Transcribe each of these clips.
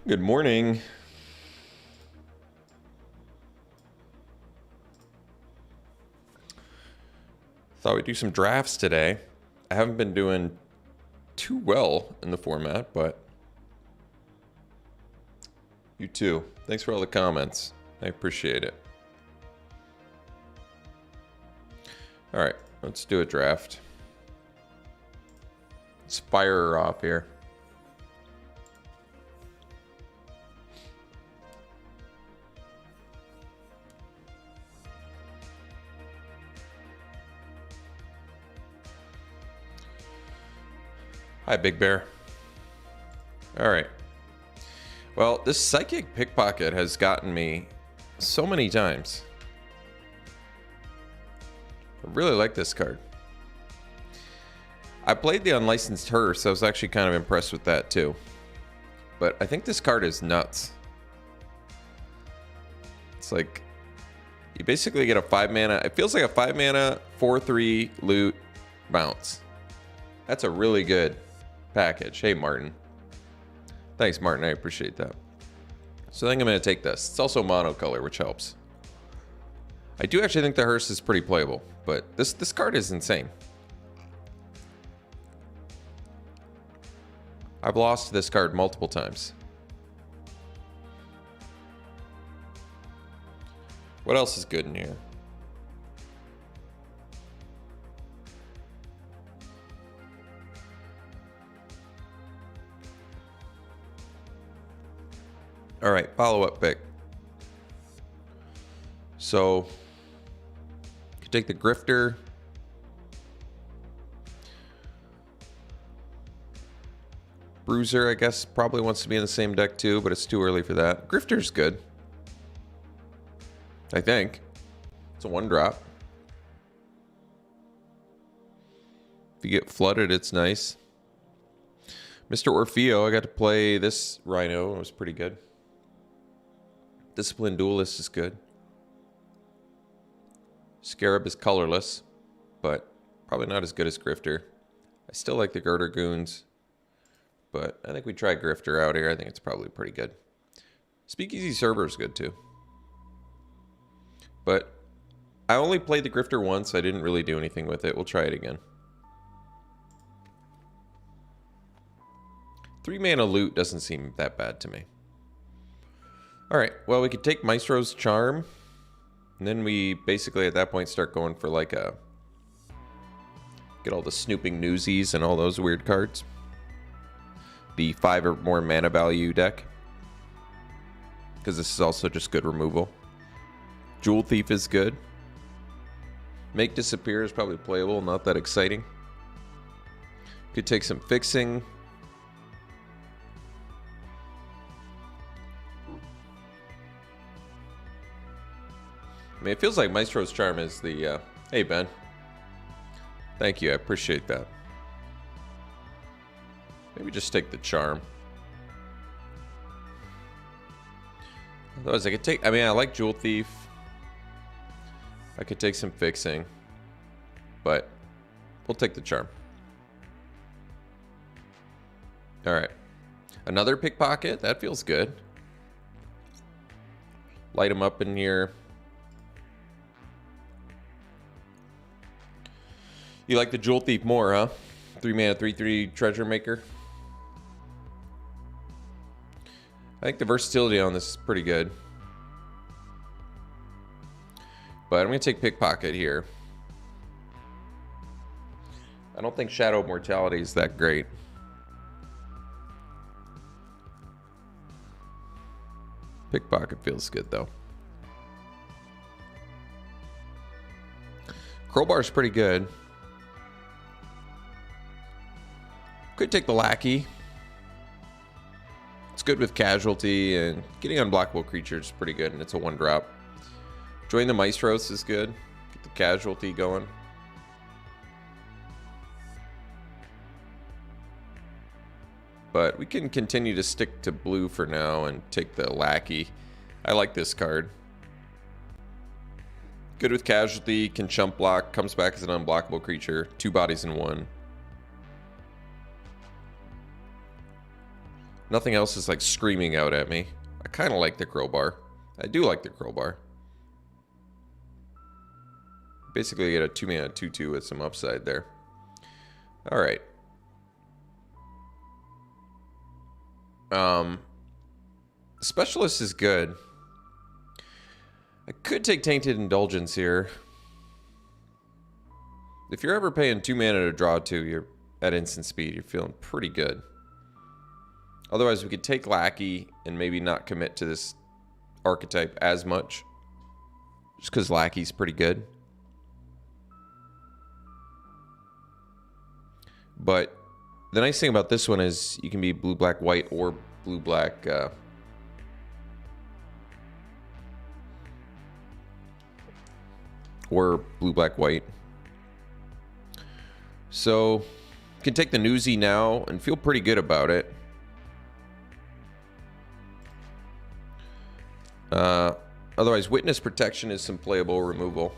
Good morning. Thought we'd do some drafts today. I haven't been doing too well in the format, but you too. Thanks for all the comments. I appreciate it. All right, let's do a draft. Let's fire her off here. Hi, Big Bear. All right. Well, this Psychic Pickpocket has gotten me so many times. I really like this card. I played the Unlicensed Hearse, so I was actually kind of impressed with that too. But I think this card is nuts. It's like, you basically get a 5 mana, it feels like a 5 mana, 4/3 loot bounce. That's a really good package. Hey, Martin. Thanks, Martin. I appreciate that. So I think I'm going to take this. It's also monocolor, which helps. I do actually think the Hearse is pretty playable, but this card is insane. I've lost this card multiple times. What else is good in here? All right, follow-up pick. So, could take the Grifter. Bruiser, I guess, probably wants to be in the same deck too, but it's too early for that. Grifter's good. I think. It's a 1-drop. If you get flooded, it's nice. Mr. Orfeo, I got to play this Rhino. It was pretty good. Disciplined Duelist is good. Scarab is colorless, but probably not as good as Grifter. I still like the Girder Goons, but I think we try Grifter out here. I think it's probably pretty good. Speakeasy Server is good too. But I only played the Grifter once. I didn't really do anything with it. We'll try it again. 3 mana loot doesn't seem that bad to me. All right, well, we could take Maestro's Charm, and then we basically at that point start going for like a... get all the Snooping Newsies and all those weird cards. The 5 or more mana value deck. Because this is also just good removal. Jewel Thief is good. Make Disappear is probably playable, not that exciting. Could take some fixing. I mean, it feels like Maestro's Charm is the... Hey, Ben. Thank you, I appreciate that. Maybe just take the Charm. Otherwise, I could take... I mean, I like Jewel Thief. I could take some fixing. But we'll take the Charm. Alright. Another Pickpocket. That feels good. Light them up in here. You like the Jewel Thief more, huh? 3 mana, 3/3 Treasure Maker. I think the versatility on this is pretty good. But I'm going to take Pickpocket here. I don't think Shadow Mortality is that great. Pickpocket feels good, though. Crowbar's pretty good. Could take the Lackey. It's good with Casualty, and getting unblockable creatures is pretty good, and it's a 1-drop. Join the Maestros is good. Get the Casualty going. But we can continue to stick to blue for now and take the Lackey. I like this card. Good with Casualty, can chump block, comes back as an unblockable creature. 2 bodies in 1. Nothing else is like screaming out at me. I kind of like the crowbar. I do like the crowbar. Basically, you get a 2-mana 2/2 with some upside there. All right. Specialist is good. I could take Tainted Indulgence here. If you're ever paying 2 mana to draw 2, you're at instant speed. You're feeling pretty good. Otherwise, we could take Lackey and maybe not commit to this archetype as much. Just because Lackey's pretty good. But the nice thing about this one is you can be blue, black, white, or blue, black. Or blue, black, white. So you can take the Newsy now and feel pretty good about it. Otherwise, Witness Protection is some playable removal.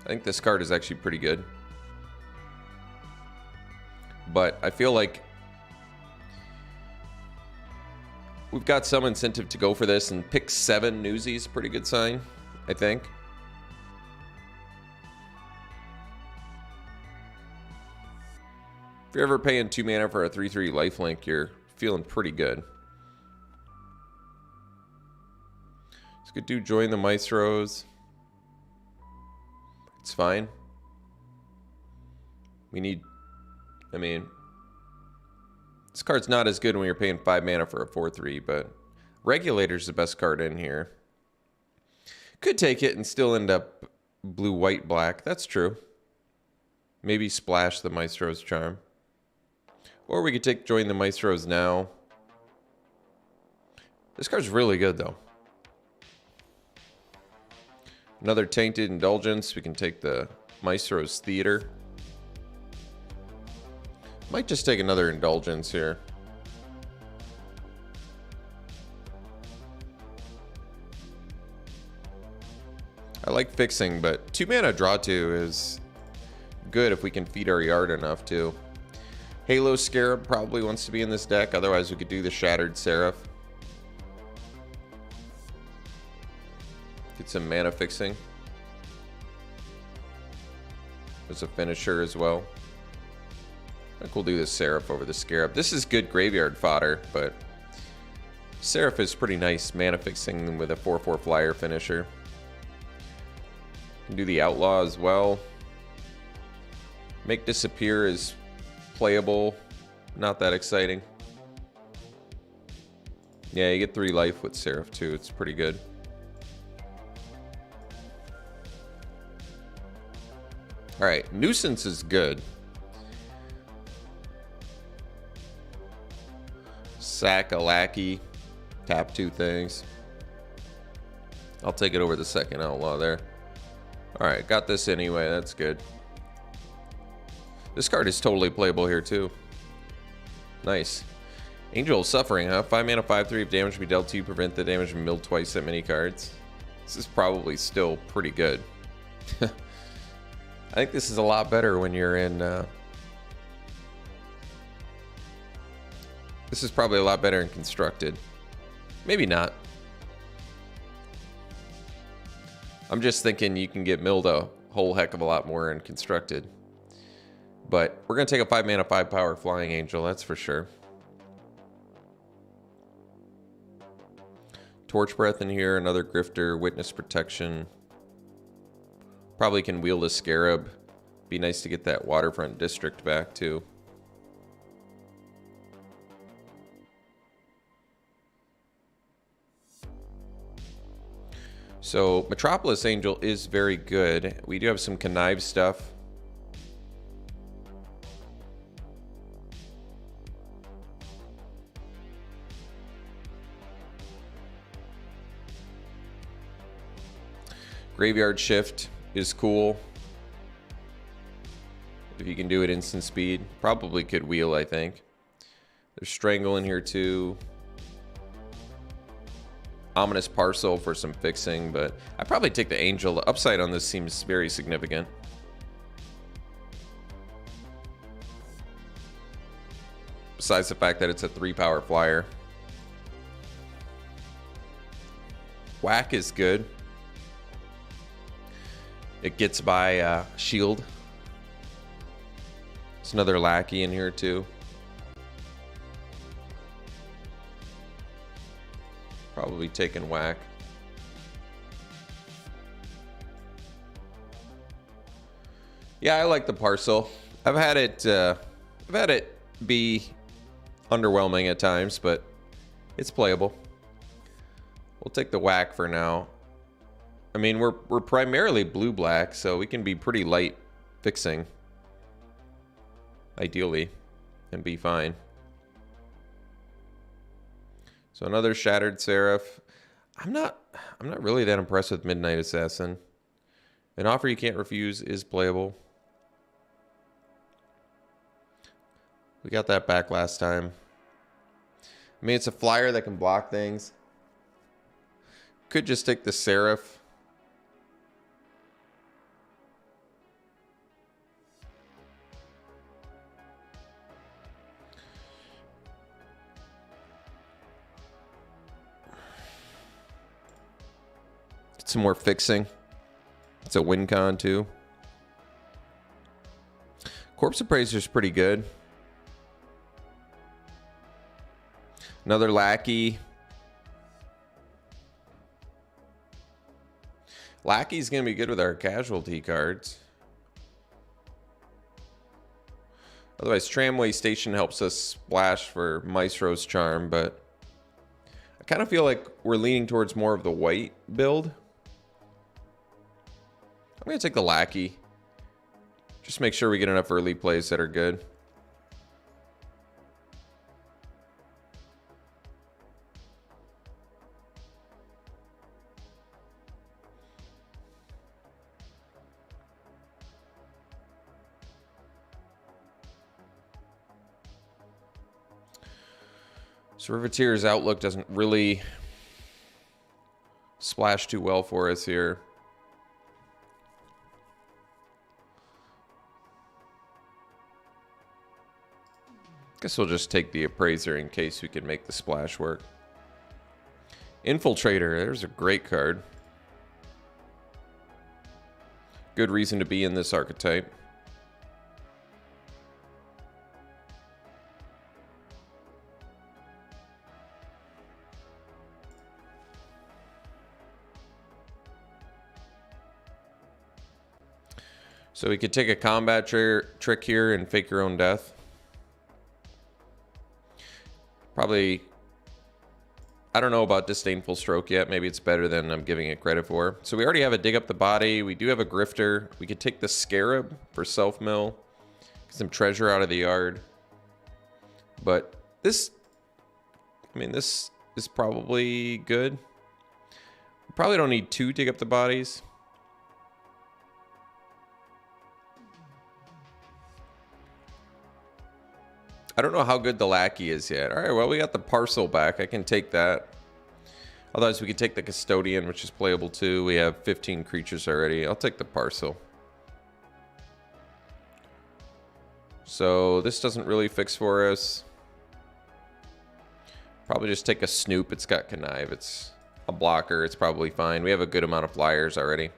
I think this card is actually pretty good. But I feel like we've got some incentive to go for this, and pick 7 Newsies is a pretty good sign, I think. If you're ever paying 2 mana for a 3/3 lifelink, you're feeling pretty good. So could do Join the Maestros. It's fine. We need... I mean, this card's not as good when you're paying 5 mana for a 4/3, but Regulator's the best card in here. Could take it and still end up blue, white, black. That's true. Maybe splash the Maestro's Charm. Or we could take Join the Maestros now. This card's really good, though. Another Tainted Indulgence. We can take the Maestro's Theater. Might just take another Indulgence here. I like fixing, but 2 mana draw 2 is good if we can feed our yard enough too. Halo Scarab probably wants to be in this deck. Otherwise, we could do the Shattered Seraph. Get some mana fixing. There's a finisher as well. I think we'll do the Seraph over the Scarab. This is good graveyard fodder, but Seraph is pretty nice mana fixing with a 4/4 flyer finisher. Can do the Outlaw as well. Make Disappear is playable, not that exciting. Yeah, you get 3 life with Seraph too. It's pretty good. All right, Nuisance is good. Sack a Lackey, tap 2 things. I'll take it over the second Outlaw there. All right, got this anyway. That's good. This card is totally playable here too. Nice. Angel of Suffering, huh? 5 mana, 5/3. If damage be dealt to you, prevent the damage from milled twice that many cards. This is probably still pretty good. I think this is a lot better when you're in... This is probably a lot better in Constructed. Maybe not. I'm just thinking you can get milled a whole heck of a lot more in Constructed. But we're going to take a 5 mana, 5 power Flying Angel, that's for sure. Torch Breath in here, another Grifter, Witness Protection. Probably can wield a Scarab. Be nice to get that Waterfront District back too. So Metropolis Angel is very good. We do have some connive stuff. Graveyard Shift is cool. If you can do it instant speed. Probably could wheel, I think. There's Strangle in here too. Ominous Parcel for some fixing, but I'd probably take the Angel. The upside on this seems very significant. besides the fact that it's a 3-power flyer. Whack is good. It gets by shield. There's another lackey in here too. Probably taking whack. Yeah, I like the parcel. I've had it be underwhelming at times, but it's playable. We'll take the whack for now. I mean, we're primarily blue-black, so we can be pretty light fixing, ideally, and be fine. So another Shattered Seraph. I'm not really that impressed with Midnight Assassin. An Offer You Can't Refuse is playable. We got that back last time. I mean, it's a flyer that can block things. Could just take the Seraph. Get some more fixing. It's a win con too. Corpse Appraiser's pretty good. Another lackey. Lackey's going to be good with our casualty cards. Otherwise, Tramway Station helps us splash for Maestro's Charm, but I kind of feel like we're leaning towards more of the white build. I'm going to take the lackey. Just make sure we get enough early plays that are good. Servitier's outlook doesn't really splash too well for us here. Guess we'll just take the Appraiser in case we can make the splash work. Infiltrator, there's a great card. Good reason to be in this archetype. So we could take a combat trick here and fake your own death. Probably, I don't know about Disdainful Stroke yet. Maybe it's better than I'm giving it credit for. So we already have a Dig Up the Body. We do have a Grifter. We could take the Scarab for self-mill. Get some treasure out of the yard. But this, I mean, this is probably good. We probably don't need 2 Dig Up the Bodies. I don't know how good the lackey is yet. All right, well, we got the parcel back. I can take that. Otherwise, we could take the custodian, which is playable too. We have 15 creatures already. I'll take the parcel. So this doesn't really fix for us. Probably just take a Snoop. It's got Connive. It's a blocker. It's probably fine. We have a good amount of flyers already.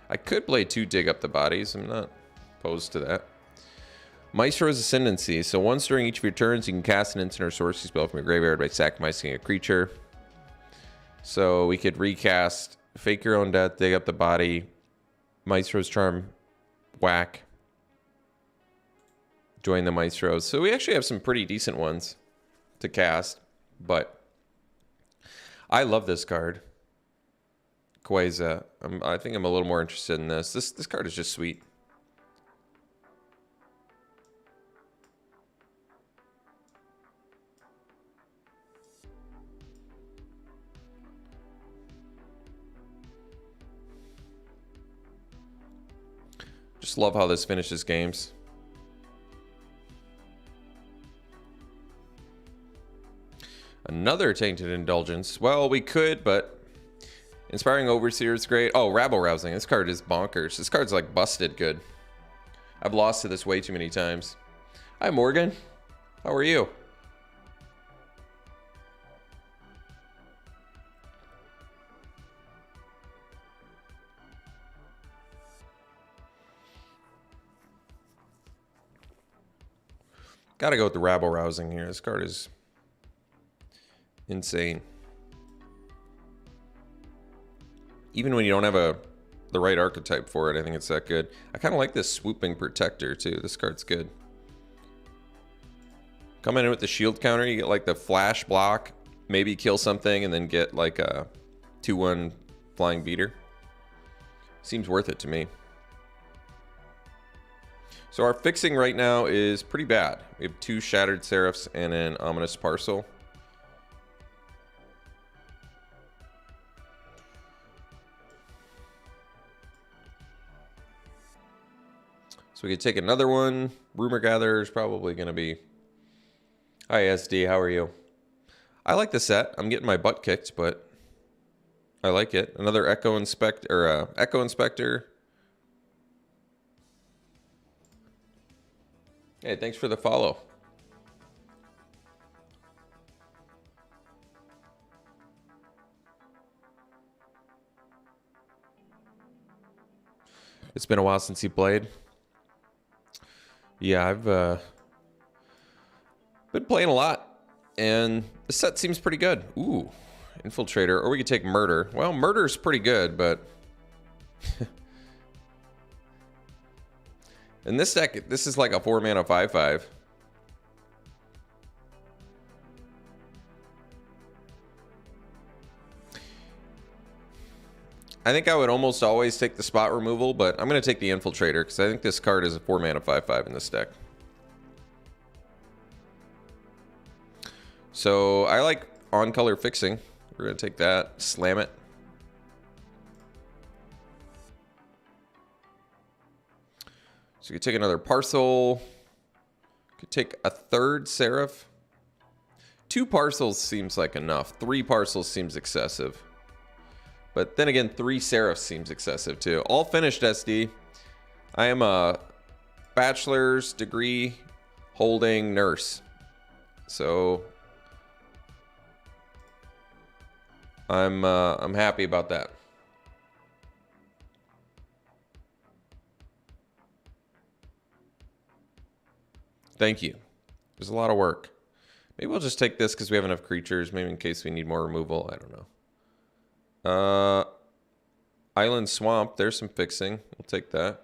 I could play 2 Dig Up the Bodies. I'm not opposed to that. Maestro's Ascendancy. So once during each of your turns, you can cast an instant or sorcery spell from your graveyard by sacrificing a creature. So we could recast Fake Your Own Death, Dig Up the Body, Maestro's Charm, whack, join the Maestros. So we actually have some pretty decent ones to cast, but I love this card. Queza. I think I'm a little more interested in this. This card is just sweet. Just love how this finishes games. Another Tainted Indulgence. Well, we could, but Inspiring Overseer is great. Oh, Rabble Rousing. This card is bonkers. This card's like busted good. I've lost to this way too many times. Hi, Morgan. How are you? Gotta go with the Rabble Rousing here. This card is insane. Even when you don't have the right archetype for it, I think it's that good. I kind of like this Swooping Protector too. This card's good. Coming in with the shield counter, you get like the flash block, maybe kill something, and then get like a 2/1 flying beater. Seems worth it to me. So our fixing right now is pretty bad. We have 2 Shattered Seraphs and an Ominous Parcel. So we could take another one. Rumor Gatherer is probably going to be... Hi, SD. How are you? I like the set. I'm getting my butt kicked, but I like it. Another Echo Inspector. Hey, thanks for the follow. It's been a while since you played. Yeah, I've been playing a lot, and the set seems pretty good. Ooh, Infiltrator, or we could take Murder. Well, Murder's pretty good, but... in this deck, this is like a 4-mana 5/5. I think I would almost always take the spot removal, but I'm going to take the Infiltrator because I think this card is a 4-mana 5/5 in this deck. So I like on-color fixing. We're going to take that, slam it. So you could take another Parcel. Could take a 3rd Seraph. 2 Parcels seems like enough. 3 Parcels seems excessive. But then again, 3 Seraphs seems excessive too. All finished, SD. I am a bachelor's degree holding nurse. So I'm happy about that. Thank you. There's a lot of work. Maybe we'll just take this because we have enough creatures. Maybe in case we need more removal. I don't know. Island Swamp. There's some fixing. We'll take that.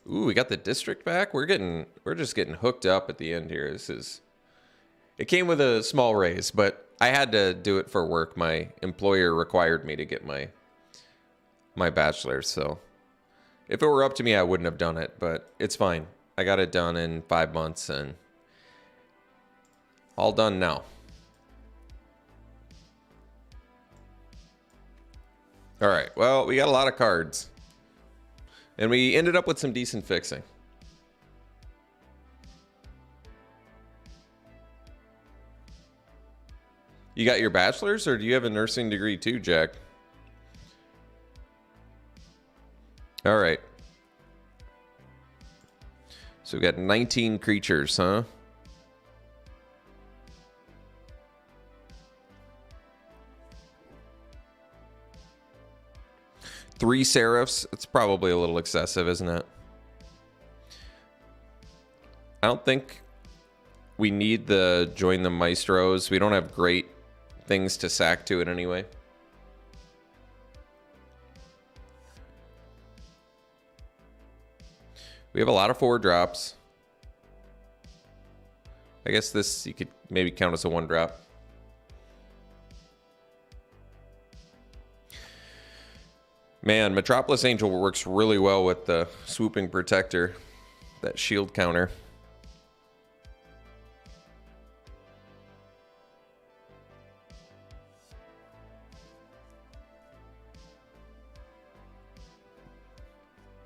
Ooh, we got the district back. We're just getting hooked up at the end here. It came with a small raise, but I had to do it for work. My employer required me to get my bachelor's, so if it were up to me, I wouldn't have done it, but it's fine. I got it done in 5 months and all done now. All right, well, we got a lot of cards. And we ended up with some decent fixing. You got your bachelor's, or do you have a nursing degree too, Jack? All right. So we got 19 creatures, huh? Three Seraphs. It's probably a little excessive, isn't it? I don't think we need the Join the Maestros. We don't have great things to sack to it anyway. We have a lot of 4-drops. I guess this you could maybe count as a 1-drop. Man, Metropolis Angel works really well with the Swooping Protector, that shield counter.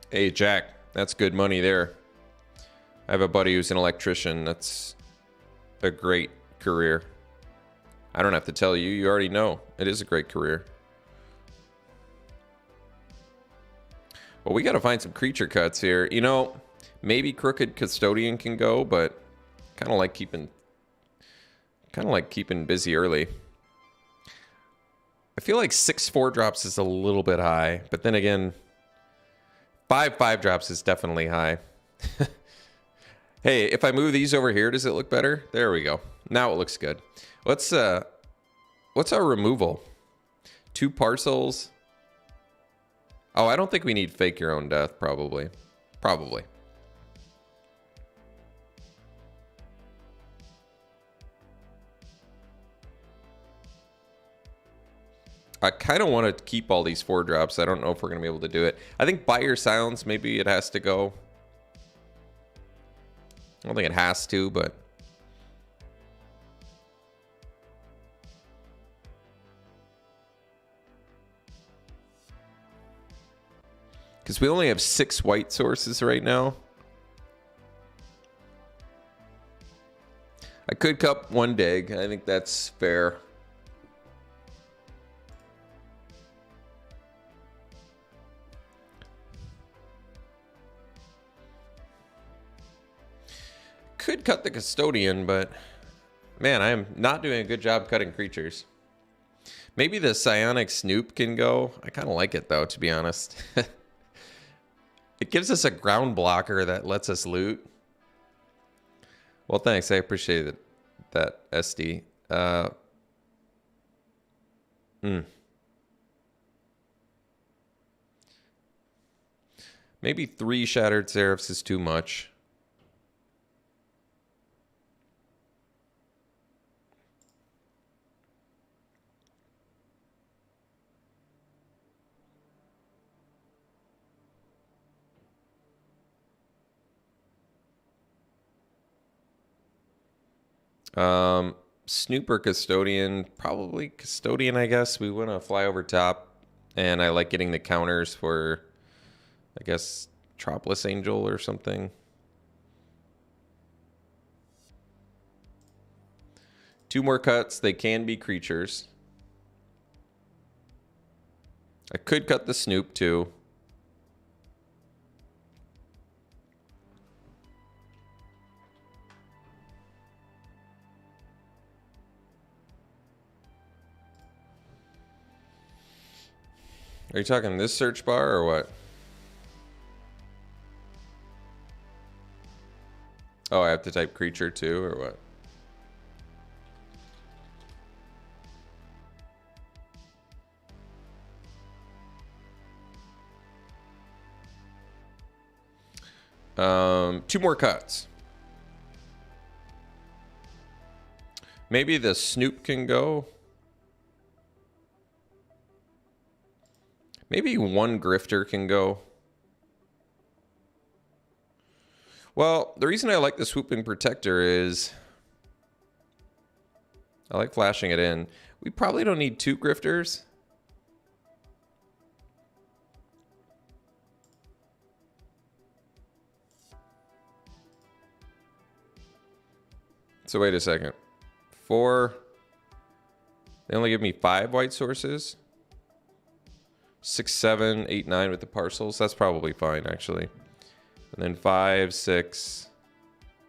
Hey, Jack, that's good money there. I have a buddy who's an electrician. That's a great career. I don't have to tell you. You already know. It is a great career. Well, we got to find some creature cuts here. You know, maybe Crooked Custodian can go, but kind of like keeping busy early. I feel like 6 4-drops is a little bit high, but then again, 5 5-drops is definitely high. Hey, if I move these over here, does it look better? There we go. Now it looks good. What's our removal? 2 parcels. Oh, I don't think we need Fake Your Own Death, probably. Probably. I kind of want to keep all these 4-drops. I don't know if we're going to be able to do it. I think Buy Your Silence, maybe it has to go. I don't think it has to, but... because we only have 6 white sources right now. I could cup 1 dig. I think that's fair. Could cut the Custodian, but man, I am not doing a good job cutting creatures. Maybe the Psionic Snoop can go. I kind of like it though, to be honest. It gives us a ground blocker that lets us loot. Well, thanks. I appreciate it, that SD. Maybe 3 Shattered Seraphs is too much. Snooper Custodian, probably Custodian, I guess. We want to fly over top, and I like getting the counters for, I guess, Tropless Angel or something. Two more cuts. They can be creatures. I could cut the Snoop too. Are you talking this search bar or what? Oh, I have to type creature too or what? Two more cuts. Maybe the Snoop can go. Maybe 1 Grifter can go. Well, the reason I like the Swooping Protector is I like flashing it in. We probably don't need 2 Grifters. So wait a second. 4. They only give me 5 white sources. 6, 7, 8, 9 with the parcels. That's probably fine, actually. And then 5, 6,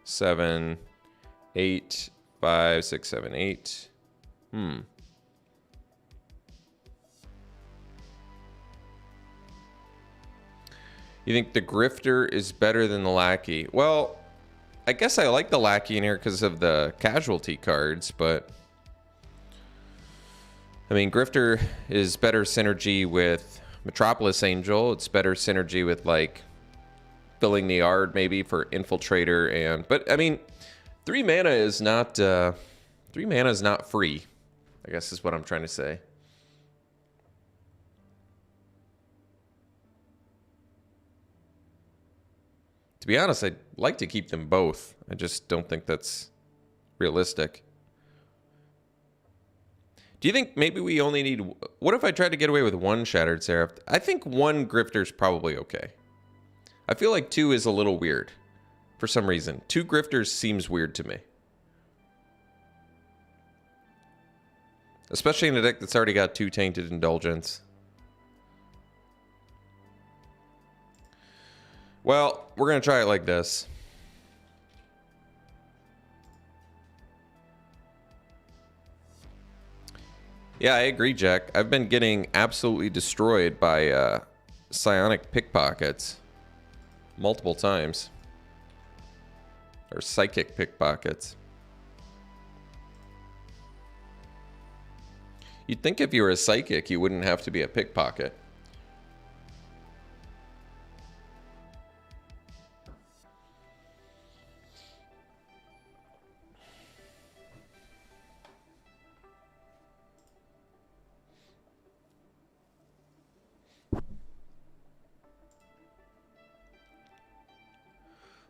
7, 8, 5, 6, 7, 8. You think the Grifter is better than the Lackey? Well, I guess I like the Lackey in here because of the casualty cards, but I mean, Grifter is better synergy with Metropolis Angel. It's better synergy with, like, filling the yard maybe for Infiltrator and... But, I mean, 3 mana is not... 3 mana is not free, I guess is what I'm trying to say. To be honest, I'd like to keep them both. I just don't think that's realistic. Do you think maybe we only need... What if I tried to get away with 1 Shattered Seraph? I think 1 Grifter's probably okay. I feel like 2 is a little weird. For some reason. 2 Grifters seems weird to me. Especially in a deck that's already got 2 Tainted Indulgence. Well, we're going to try it like this. Yeah, I agree, Jack. I've been getting absolutely destroyed by psionic pickpockets multiple times. Or psychic pickpockets. You'd think if you were a psychic, you wouldn't have to be a pickpocket.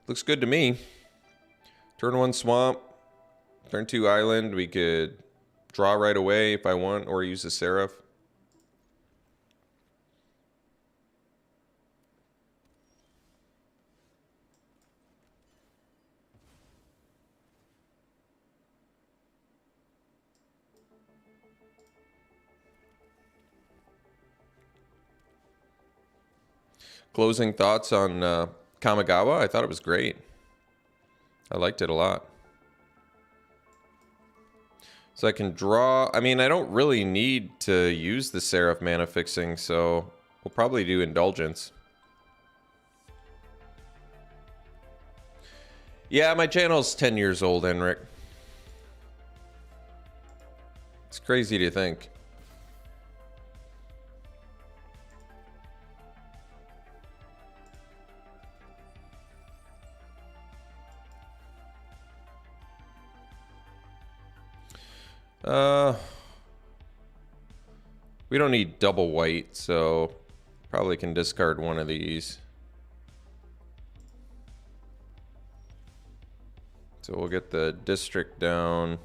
Looks good to me. Turn 1 swamp, turn 2 island. We could draw right away if I want, or use a Seraph. Closing thoughts on Kamigawa? I thought it was great. I liked it a lot. So I can draw. I mean, I don't really need to use the Seraph mana fixing, so we'll probably do Indulgence. Yeah, my channel's 10 years old, Henrik. It's crazy to think. We don't need double white, so probably can discard one of these. So we'll get the district down.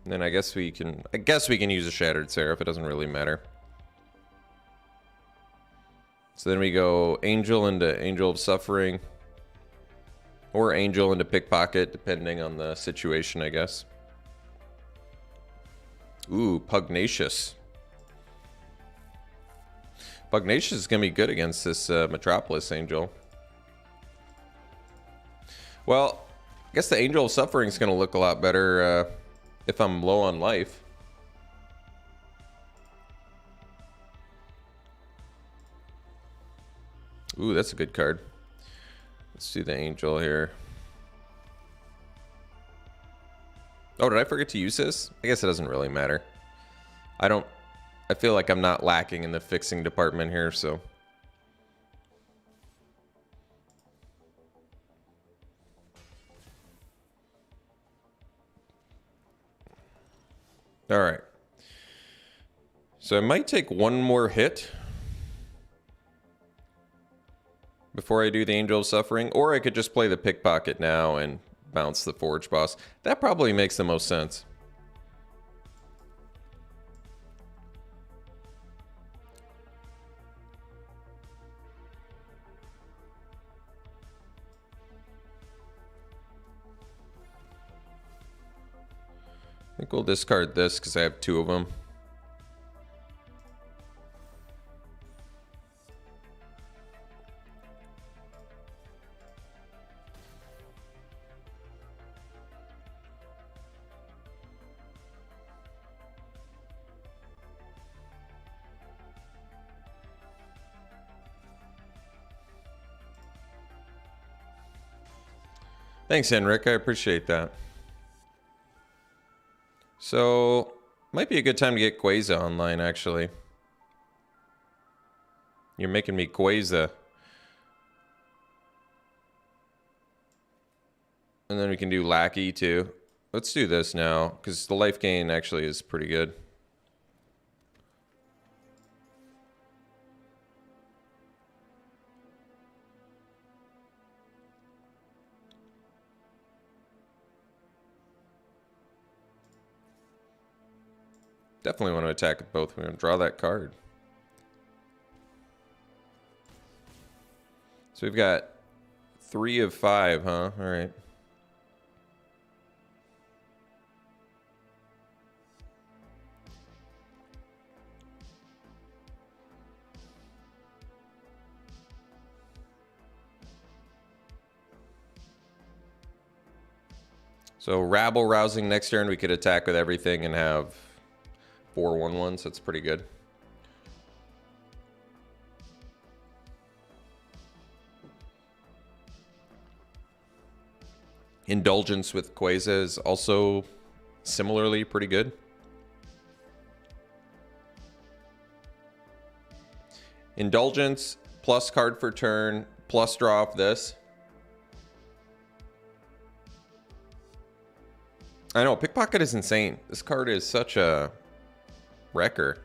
And then I guess we can use a Shattered Seraph. It doesn't really matter. So then we go Angel into Angel of Suffering. Or Angel into Pickpocket, depending on the situation, I guess. Ooh, Pugnacious. Pugnacious is going to be good against this Metropolis Angel. Well, I guess the Angel of Suffering is going to look a lot better if I'm low on life. Ooh, that's a good card. Let's do the Angel here. Oh, did I forget to use this? I guess it doesn't really matter. I feel like I'm not lacking in the fixing department here, so. All right. So I might take one more hit before I do the Angel of Suffering, or I could just play the Pickpocket now and bounce the Forge Boss. That probably makes the most sense. I think we'll discard this because I have 2 of them. Thanks, Henrik. I appreciate that. So, might be a good time to get Queza online, actually. You're making me Queza. And then we can do Lackey, too. Let's do this now, because the life gain actually is pretty good. Definitely want to attack at both. We're going to draw that card. So we've got 3 of 5, huh? All right. So rabble rousing next turn, we could attack with everything and have 4/1/1s. That's pretty good. Indulgence with Quasar is also similarly pretty good. Indulgence plus card for turn plus draw off this. I know, Pickpocket is insane. This card is such a wrecker.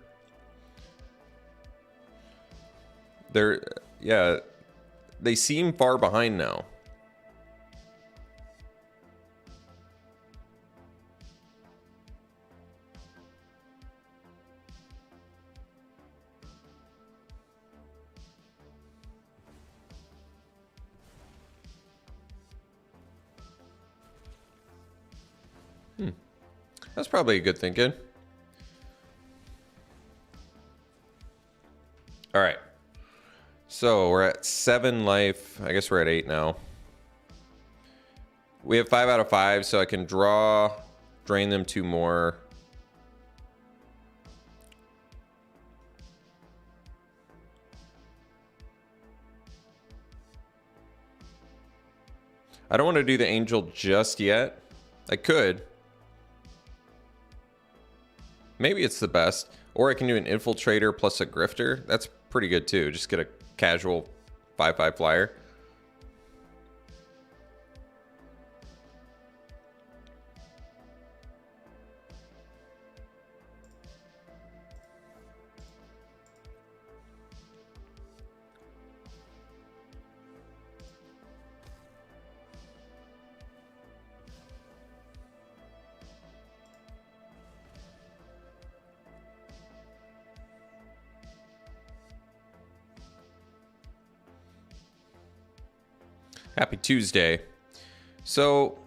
Yeah, they seem far behind now. That's probably a good thinking. All right. So we're at 7 life. I guess we're at 8 now. We have 5 out of 5, so I can draw, drain them 2 more. I don't want to do the Angel just yet. I could. Maybe it's the best. Or I can do an Infiltrator plus a Grifter. That's pretty good too. Just get a casual 5/5 flyer. Happy Tuesday. So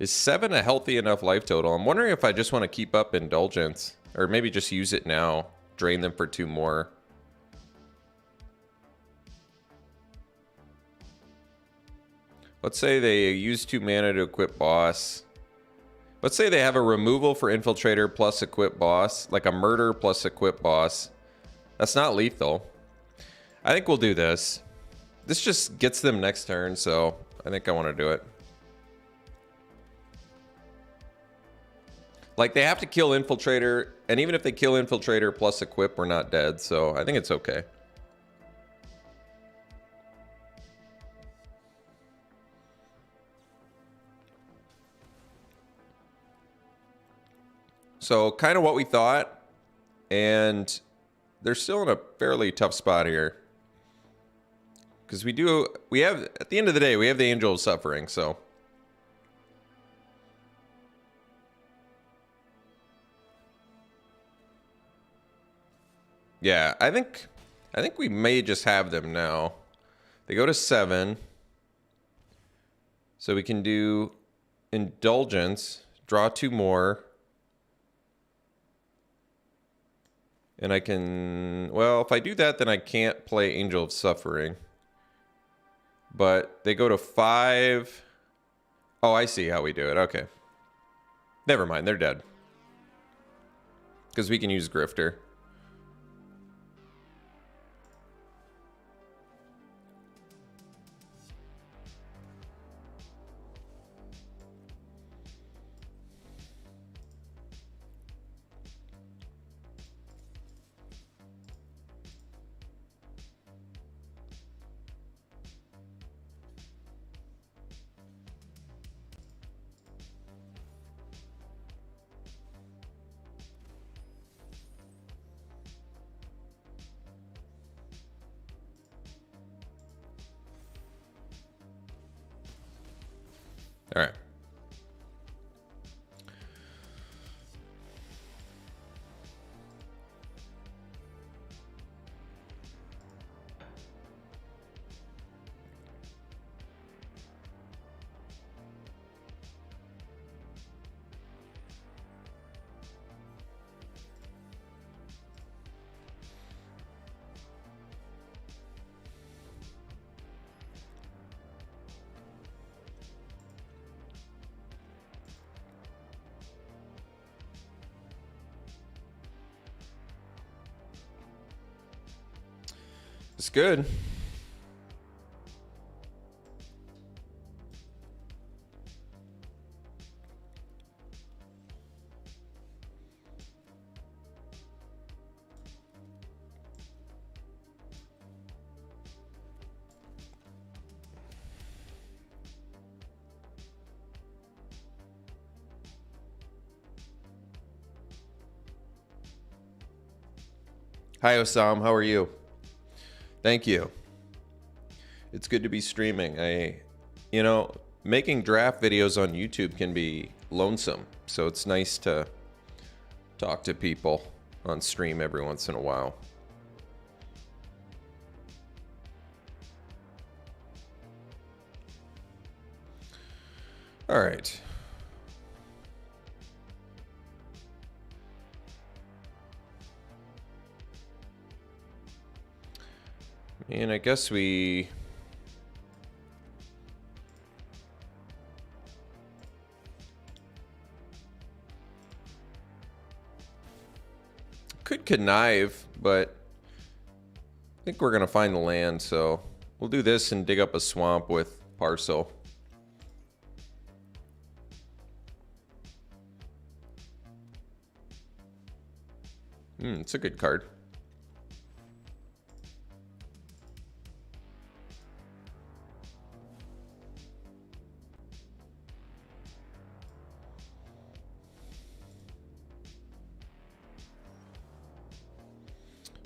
is 7 a healthy enough life total? I'm wondering if I just want to keep up Indulgence, or maybe just use it now, drain them for 2 more. Let's say they use 2 mana to equip boss. Let's say they have a removal for Infiltrator plus equip boss, like a murder plus equip boss. That's not lethal. I think we'll do this. This just gets them next turn, so I think I want to do it. Like, they have to kill Infiltrator, and even if they kill Infiltrator plus equip, we're not dead, so I think it's okay. So kind of what we thought, and they're still in a fairly tough spot here. Because we have, at the end of the day, we have the Angel of Suffering, so. Yeah, I think we may just have them now. They go to 7. So we can do Indulgence, draw 2 more. And I can, well, if I do that, then I can't play Angel of Suffering. But they go to 5. Oh, I see how we do it. Okay. Never mind, they're dead. Because we can use Grifter. All right. It's good. Hi, Osam. How are you? Thank you. It's good to be streaming. You know, making draft videos on YouTube can be lonesome, so it's nice to talk to people on stream every once in a while. All right. And I guess we... could connive, but I think we're going to find the land, so we'll do this and dig up a swamp with Parcel. It's a good card.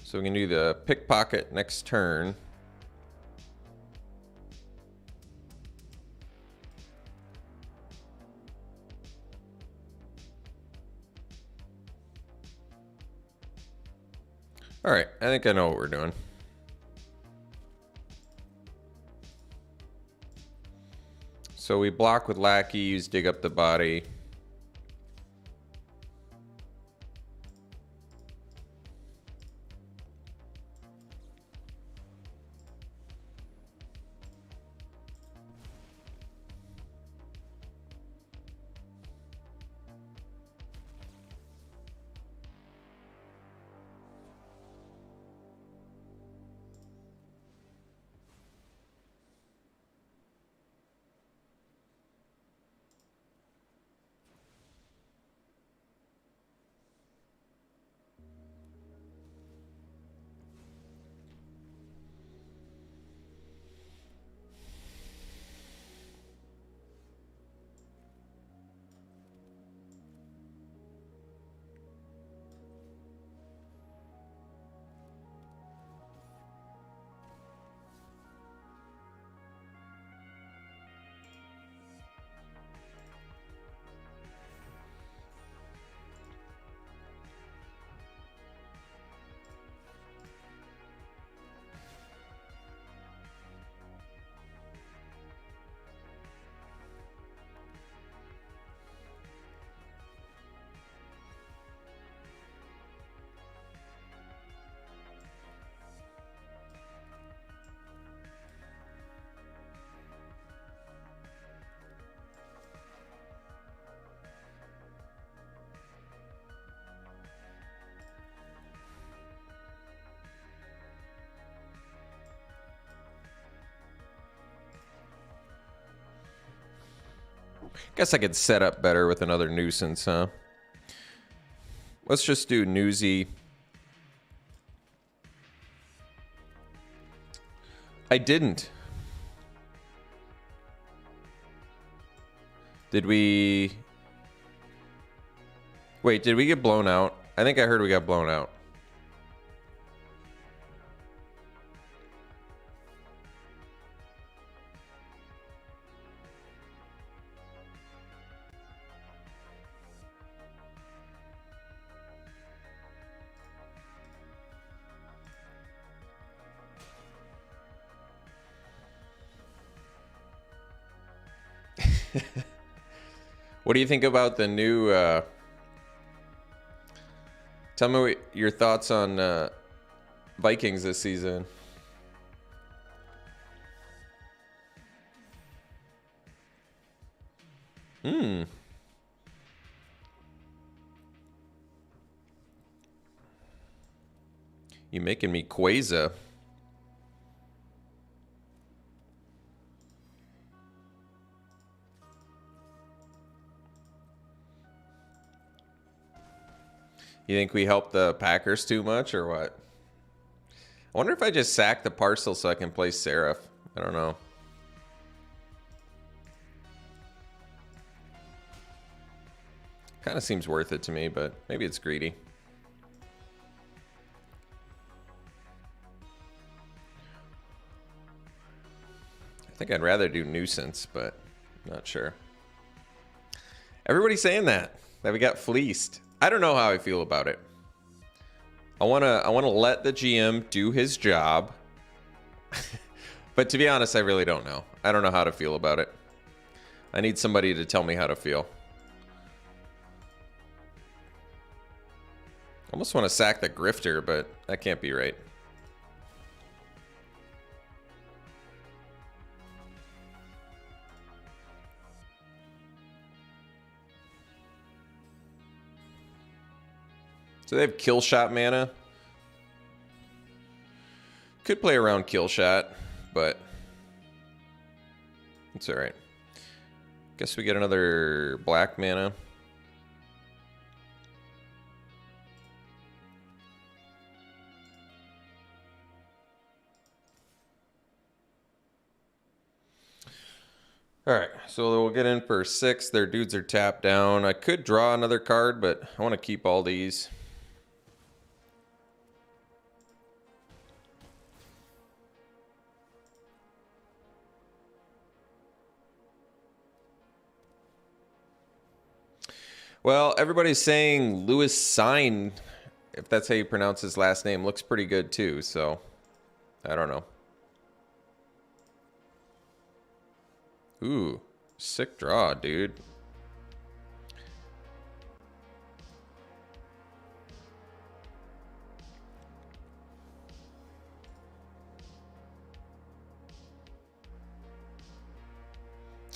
So we can do the pickpocket next turn. All right, I think I know what we're doing. So we block with lackeys, dig up the body. Guess I could set up better with another nuisance, huh? Let's just do newsy. I didn't. Did we... Wait, did we get blown out? I think I heard we got blown out. What do you think about the new... Tell me your thoughts on Vikings this season. You making me Quaza. You think we help the Packers too much or what? I wonder if I just sack the parcel so I can play Seraph. I don't know. Kind of seems worth it to me, but maybe it's greedy. I think I'd rather do Nuisance, but not sure. Everybody's saying that we got fleeced. I don't know how I feel about it. I wanna let the GM do his job. But to be honest, I really don't know. I don't know how to feel about it. I need somebody to tell me how to feel. I almost want to sack the Grifter, but that can't be right. So they have Kill Shot mana. Could play around Kill Shot, but it's alright. Guess we get another black mana. Alright, so we'll get in for 6. Their dudes are tapped down. I could draw another card, but I want to keep all these. Well, everybody's saying Lewis Sign, if that's how you pronounce his last name, looks pretty good too, so I don't know. Ooh, sick draw, dude.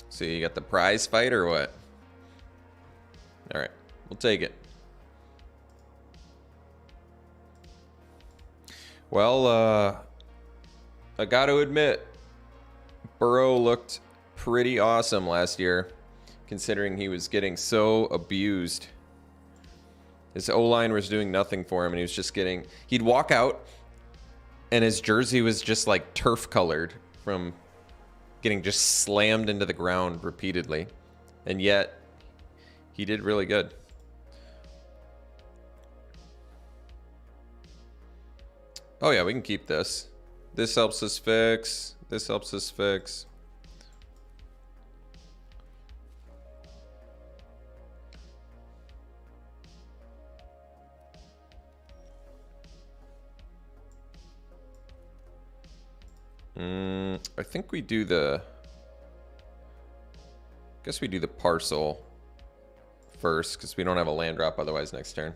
So you got the prize fight or what? All right, we'll take it. Well, I got to admit, Burrow looked pretty awesome last year, considering he was getting so abused. His O-line was doing nothing for him, and he was just getting... He'd walk out, and his jersey was just like turf-colored from getting just slammed into the ground repeatedly. And yet, he did really good. Oh yeah, we can keep this. This helps us fix. This helps us fix. I think we do the... guess we do the parcel first, because we don't have a land drop otherwise next turn.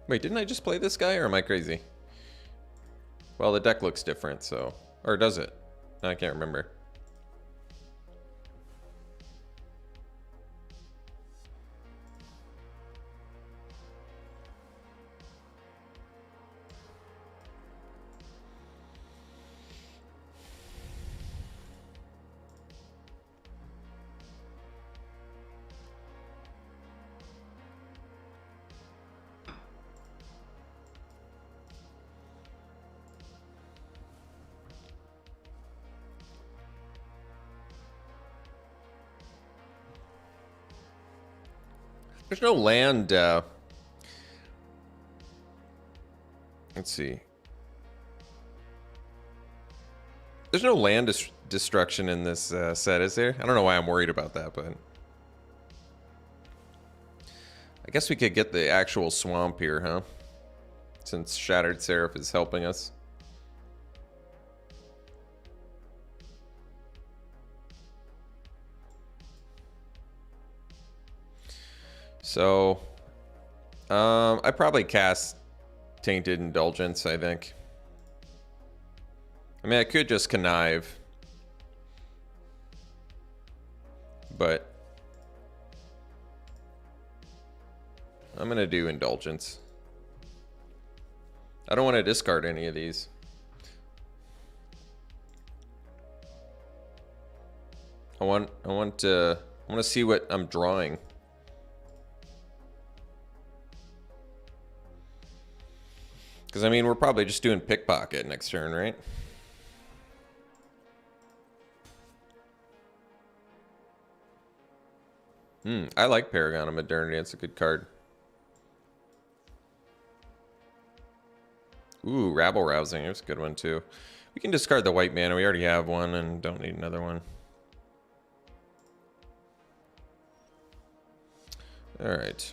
Wait, didn't I just play this guy, or am I crazy? Well, the deck looks different, so... Or does it? I can't remember. There's no land. Let's see. There's no land destruction in this set, is there? I don't know why I'm worried about that, but... I guess we could get the actual swamp here, huh? Since Shattered Seraph is helping us. So, I probably cast Tainted Indulgence, I think. I mean, I could just connive. But I'm going to do Indulgence. I don't want to discard any of these. I want I want to see what I'm drawing. Because, I mean, we're probably just doing pickpocket next turn, right? I like Paragon of Modernity. It's a good card. Ooh, Rabble Rousing. It's a good one, too. We can discard the white mana. We already have one and don't need another one. Alright.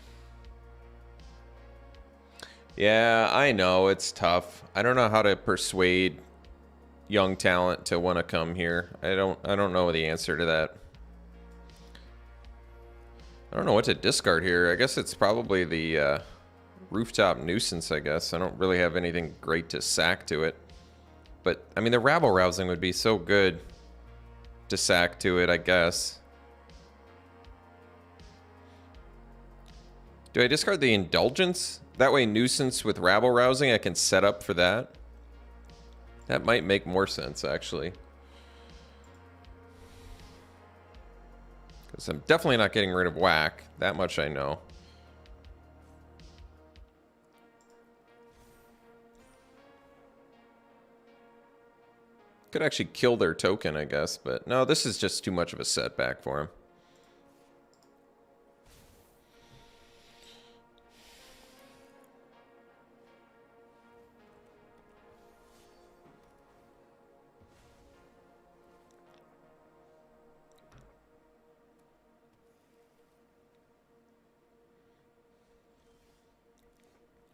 Yeah, I know. It's tough. I don't know how to persuade young talent to want to come here. I don't know the answer to that. I don't know what to discard here. I guess it's probably the Rooftop Nuisance, I guess. I don't really have anything great to sack to it. But, I mean, the Rabble Rousing would be so good to sack to it, I guess. Do I discard the Indulgence? That way, Nuisance with Rabble Rousing, I can set up for that. That might make more sense, actually. Because I'm definitely not getting rid of Whack. That much I know. Could actually kill their token, I guess. But no, this is just too much of a setback for him.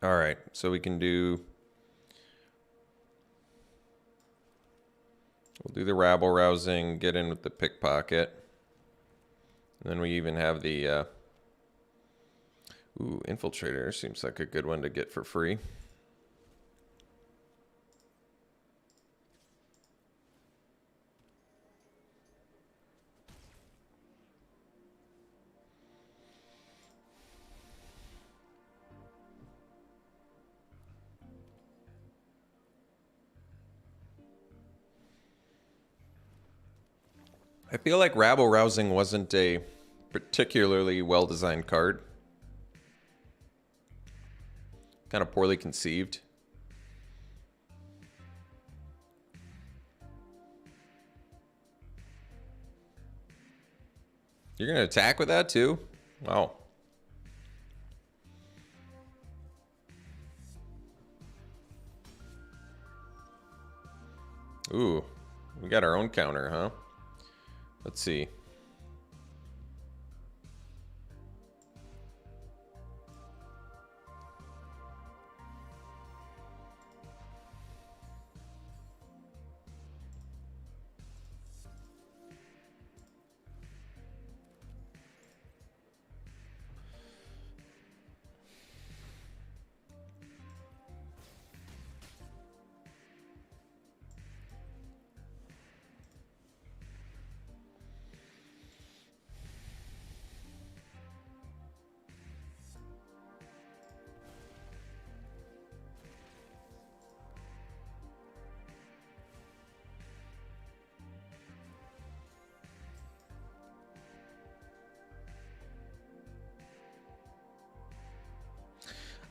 All right, so we can do... We'll do the Rabble Rousing, get in with the Pickpocket. And then we even have the... Ooh, Infiltrator seems like a good one to get for free. I feel like Rabble Rousing wasn't a particularly well-designed card. Kind of poorly conceived. You're going to attack with that too? Wow. Ooh, we got our own counter, huh? Let's see.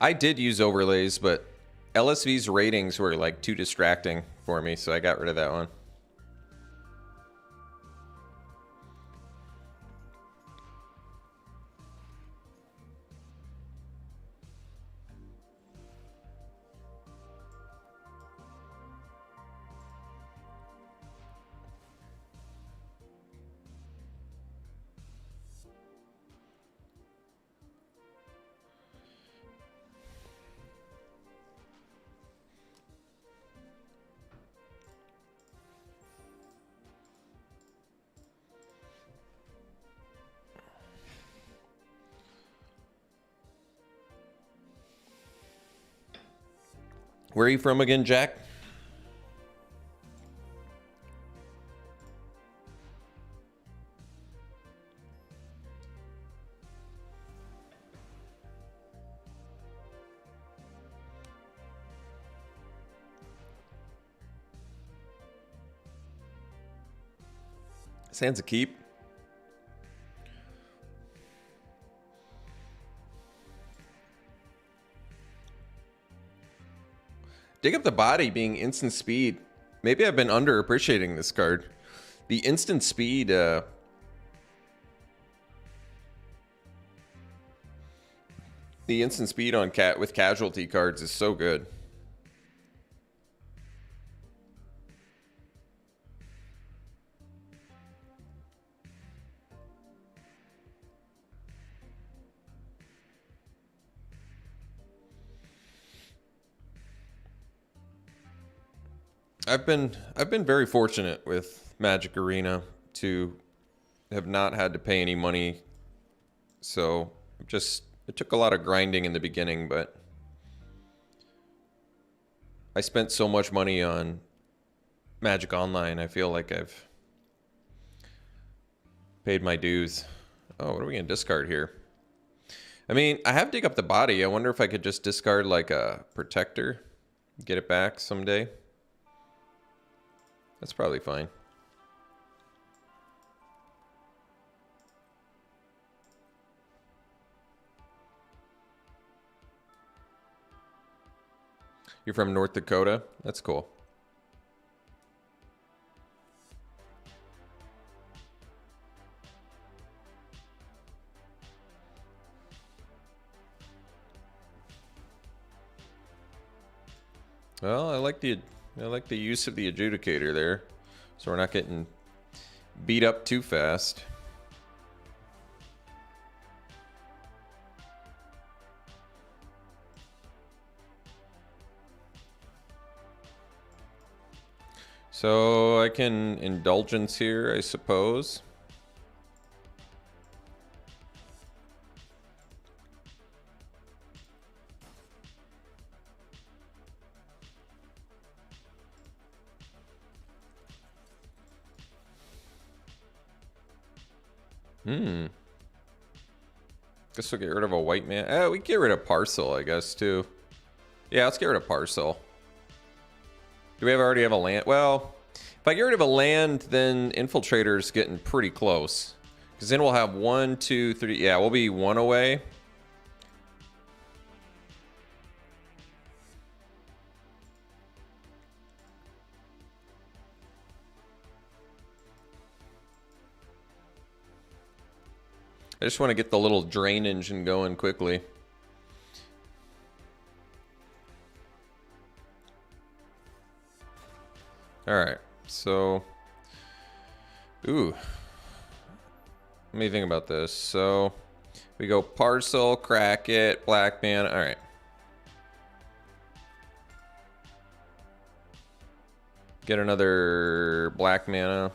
I did use overlays, but LSV's ratings were like too distracting for me, so I got rid of that one. Where are you from again, Jack? Sands a keep. Dig Up the Body being instant speed. Maybe I've been underappreciating this card. The instant speed, the instant speed on with casualty cards is so good. I've been very fortunate with Magic Arena to have not had to pay any money. So it took a lot of grinding in the beginning, but I spent so much money on Magic Online. I feel like I've paid my dues. Oh, what are we gonna discard here? I mean, I have Dig Up the Body. I wonder if I could just discard like a Protector, get it back someday. That's probably fine. You're from North Dakota? That's cool. Well, I like the use of the adjudicator there, so we're not getting beat up too fast. So I can indulgence here, I suppose. Guess we'll get rid of a white man. We can get rid of Parcel, I guess, too. Yeah, let's get rid of Parcel. Do we already have a land? Well, if I get rid of a land, then Infiltrator's getting pretty close. Because then we'll have 1, 2, 3. Yeah, we'll be 1 away. I just want to get the little drain engine going quickly. All right, so, ooh, let me think about this. So we go Parcel, crack it, black man. All right. Get another black mana.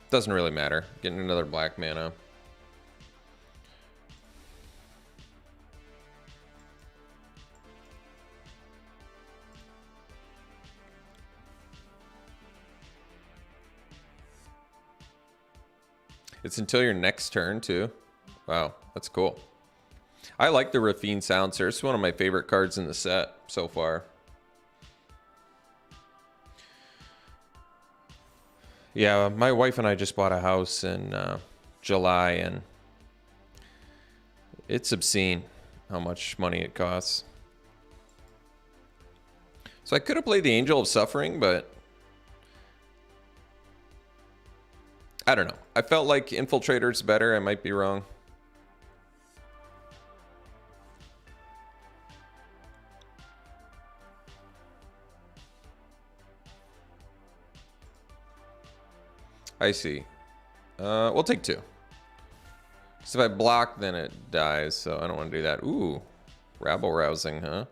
Doesn't really matter. Getting another black mana. It's until your next turn, too. Wow, that's cool. I like the Rafine Silencer. It's one of my favorite cards in the set so far. Yeah, my wife and I just bought a house in July, and it's obscene how much money it costs. So I could have played the Angel of Suffering, but I don't know. I felt like Infiltrator's better. I might be wrong. I see. We'll take 2. Because if I block, then it dies, so I don't want to do that. Ooh, rabble rousing, huh?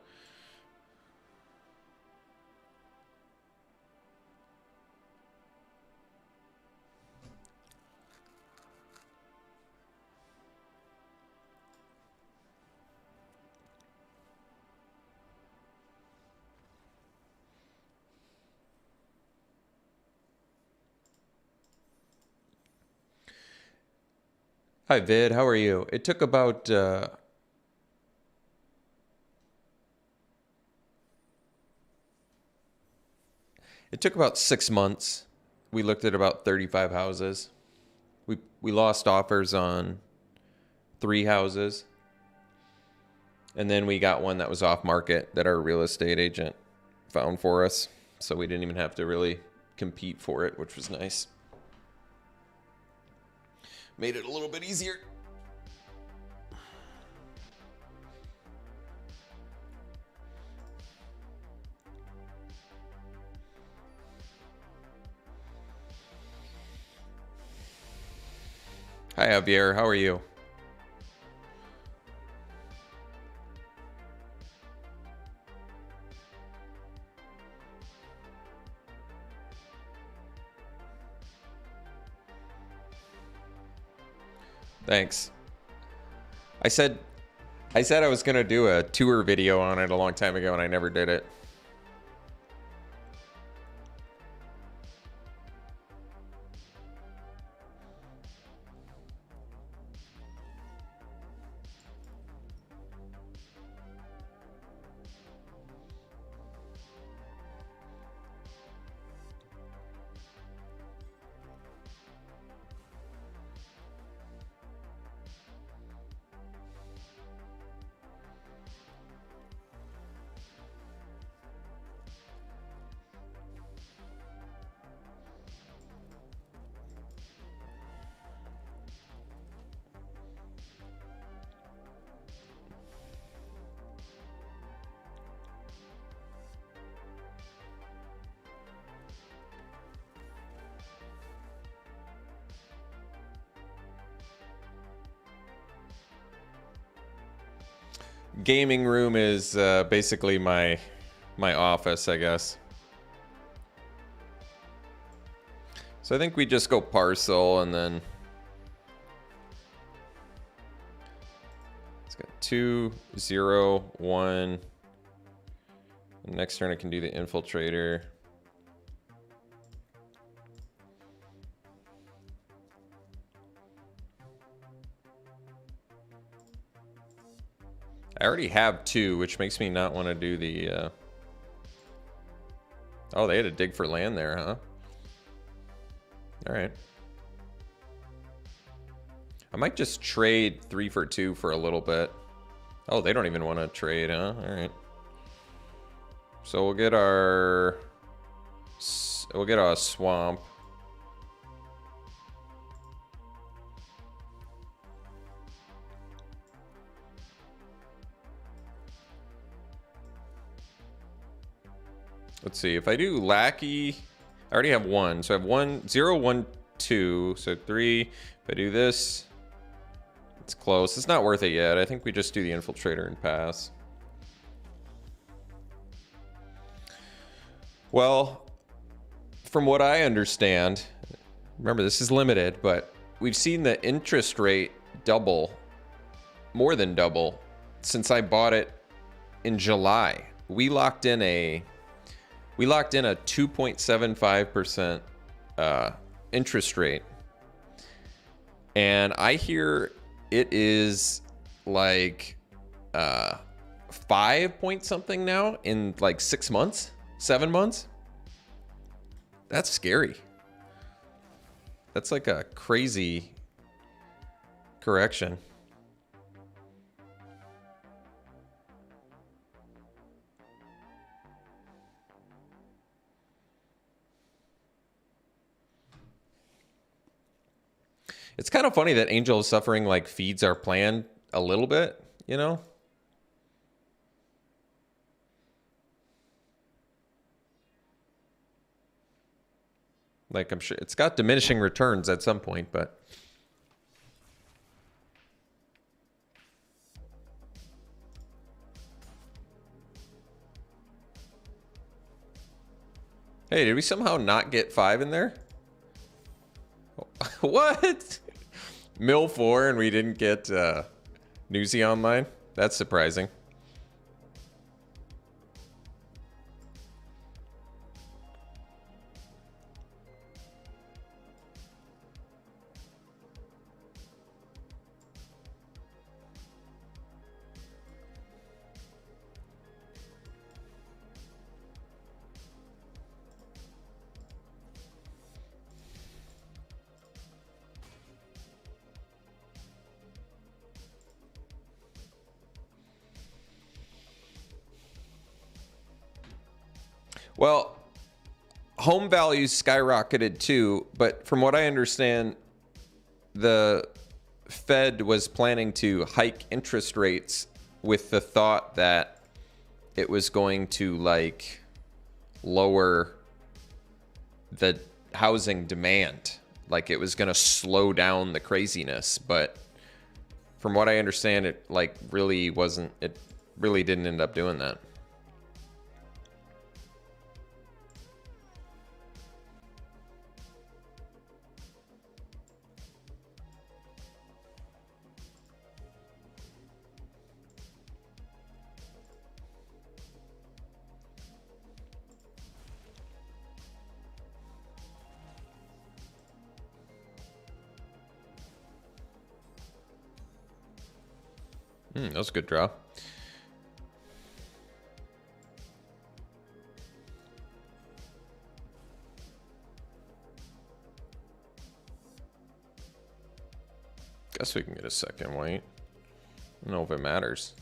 Hi, Vid. How are you? It took about... It took about 6 months. We looked at about 35 houses. We lost offers on 3 houses. And then we got one that was off market that our real estate agent found for us. So we didn't even have to really compete for it, which was nice. Made it a little bit easier. Hi, Javier. How are you? Thanks. I said I was going to do a tour video on it a long time ago, and I never did it. Gaming room is basically my office, I guess. So I think we just go parcel and then it's got 2, 0, 1. And next turn I can do the infiltrator. I already have 2, which makes me not want to do the... Oh, they had to dig for land there, huh? All right. I might just trade 3 for 2 for a little bit. Oh, they don't even want to trade, huh? All right. So we'll get our... We'll get a swamp. Let's see, if I do lackey, I already have 1. So I have 1, 0, 1, 2. So 3. If I do this, it's close. It's not worth it yet. I think we just do the infiltrator and pass. Well, from what I understand, remember this is limited, but we've seen the interest rate double, more than double, since I bought it in July. We locked in a 2.75% interest rate. And I hear it is like 5 point something now in like 6 months, 7 months. That's scary. That's like a crazy correction. It's kind of funny that Angel is Suffering like feeds our plan a little bit, you know? Like, I'm sure it's got diminishing returns at some point, but... Hey, did we somehow not get 5 in there? What? Mill 4 and we didn't get Newsy online? That's surprising. Well, home values skyrocketed too, but from what I understand, the Fed was planning to hike interest rates with the thought that it was going to like lower the housing demand. Like it was going to slow down the craziness, but from what I understand, it like really wasn't, it really didn't end up doing that. That was a good draw. Guess we can get a second white. I don't know if it matters.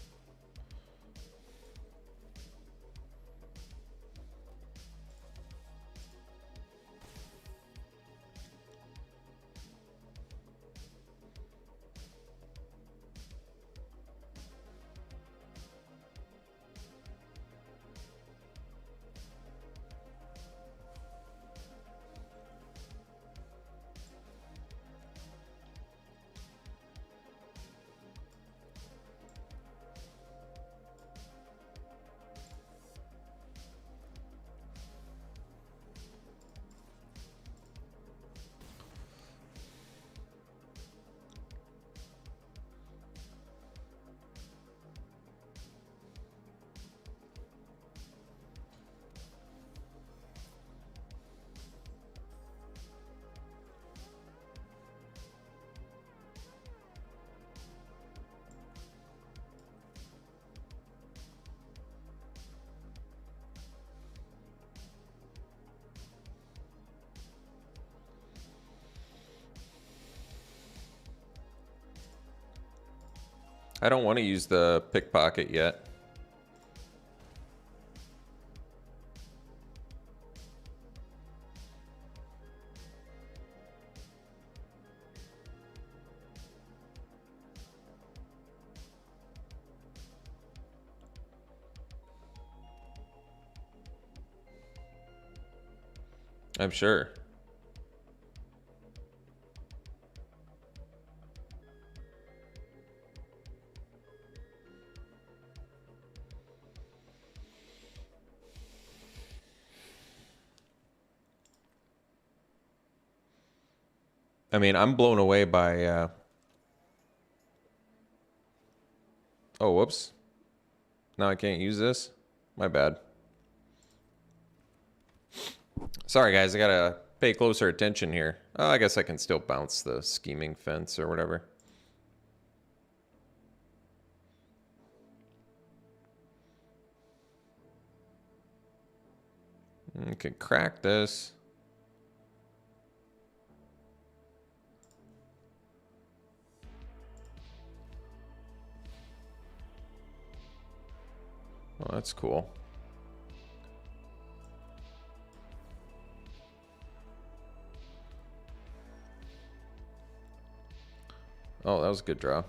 I don't want to use the pickpocket yet. I'm sure. I mean, I'm blown away by... Oh, whoops. Now I can't use this? My bad. Sorry, guys. I gotta pay closer attention here. Oh, I guess I can still bounce the scheming fence or whatever. You can crack this. Well, that's cool. Oh, that was a good draw.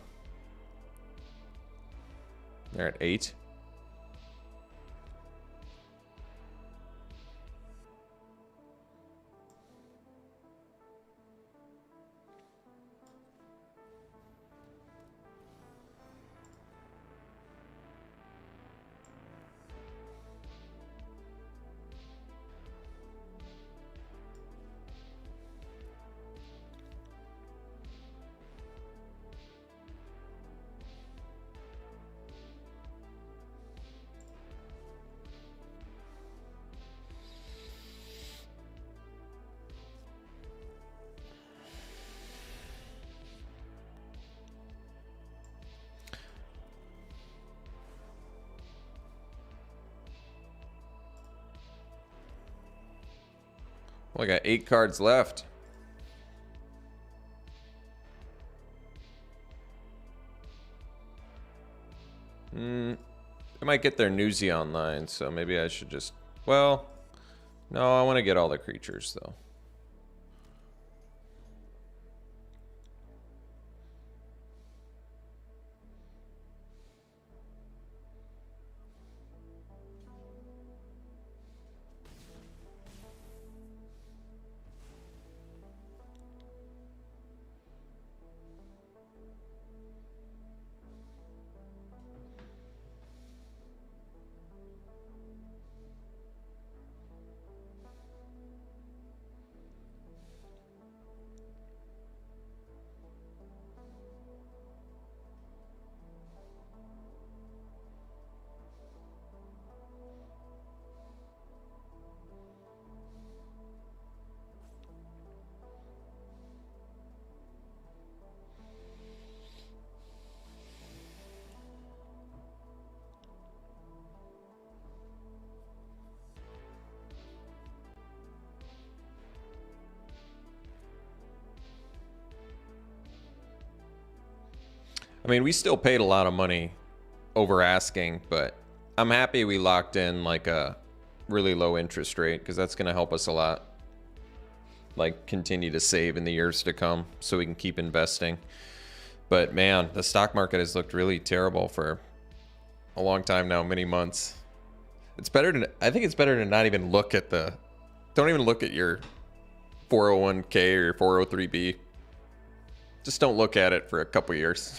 They're at 8. Well, I got 8 cards left. I might get their newsy online, so maybe I should just... Well, No, I want to get all the creatures, though. I mean, we still paid a lot of money over asking, but I'm happy we locked in like a really low interest rate because that's going to help us a lot. Like continue to save in the years to come so we can keep investing. But man, the stock market has looked really terrible for a long time now, many months. It's better to, I think it's better to not even look at the, don't even look at your 401k or your 403b. Just don't look at it for a couple years.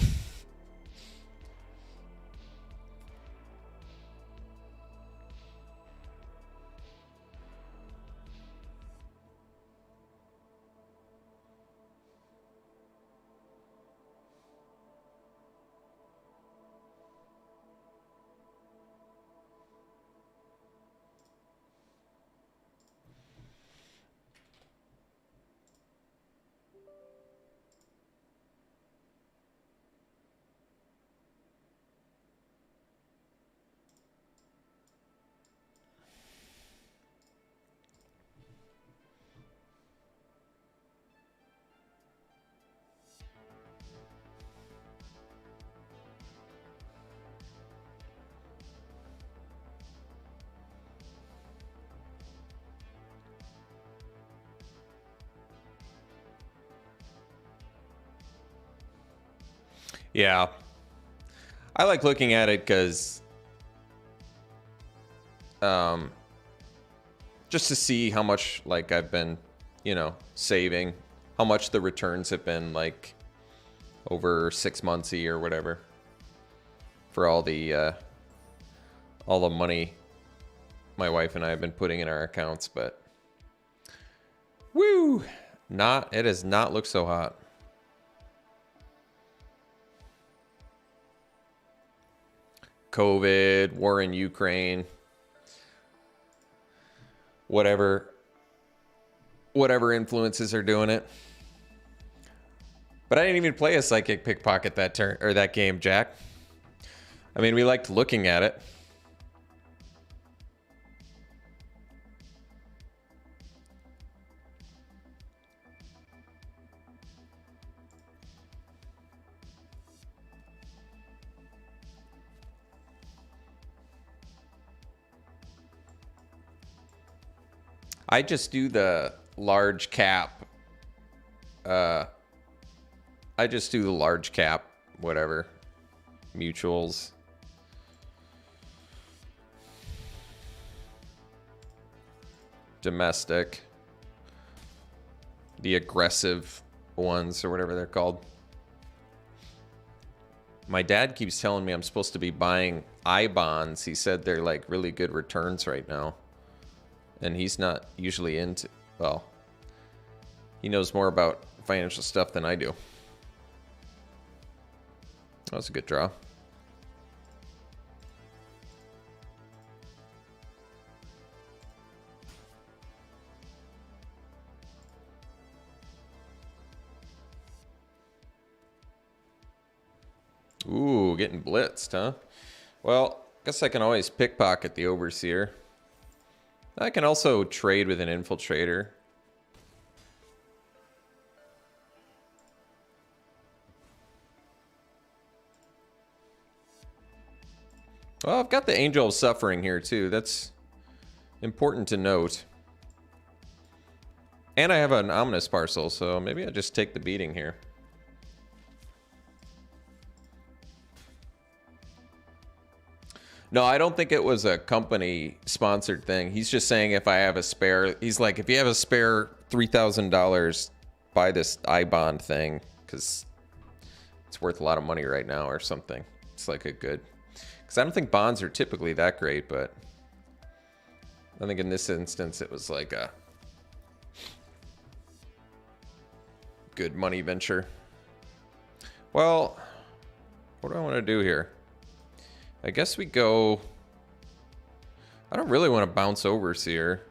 Yeah. I like looking at it because just to see how much like I've been, you know, saving, how much the returns have been like over 6 months a year or whatever for all the money my wife and I have been putting in our accounts. But woo, it does not look so hot. COVID, war in Ukraine, whatever influences are doing it. But I didn't even play a psychic pickpocket that turn or that game, Jack. I mean, we liked looking at it. I just do the large cap. I just do the large cap, whatever. Mutuals. Domestic. The aggressive ones or whatever they're called. My dad keeps telling me I'm supposed to be buying I-bonds. He said they're like really good returns right now. And he's not usually into, well, he knows more about financial stuff than I do. That was a good draw. Ooh, getting blitzed, huh? Well, guess I can always pickpocket the overseer. I can also trade with an infiltrator. Well, I've got the Angel of Suffering here too. That's important to note. And I have an ominous parcel, so maybe I just take the beating here. No, I don't think it was a company sponsored thing. He's just saying if I have a spare, he's like, if you have a spare $3,000, buy this I-bond thing because it's worth a lot of money right now or something. It's like a good, because I don't think bonds are typically that great, but I think in this instance it was like a good money venture. Well, what do I want to do here? I guess we go... I don't really want to bounce Overseer.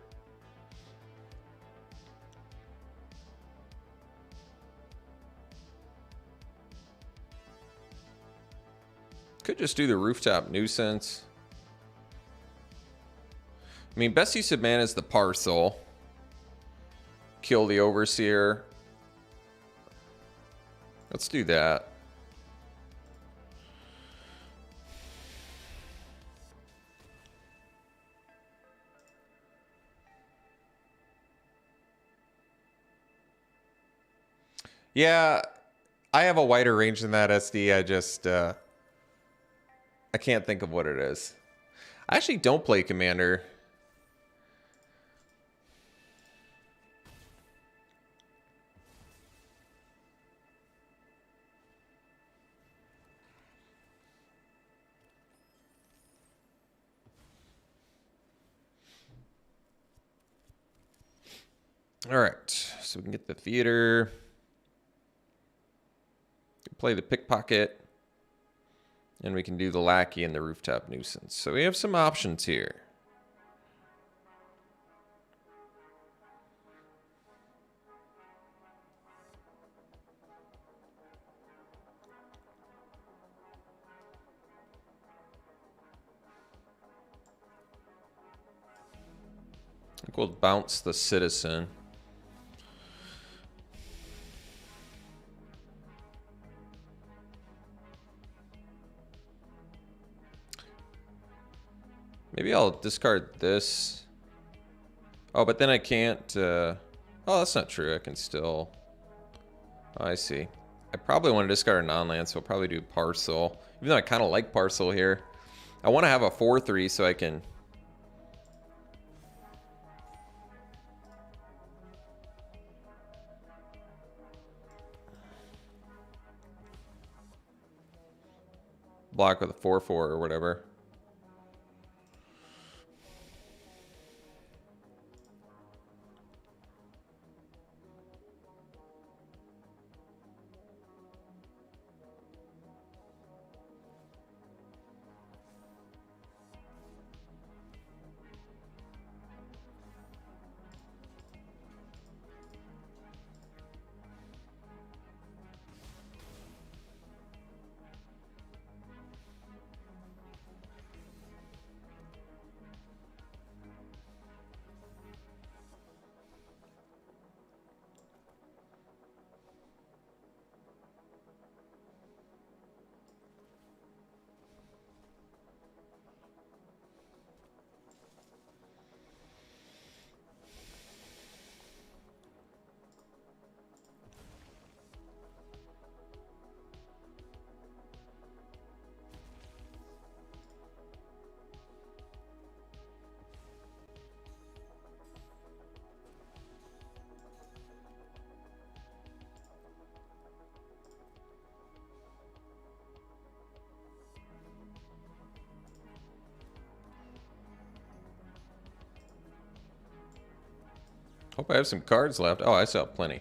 Could just do the Rooftop Nuisance. I mean, best use of mana is the parcel. Kill the Overseer. Let's do that. Yeah, I have a wider range than that, SD. I just, I can't think of what it is. I actually don't play Commander. All right, so we can get the theater. Play the pickpocket. And we can do the lackey and the Rooftop Nuisance. So we have some options here. I think we'll bounce the Citizen. Maybe I'll discard this. Oh, but then I can't... oh, that's not true. I can still... Oh, I see. I probably want to discard a non-land, so I'll probably do Parcel. Even though I kind of like Parcel here. I want to have a 4/3 so I can... block with a 4/4 or whatever. Hope I have some cards left. Oh, I still have plenty.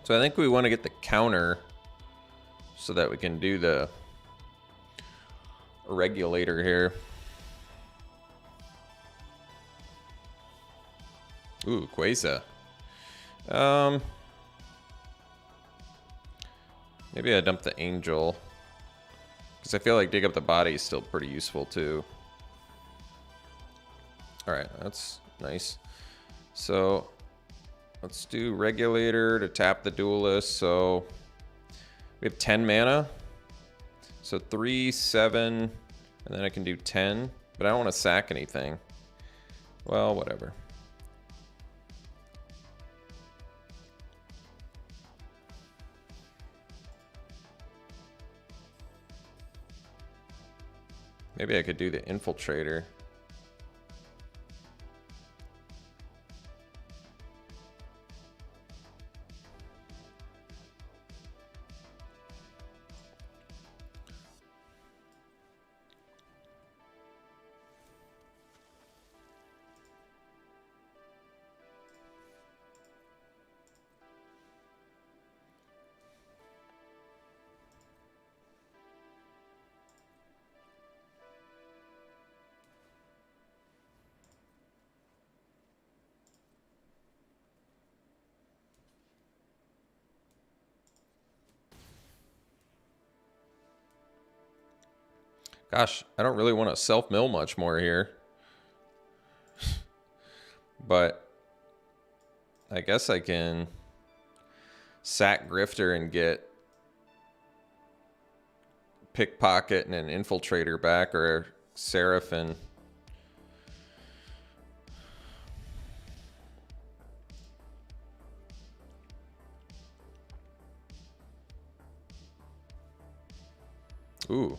So I think we want to get the counter so that we can do the regulator here. Ooh, Quasar. Maybe I dump the Angel. Because I feel like Dig Up the Body is still pretty useful too. Alright, that's nice. So let's do Regulator to tap the Duelist. So we have 10 mana. So 3, 7, and then I can do 10. But I don't want to sack anything. Well, whatever. Maybe I could do the Infiltrator. Gosh, I don't really want to self-mill much more here. But I guess I can sack Grifter and get Pickpocket and an Infiltrator back, or Seraphim. Ooh.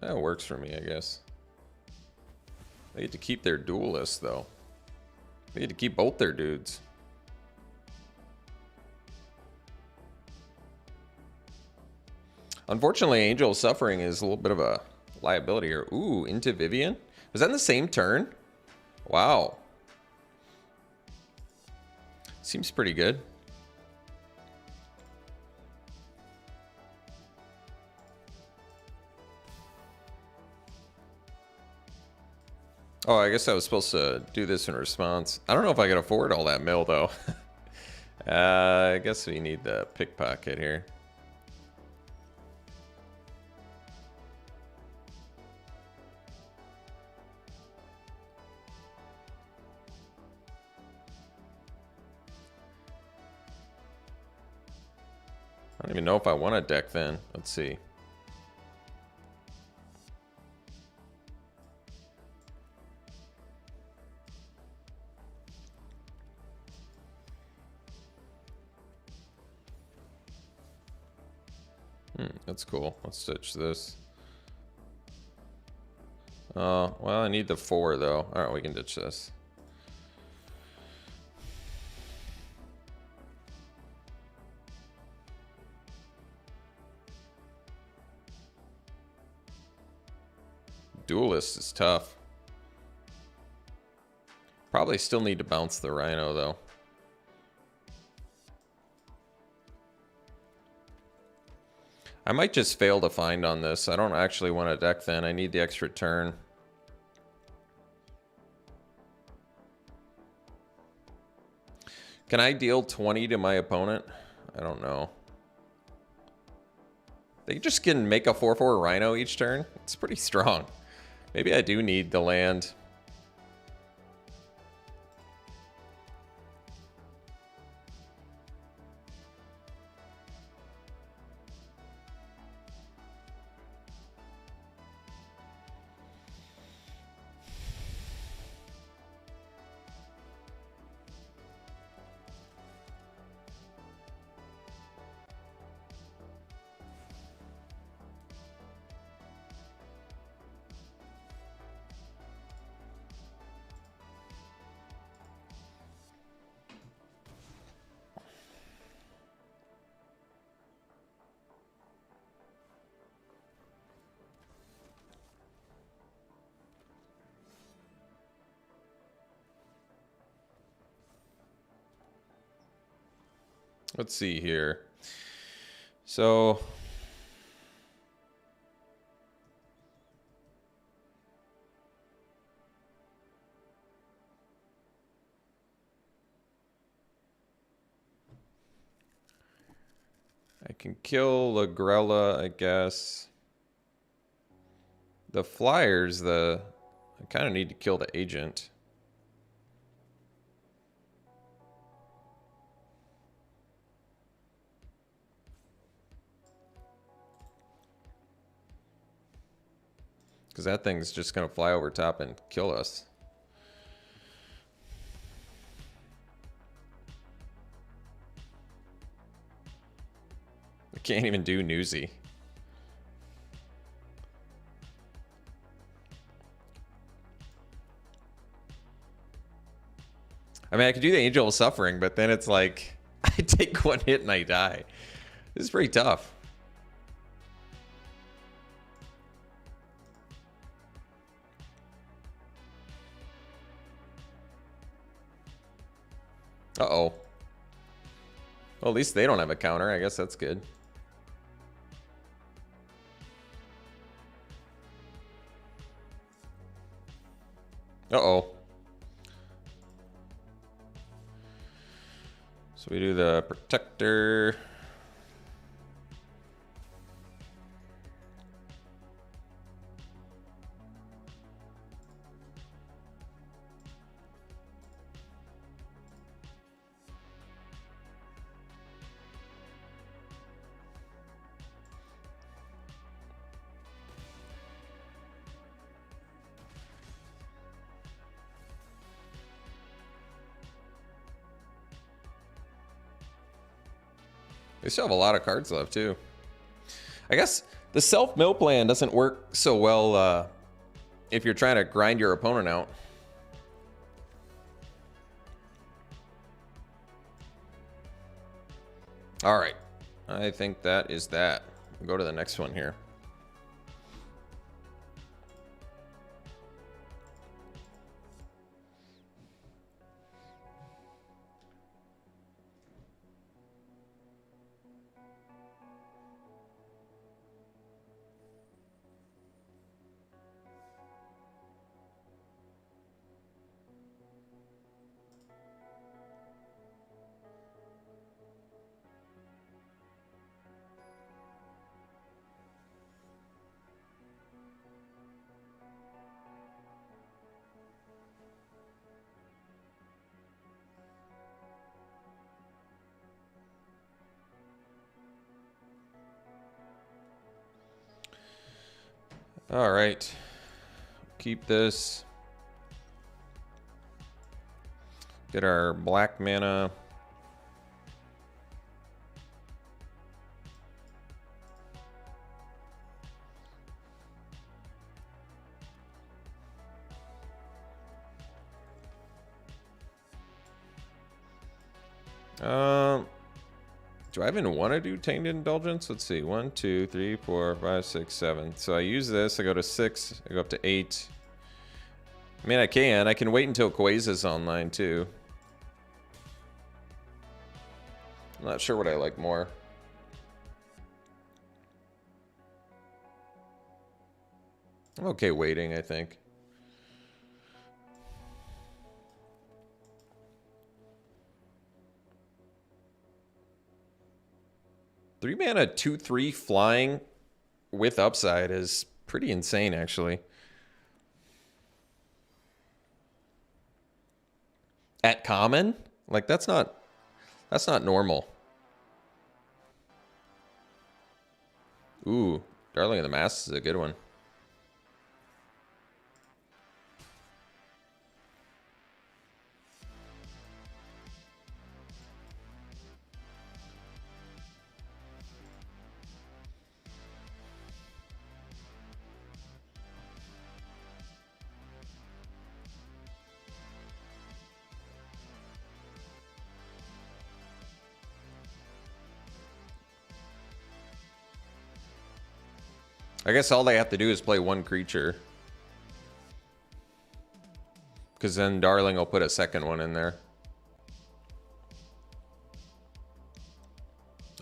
That works for me, I guess. They get to keep their Duelist, though. They get to keep both their dudes. Unfortunately, Angel of Suffering is a little bit of a liability here. Ooh, into Vivian? Was that in the same turn? Wow. Seems pretty good. Oh, I guess I was supposed to do this in response. I don't know if I can afford all that mill, though. I guess we need the Pickpocket here. I don't even know if I want a deck then. Let's see. That's cool. Let's ditch this. Well, I need the 4 though. All right, we can ditch this. Duelist is tough. Probably still need to bounce the Rhino though. I might just fail to find on this. I don't actually want a deck then. I need the extra turn. Can I deal 20 to my opponent? I don't know. They just can make a 4/4 Rhino each turn. It's pretty strong. Maybe I do need the land. Let's see here. So I can kill Lagrella, I guess. The flyers, I kind of need to kill the agent. Because that thing's just going to fly over top and kill us. I can't even do Newsy. I mean, I could do the Angel of Suffering, but then it's like, I take one hit and I die. This is pretty tough. Uh-oh. Well, at least they don't have a counter. I guess that's good. Uh-oh. So we do the Protector. They still have a lot of cards left, too. I guess the self-mill plan doesn't work so well if you're trying to grind your opponent out. All right. I think that is that. We'll go to the next one here. All right. Keep this. Get our black mana. Do I even want to do Tainted Indulgence? Let's see. 1, 2, 3, 4, 5, 6, 7. So I use this. I go to 6. I go up to 8. I mean, I can wait until Quaza's online, too. I'm not sure what I like more. I'm okay waiting, I think. Three mana, 2/3 flying with upside is pretty insane, actually. At common? Like, that's not normal. Ooh, Darling of the Masks is a good one. I guess all they have to do is play one creature. Because then Darling will put a second one in there.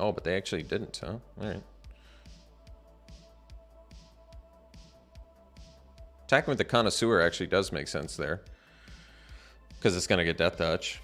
Oh, but they actually didn't, huh? All right. Attacking with the Connoisseur actually does make sense there. Because it's going to get Death Touch.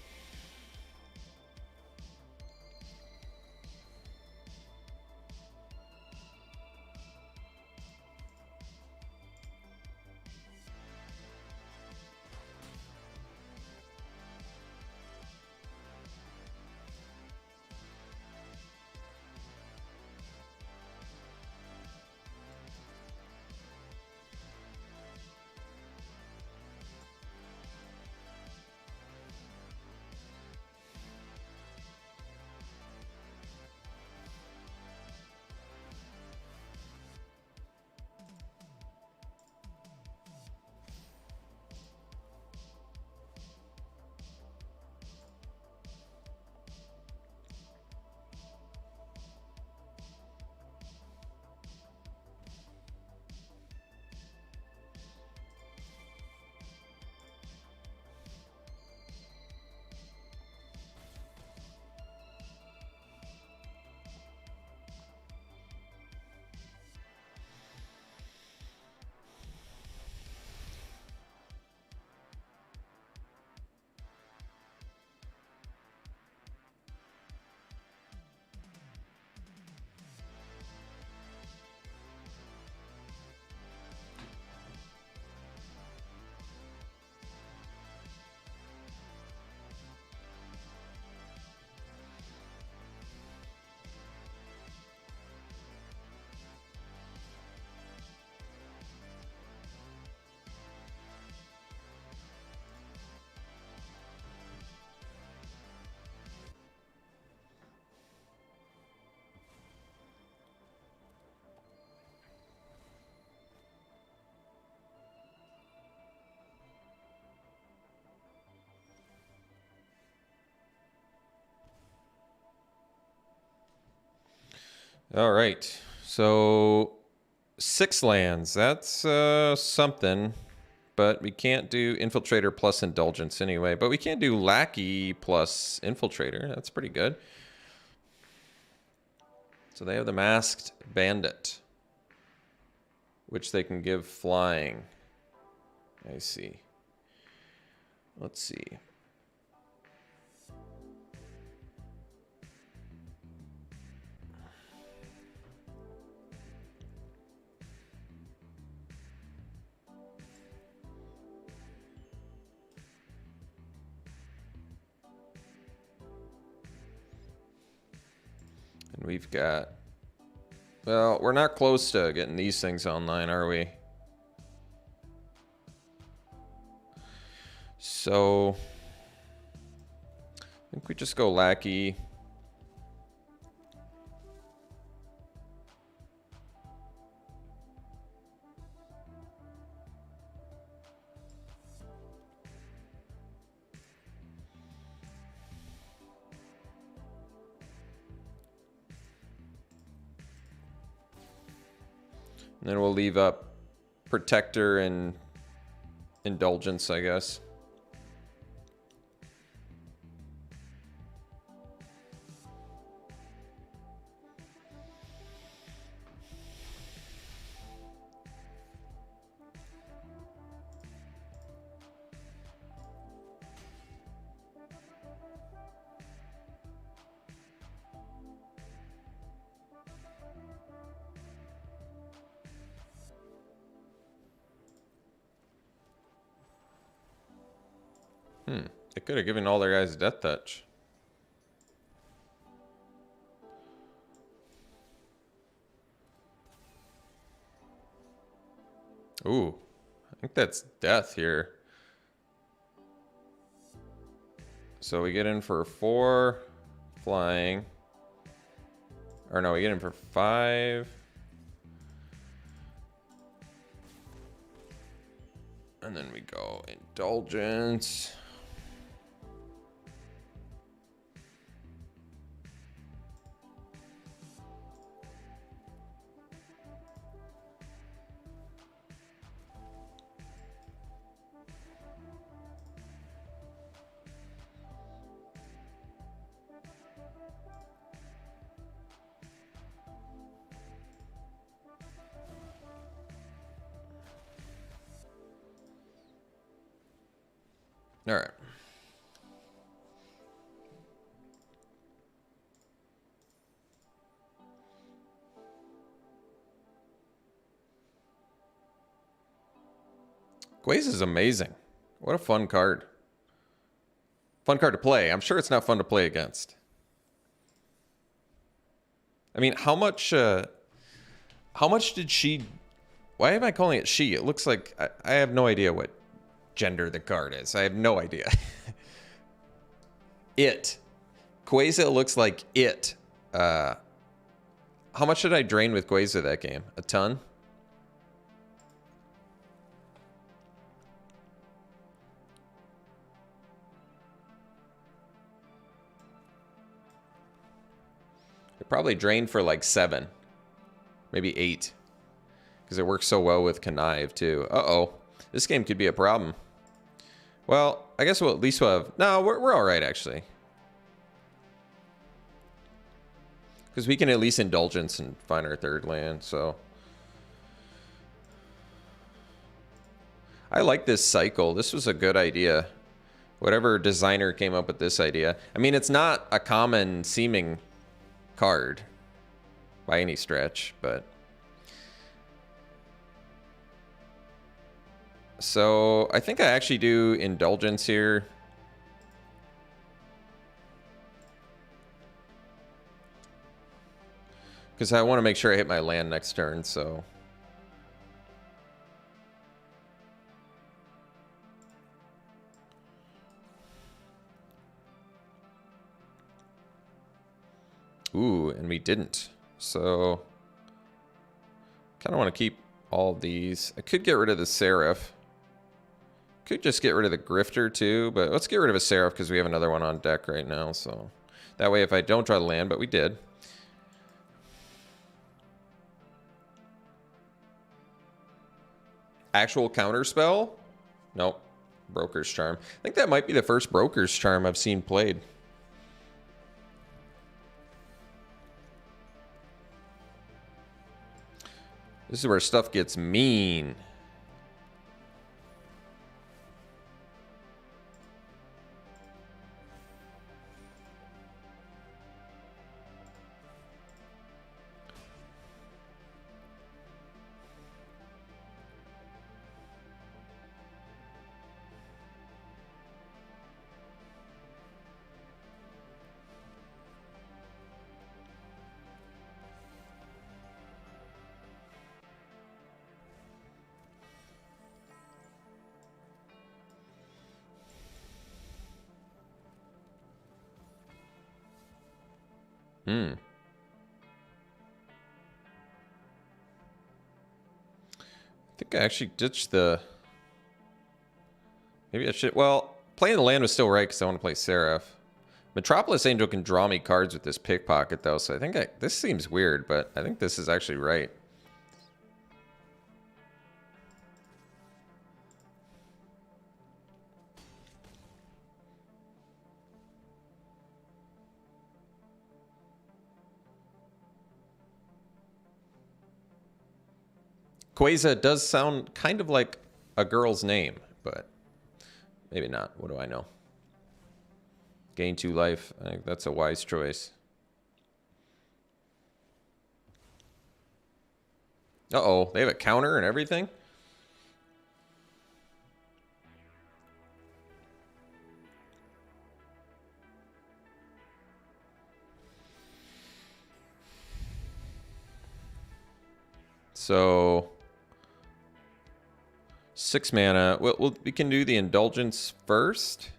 All right. So 6 lands. That's something. But we can't do Infiltrator plus Indulgence anyway. But we can do Lackey plus Infiltrator. That's pretty good. So they have the Masked Bandit, which they can give flying. I see. Let's see. And we've got... Well, we're not close to getting these things online, are we? So... I think we just go Lackey. And then we'll leave up Protector and Indulgence, I guess. They could have given all their guys Death Touch. Ooh, I think that's death here. So we get in for 4 flying. Or no, we get in for 5. And then we go Indulgence. All right. Glaze is amazing. What a fun card. Fun card to play. I'm sure it's not fun to play against. I mean, how much did she... Why am I calling it she? It looks like... I have no idea what gender the card is. I have no idea. It. Quasar looks like it. How much did I drain with Quasar that game? A ton? It probably drained for like 7. Maybe 8. Because it works so well with Connive too. Uh-oh. This game could be a problem. Well, I guess we'll at least we'll have... No, we're alright actually. Because we can at least indulgence and find our third land, so... I like this cycle. This was a good idea. Whatever designer came up with this idea. I mean, it's not a common seeming card by any stretch, but... So, I think I actually do indulgence here. Because I want to make sure I hit my land next turn, so... Ooh, and we didn't. So... kind of want to keep all of these. I could get rid of the Seraph. Could just get rid of the Grifter too, but let's get rid of a Seraph because we have another one on deck right now, so... That way if I don't draw the land, but we did... Actual counter spell? Nope. Broker's Charm. I think that might be the first Broker's Charm I've seen played. This is where stuff gets mean. I think I actually ditched the... Maybe I should... Well, playing the land was still right because I want to play Seraph. Metropolis Angel can draw me cards with this Pickpocket, though, so I think this seems weird, but I think this is actually right. Quasar does sound kind of like a girl's name, but maybe not. What do I know? Gain 2 life. I think that's a wise choice. Uh-oh, they have a counter and everything? So... 6 mana. We can do the Indulgence first.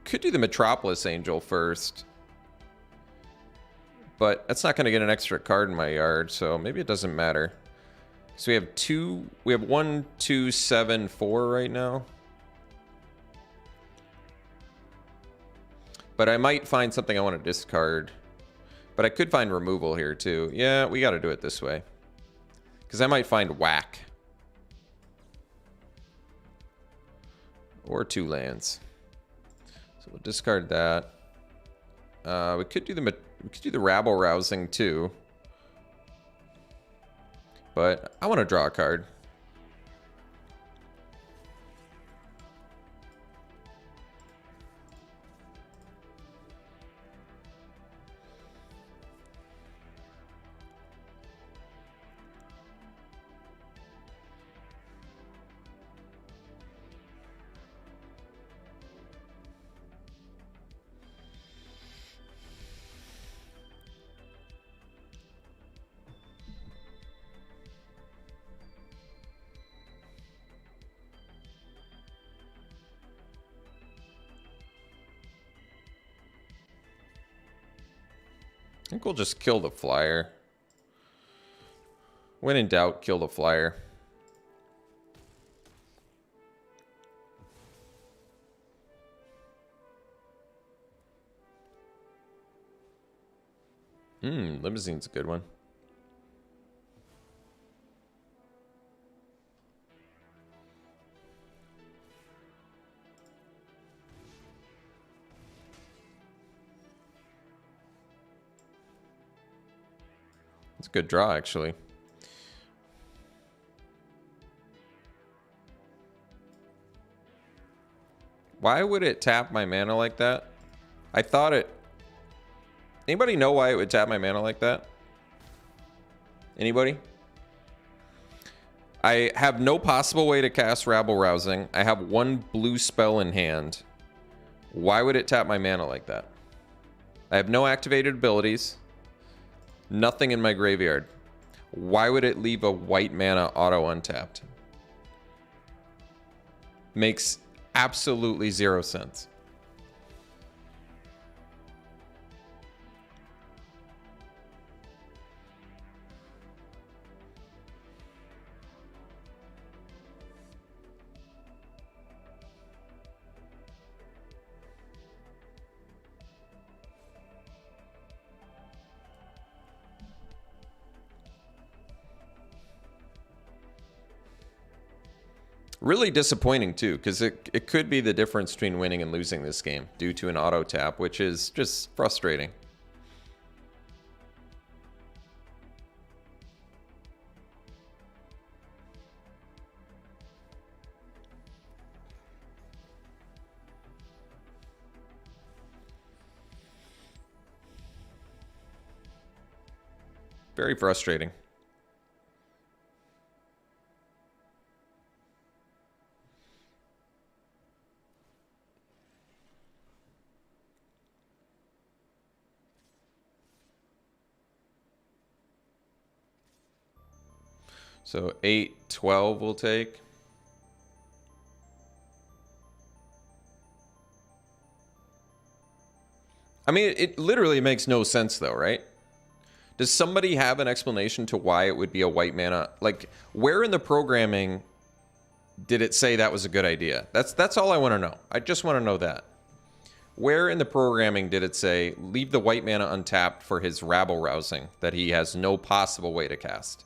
Could do the Metropolis Angel first. But that's not going to get an extra card in my yard, so maybe it doesn't matter. So we have 2... We have 1, 2, 7, 4 right now. But I might find something I want to discard. But I could find removal here, too. Yeah, we got to do it this way. Because I might find Whack. Or 2 lands. So we'll discard that. We could do the Rabble Rousing too. But I want to draw a card. I think we'll just kill the flyer. When in doubt, kill the flyer. Limousine's a good one. It's a good draw, actually. Why would it tap my mana like that? I thought it... Anybody know why it would tap my mana like that? Anybody? I have no possible way to cast Rabble Rousing. I have one blue spell in hand. Why would it tap my mana like that? I have no activated abilities. Nothing in my graveyard. Why would it leave a white mana auto untapped? Makes absolutely zero sense. Really disappointing too, because it could be the difference between winning and losing this game due to an auto tap, which is just frustrating. Very frustrating. So 8, 12 we'll take. I mean, it literally makes no sense though, right? Does somebody have an explanation to why it would be a white mana? Like, where in the programming did it say that was a good idea? That's all I want to know. I just want to know that. Where in the programming did it say, leave the white mana untapped for his Rabble Rousing that he has no possible way to cast?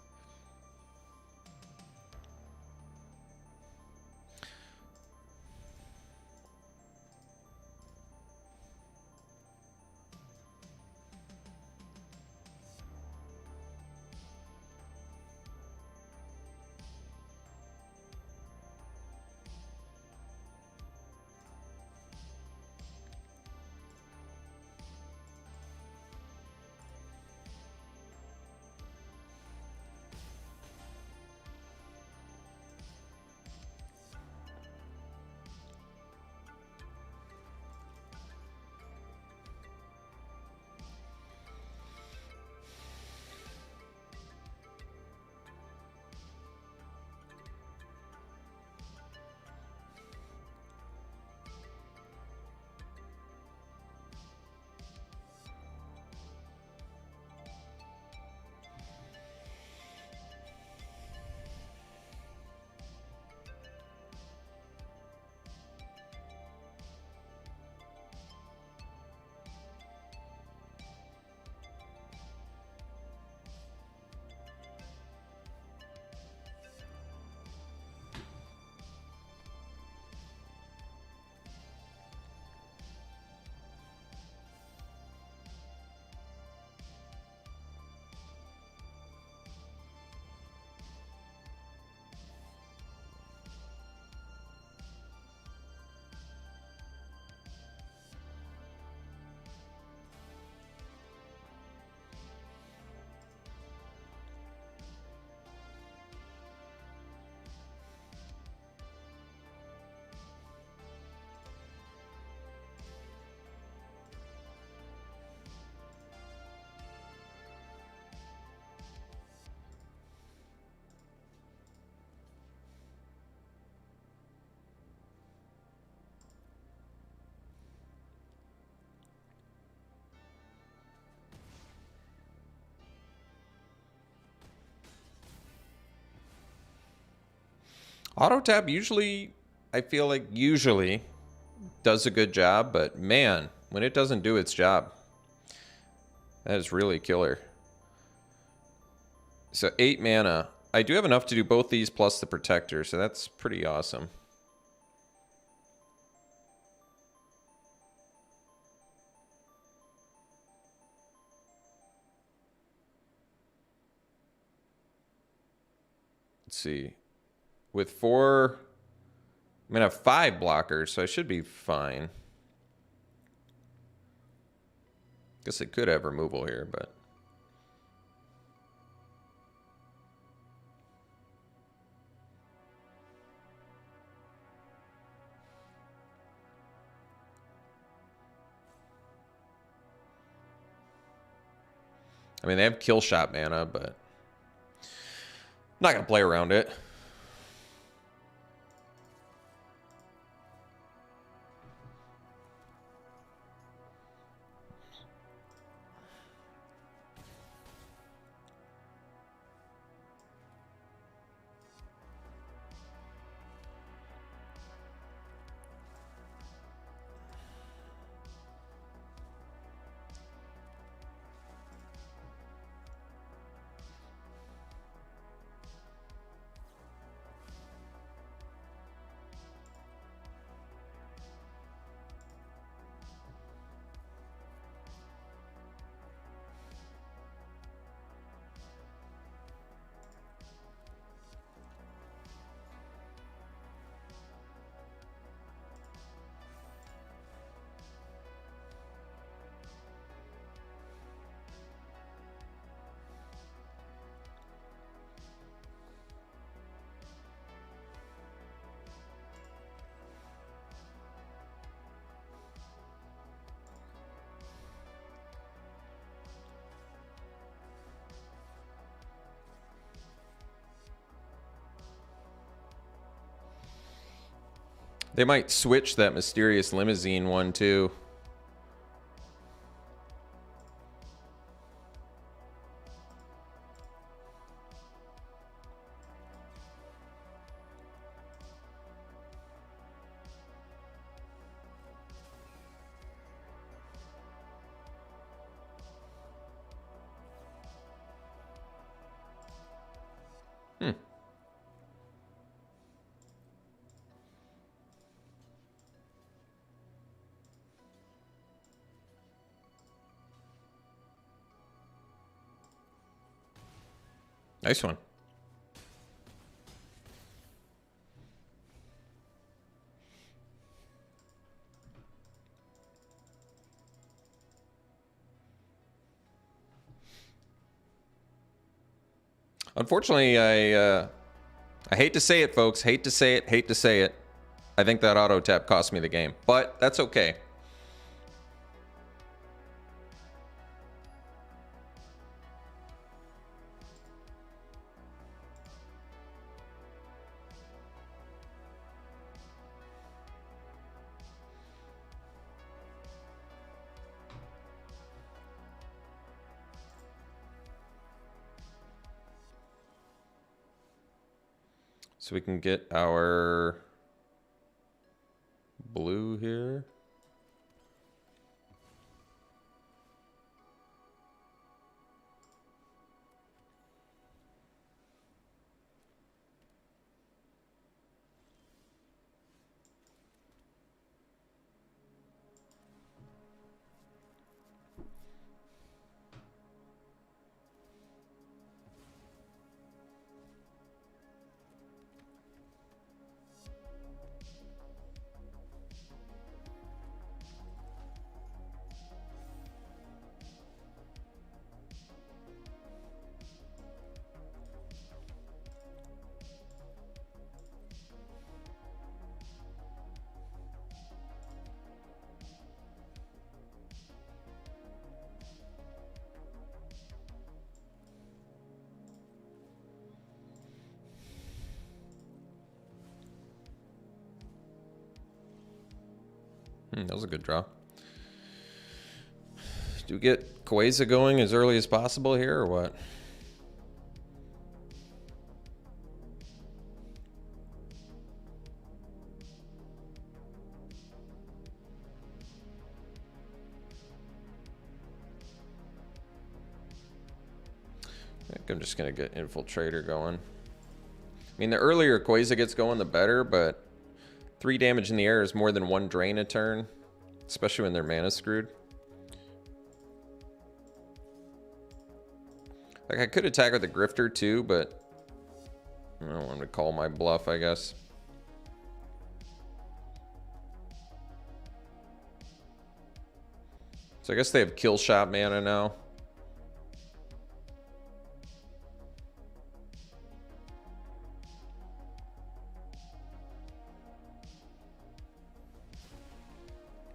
Auto tap usually, I feel like usually does a good job, but man, when it doesn't do its job, that is really killer. So 8 mana. I do have enough to do both these plus the protector, so that's pretty awesome. Let's see. With 4, I'm gonna have 5 blockers, so I should be fine. Guess I could have removal here, but I mean, they have kill shot mana, but I'm not gonna play around it. They might switch that mysterious limousine one too. Nice one. Unfortunately, I hate to say it, folks. Hate to say it. Hate to say it. I think that auto tap cost me the game, but that's okay. So we can get our blue here. That was a good draw. Do we get Quasar going as early as possible here, or what? I'm just going to get Infiltrator going. I mean, the earlier Quasar gets going, the better, but 3 damage in the air is more than 1 drain a turn, especially when their mana's screwed. Like, I could attack with the Grifter too, but I don't want to call my bluff, I guess. So I guess they have Kill Shot mana now.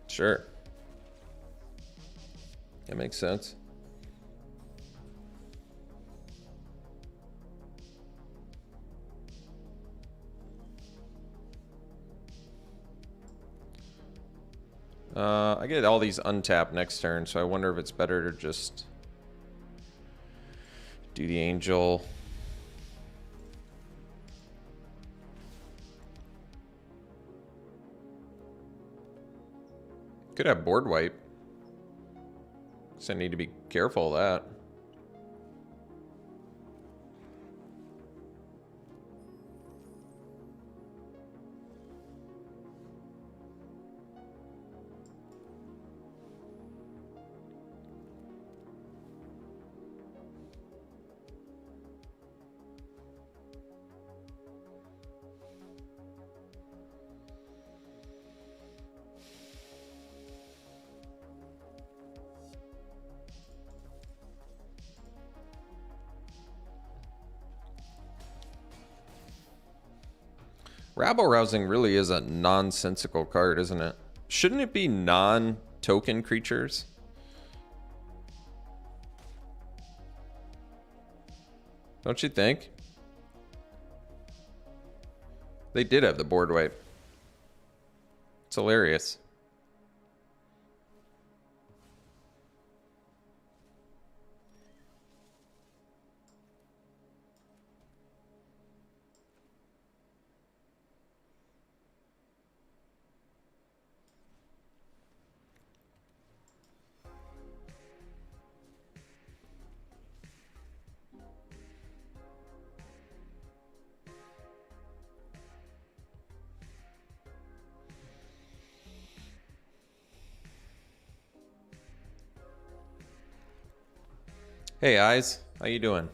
Sure. That makes sense. I get all these untapped next turn, so I wonder if it's better to just do the Angel. Could have board wipe. So I need to be careful of that. Rabble-rousing really is a nonsensical card, isn't it? Shouldn't it be non-token creatures? Don't you think? They did have the board wipe. It's hilarious. Hey, Eyes. How you doing?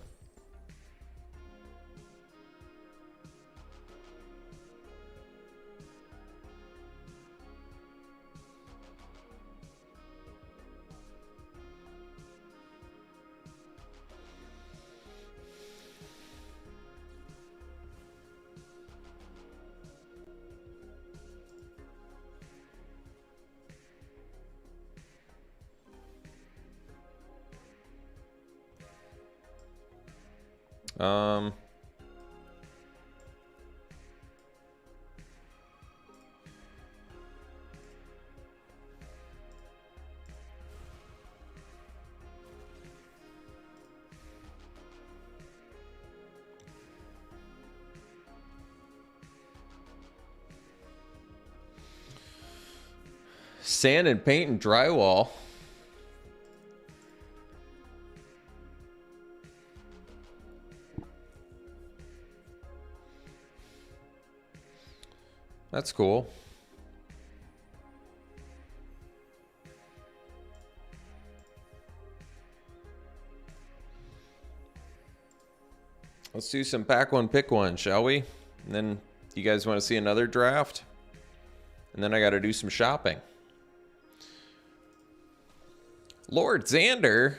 Sand and paint and drywall. That's cool. Let's do some pack one, pick one, shall we? And then you guys want to see another draft? And then I got to do some shopping. Lord Xander.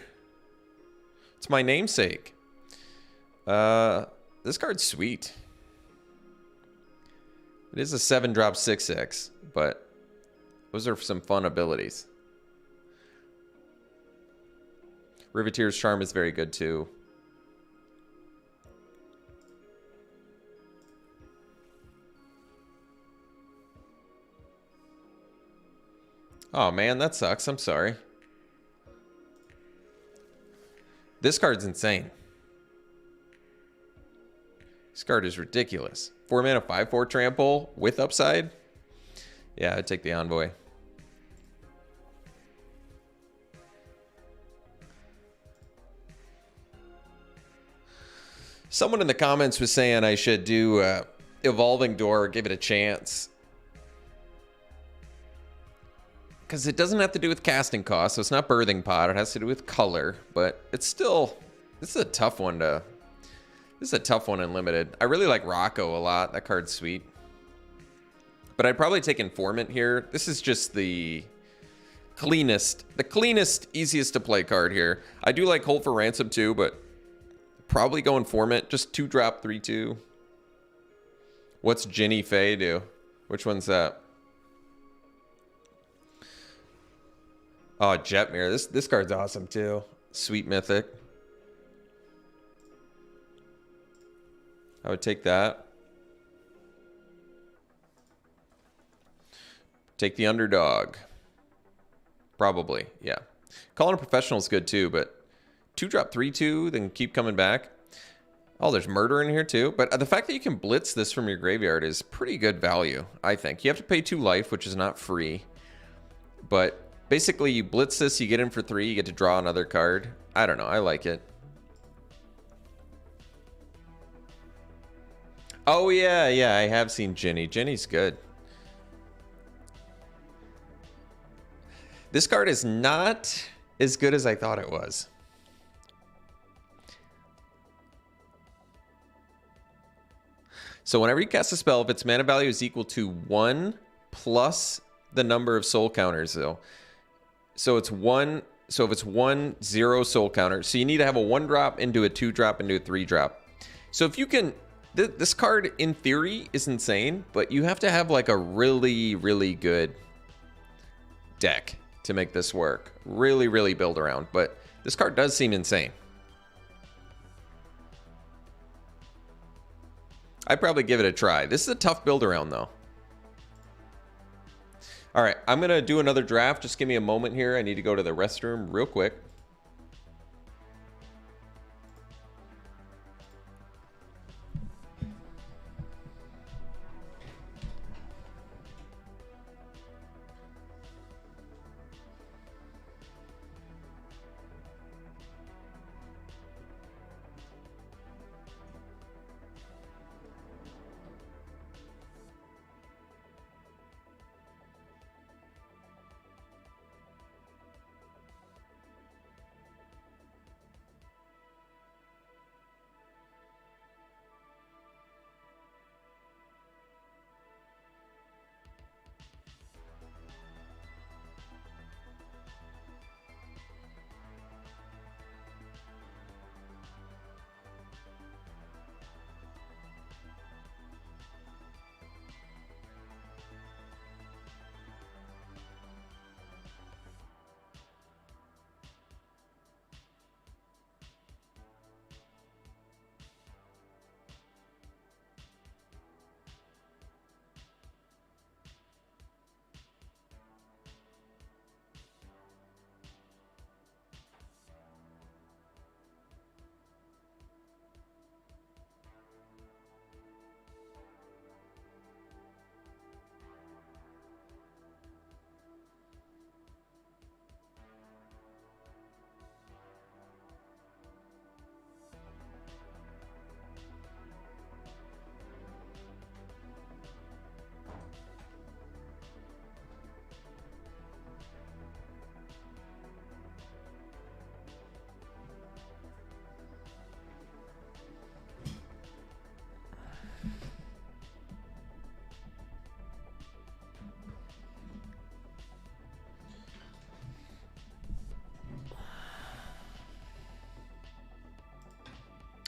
It's my namesake. This card's sweet. It is a 7-drop 6/6, but those are some fun abilities. Riveteer's Charm is very good too. Oh man, that sucks. I'm sorry. This card's insane. This card is ridiculous. 4 mana, 5/4 trample with upside. Yeah, I'd take the Envoy. Someone in the comments was saying I should do Evolving Door, give it a chance. Because it doesn't have to do with casting cost, so it's not Birthing Pod. It has to do with color, but it's still, this is a tough one to, this is a tough one in Limited. I really like Rocco a lot. That card's sweet. But I'd probably take Informant here. This is just the cleanest, easiest to play card here. I do like Hold for Ransom too, but probably go Informant. Just 2-drop, 3/2. What's Ginny Faye do? Which one's that? Oh, Jetmir. This card's awesome too. Sweet Mythic. I would take that. Take the Underdog. Probably, yeah. Calling a Professional is good too, but 2-drop, 3/2, then keep coming back. Oh, there's Murder in here too. But the fact that you can blitz this from your graveyard is pretty good value, I think. You have to pay 2 life, which is not free. But basically, you blitz this, you get in for 3, you get to draw another card. I don't know, I like it. Oh, yeah, I have seen Ginny. Ginny's good. This card is not as good as I thought it was. So whenever you cast a spell, if its mana value is equal to 1 plus the number of soul counters, though. So it's 1. So if it's 1, 0 soul counter. So you need to have a 1-drop into a 2-drop into a 3-drop. So if you can, this card in theory is insane, but you have to have like a really, really good deck to make this work. Really, really build around. But this card does seem insane. I'd probably give it a try. This is a tough build around though. All right, I'm gonna do another draft. Just give me a moment here. I need to go to the restroom real quick.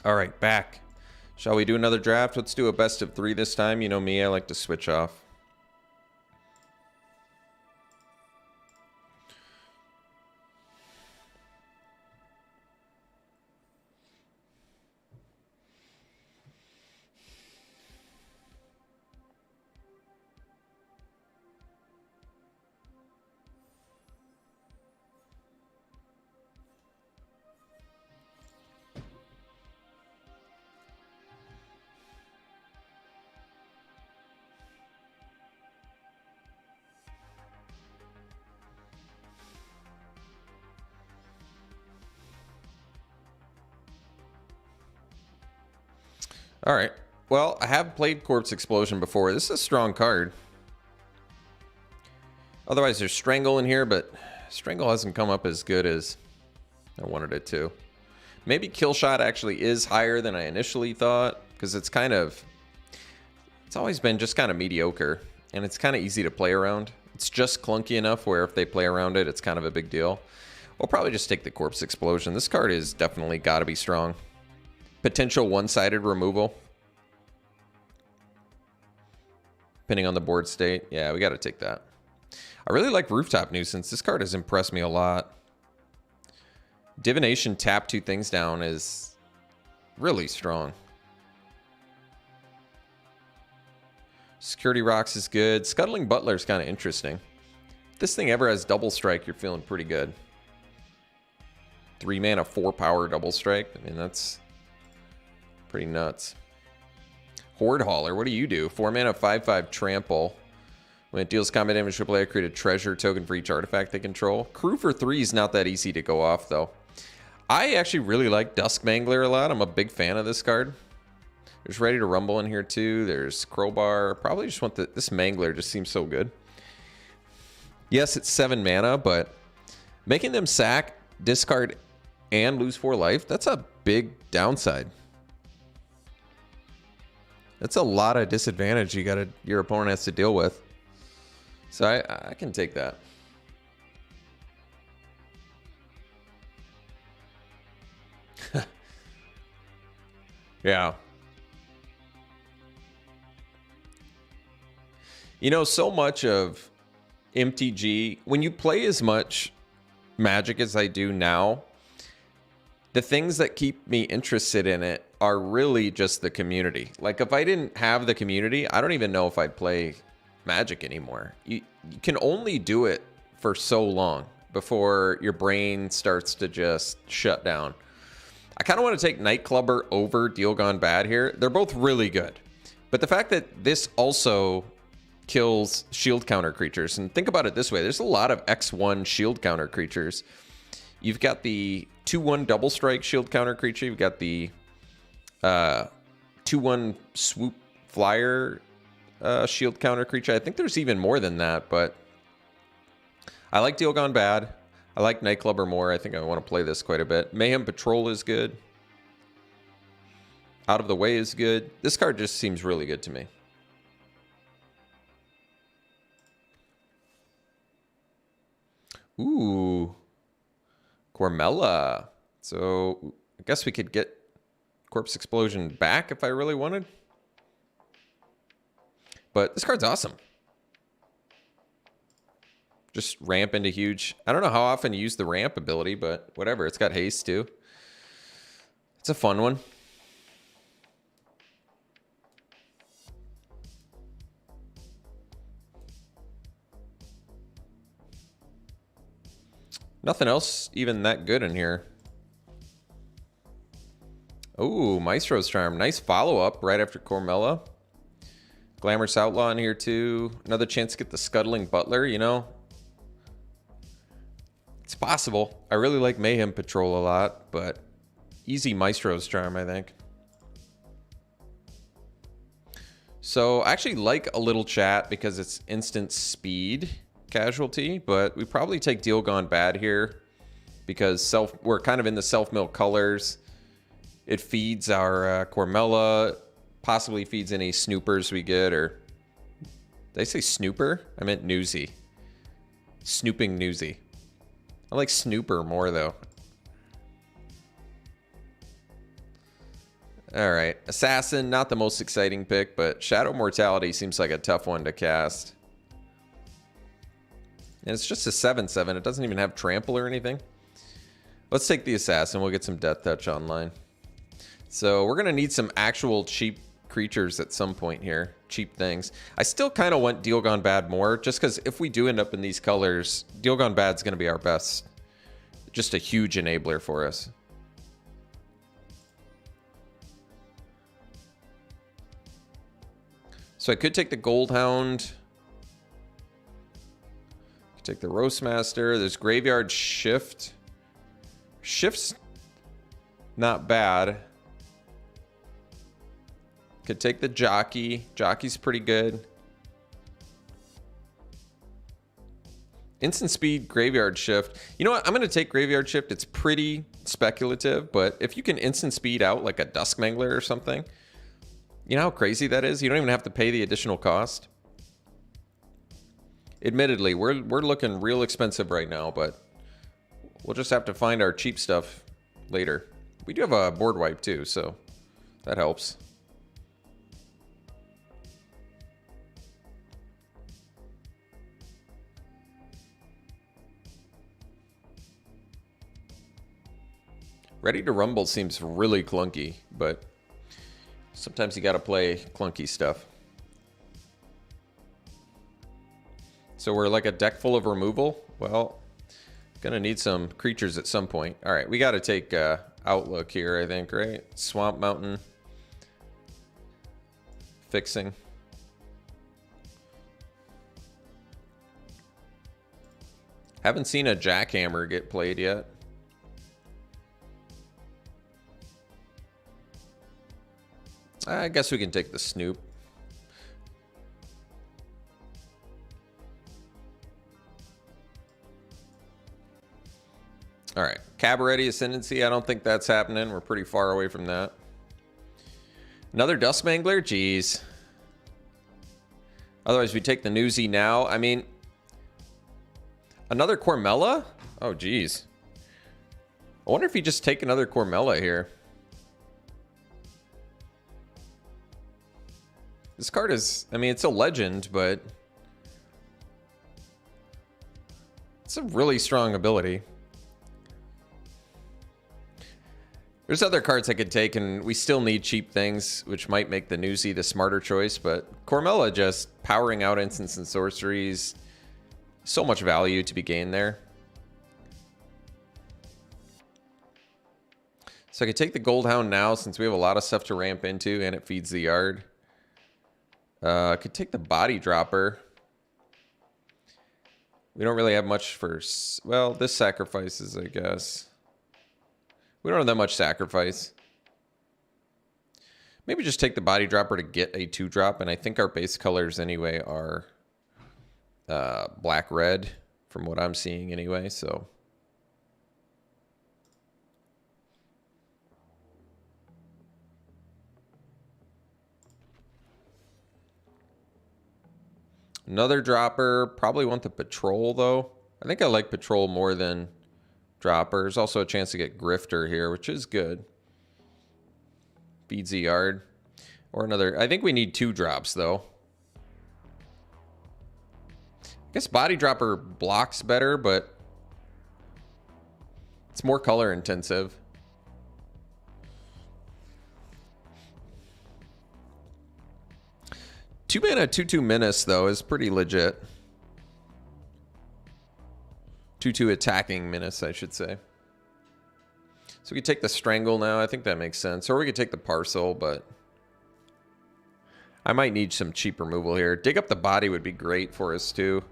All right, back. Shall we do another draft? Let's do a best of 3 this time. You know me, I like to switch off. All right. Well, I have played Corpse Explosion before. This is a strong card. Otherwise, there's Strangle in here, but Strangle hasn't come up as good as I wanted it to. Maybe Kill Shot actually is higher than I initially thought, because it's always been just kind of mediocre, and it's kind of easy to play around. It's just clunky enough where if they play around it, it's kind of a big deal. We'll probably just take the Corpse Explosion. This card is definitely got to be strong. Potential one-sided removal. Depending on the board state. Yeah, we got to take that. I really like Rooftop Nuisance. This card has impressed me a lot. Divination tap 2 things down is really strong. Security Rocks is good. Scuttling Butler is kind of interesting. If this thing ever has double strike, you're feeling pretty good. 3 mana, 4 power double strike. I mean, that's pretty nuts. Horde Hauler, what do you do? 4 mana, 5/5 trample. When it deals combat damage to a player, create a treasure token for each artifact they control. Crew for 3 is not that easy to go off, though. I actually really like Dusk Mangler a lot. I'm a big fan of this card. There's Ready to Rumble in here, too. There's Crowbar. Probably just want this Mangler just seems so good. Yes, it's 7 mana, but making them sack, discard, and lose 4 life, that's a big downside. That's a lot of disadvantage your opponent has to deal with. So I can take that. Yeah. You know, so much of MTG, when you play as much Magic as I do now, the things that keep me interested in it are really just the community. Like, if I didn't have the community, I don't even know if I'd play Magic anymore. You can only do it for so long before your brain starts to just shut down. I kind of want to take Nightclubber over Deal Gone Bad here. They're both really good. But the fact that this also kills shield counter creatures, and think about it this way, there's a lot of X1 shield counter creatures. You've got the 2/1 double strike shield counter creature. You've got the 2/1 swoop flyer shield counter creature. I think there's even more than that, but I like Deal Gone Bad. I like Nightclubber more. I think I want to play this quite a bit. Mayhem Patrol is good. Out of the Way is good. This card just seems really good to me. Ooh. Cormella. So I guess we could get Corpse Explosion back if I really wanted. But this card's awesome. Just ramp into huge. I don't know how often you use the ramp ability, but whatever. It's got haste too. It's a fun one. Nothing else even that good in here. Oh, Maestro's Charm. Nice follow-up right after Cormella. Glamorous Outlaw in here too. Another chance to get the Scuttling Butler, you know. It's possible. I really like Mayhem Patrol a lot, but easy Maestro's Charm, I think. So I actually like a little chat because it's instant speed casualty, but we probably take Deal Gone Bad here because we're kind of in the self-mill colors. It feeds our Cormella, possibly feeds any snoopers we get, or did I say snooper? I meant newsy. Snooping newsy. I like snooper more though. All right, Assassin, not the most exciting pick, but Shadow Mortality seems like a tough one to cast. And it's just a 7/7. It doesn't even have trample or anything. Let's take the Assassin. We'll get some Death Touch online. So we're going to need some actual cheap creatures at some point here. Cheap things. I still kind of want Deal Gone Bad more, just because if we do end up in these colors, Deal Gone Bad is going to be our best. Just a huge enabler for us. So I could take the Goldhound. Take the Roastmaster. There's Graveyard Shift. Shift's not bad. Could take the Jockey. Jockey's pretty good. Instant Speed, Graveyard Shift. You know what? I'm going to take Graveyard Shift. It's pretty speculative, but if you can Instant Speed out like a Duskmangler or something, you know how crazy that is? You don't even have to pay the additional cost. Admittedly, we're looking real expensive right now, but we'll just have to find our cheap stuff later. We do have a board wipe too, so that helps. Ready to Rumble seems really clunky, but sometimes you gotta play clunky stuff. So we're like a deck full of removal? Well, gonna need some creatures at some point. All right, we gotta take Outlook here, I think, right? Swamp Mountain. Fixing. Haven't seen a Jackhammer get played yet. I guess we can take the Snoop. All right, Cabaret Ascendancy. I don't think that's happening. We're pretty far away from that. Another Duskmangler? Jeez. Otherwise, we take the Newsy now. I mean, another Cormella? Oh, geez. I wonder if you just take another Cormella here. This card is, I mean, it's a legend, but it's a really strong ability. There's other cards I could take, and we still need cheap things, which might make the Newsy the smarter choice, but Cormella just powering out instants and sorceries. So much value to be gained there. So I could take the Goldhound now, since we have a lot of stuff to ramp into, and it feeds the yard. I could take the Body Dropper. We don't really have much for... Well, this sacrifices, I guess. We don't have that much sacrifice. Maybe just take the Body Dropper to get a 2-drop, and I think our base colors anyway are black-red, from what I'm seeing anyway, so... Another dropper. Probably want the Patrol, though. I think I like Patrol more than Dropper. There's also a chance to get Grifter here, which is good. Feeds the yard. Or another... I think we need 2 drops, though. I guess Body Dropper blocks better, but... it's more color intensive. Two mana 2/2 Menace, though, is pretty legit. 2/2 attacking Menace, I should say. So we could take the Strangle now. I think that makes sense. Or we could take the Parcel, but... I might need some cheap removal here. Dig Up the Body would be great for us, too.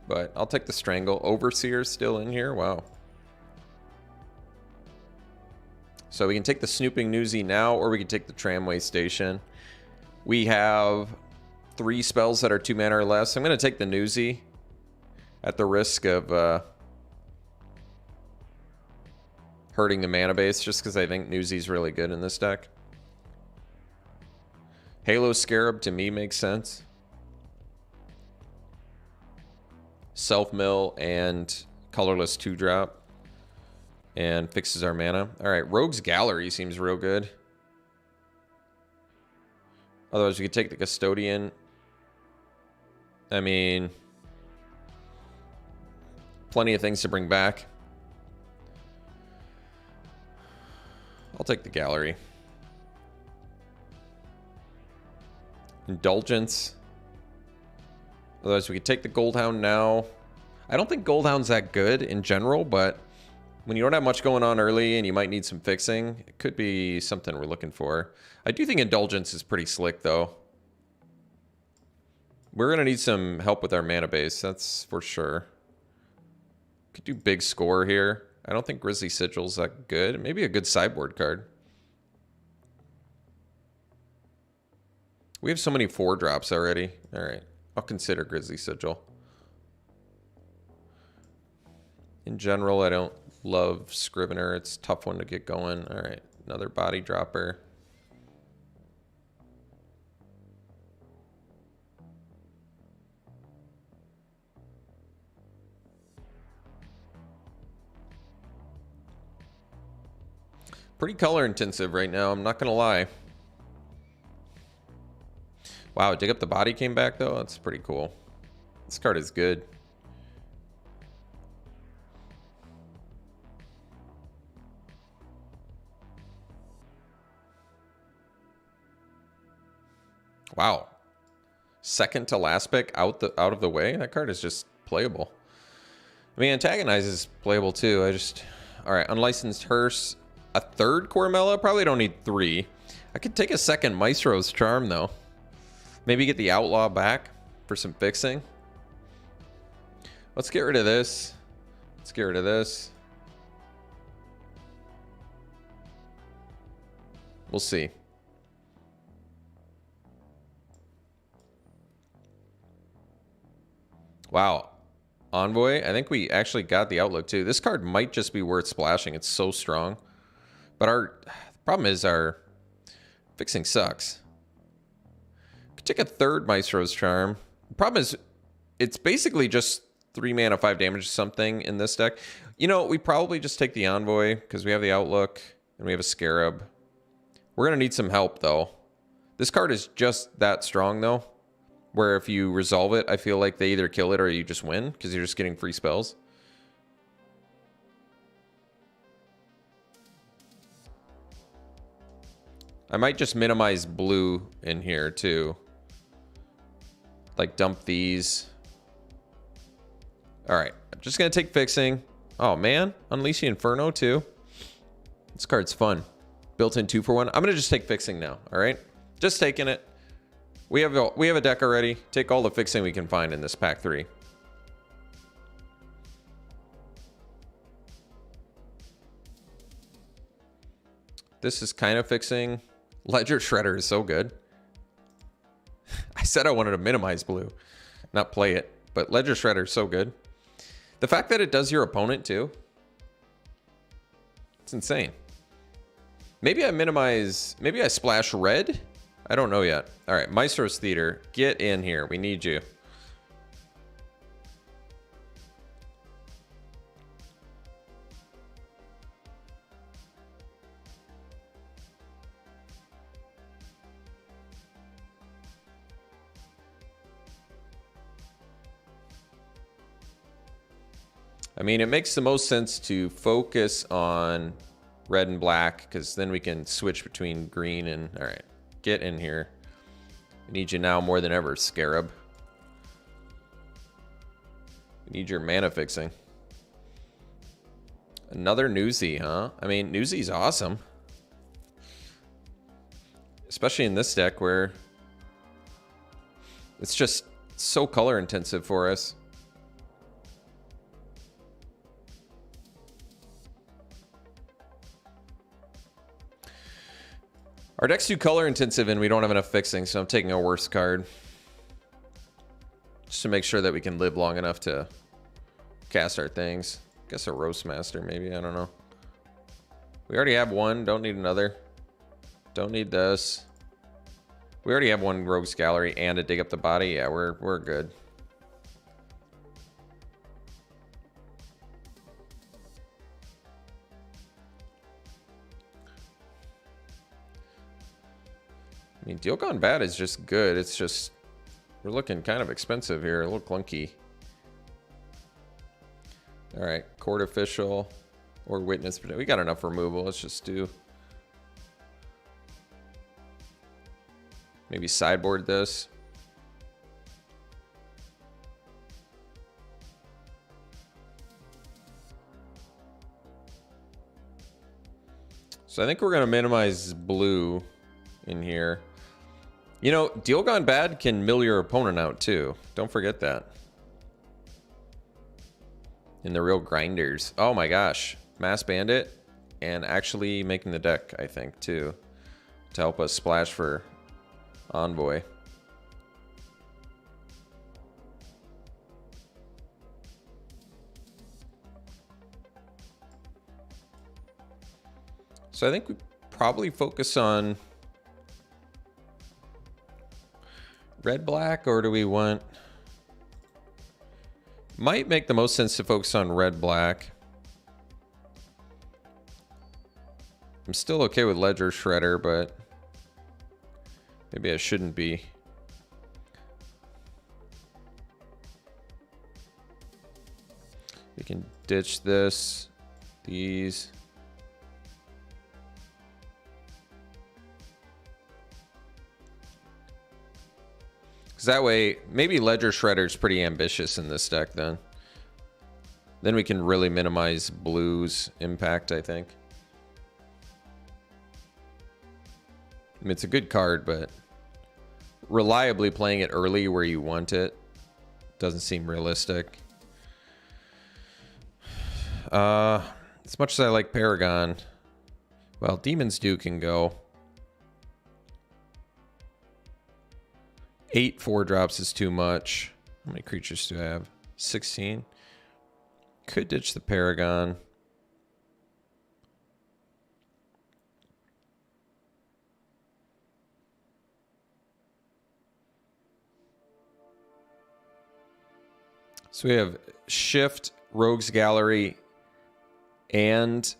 But I'll take the Strangle. Overseer's still in here. Wow. So we can take the Snooping Newsy now, or we can take the Tramway Station. We have 3 spells that are 2 mana or less. I'm going to take the Newsy at the risk of hurting the mana base, just because I think Newsy's really good in this deck. Halo Scarab to me makes sense. Self-mill and colorless 2-drop. And fixes our mana. Alright, Rogue's Gallery seems real good. Otherwise, we could take the Custodian. I mean... plenty of things to bring back. I'll take the Gallery. Indulgence. Otherwise, we could take the Goldhound now. I don't think Goldhound's that good in general, but... when you don't have much going on early and you might need some fixing, it could be something we're looking for. I do think Indulgence is pretty slick, though. We're going to need some help with our mana base, that's for sure. Could do big score here. I don't think Grizzly Sigil's that good. Maybe a good sideboard card. We have so many 4-drops already. All right. I'll consider Grizzly Sigil. In general, I don't love Scrivener. It's a tough one to get going. All right. Another body dropper. Pretty color intensive right now, I'm not gonna lie. Wow, Dig Up the Body came back though. That's pretty cool. This card is good. Wow. Second to last pick out of the way. That card is just playable. I mean, Antagonize is playable too. All right, Unlicensed Hearse. A third Cormella? Probably don't need 3. I could take a second Maestro's Charm, though. Maybe get the Outlaw back for some fixing. Let's get rid of this. Let's get rid of this. We'll see. Wow. Envoy? I think we actually got the Outlook, too. This card might just be worth splashing. It's so strong. But the problem is our fixing sucks. Could take a third Maestro's Charm. The problem is it's basically just 3 mana, 5 damage something in this deck. You know, we probably just take the Envoy because we have the Outlook and we have a Scarab. We're going to need some help, though. This card is just that strong, though, where if you resolve it, I feel like they either kill it or you just win because you're just getting free spells. I might just minimize blue in here too. Like dump these. All right, I'm just gonna take fixing. Oh man, Unleash the Inferno too. This card's fun. Built-in 2-for-1. I'm gonna just take fixing now. All right, just taking it. We have a deck already. Take all the fixing we can find in this pack 3. This is kind of fixing. Ledger Shredder is so good. I said I wanted to minimize blue, not play it, but Ledger Shredder is so good. The fact that it does your opponent too, it's insane. Maybe I splash red? I don't know yet. All right, Maestro's Theater, get in here. We need you. I mean, it makes the most sense to focus on red and black because then we can switch between green and... All right, get in here. We need you now more than ever, Scarab. We need your mana fixing. Another Newsy, huh? I mean, Newsy's awesome. Especially in this deck where it's just so color intensive for us. Our deck's too color intensive and we don't have enough fixing, so I'm taking a worse card. Just to make sure that we can live long enough to cast our things. Guess a Roastmaster maybe, I don't know. We already have one, don't need another. Don't need this. We already have one Rogue's Gallery and a Dig Up the Body. Yeah, we're good. I mean, Deal Gone Bad is just good. It's just, we're looking kind of expensive here, a little clunky. All right, Court Official or Witness. We got enough removal. Let's just do. Maybe sideboard this. So I think we're going to minimize blue in here. You know, Deal Gone Bad can mill your opponent out too. Don't forget that. In the real grinders. Oh my gosh. Mass Bandit and actually making the deck, I think, too, to help us splash for Envoy. So I think we probably focus on red-black, or do we want... Might make the most sense to focus on red-black. I'm still okay with Ledger Shredder, but maybe I shouldn't be. We can ditch this, these. Because that way, maybe Ledger Shredder is pretty ambitious in this deck then. Then we can really minimize blue's impact, I think. I mean, it's a good card, but reliably playing it early where you want it doesn't seem realistic. As much as I like Paragon, well, Demon's Due can go. 8 4-drops is too much. How many creatures do I have? 16. Could ditch the Paragon. So we have Shift, Rogue's Gallery, and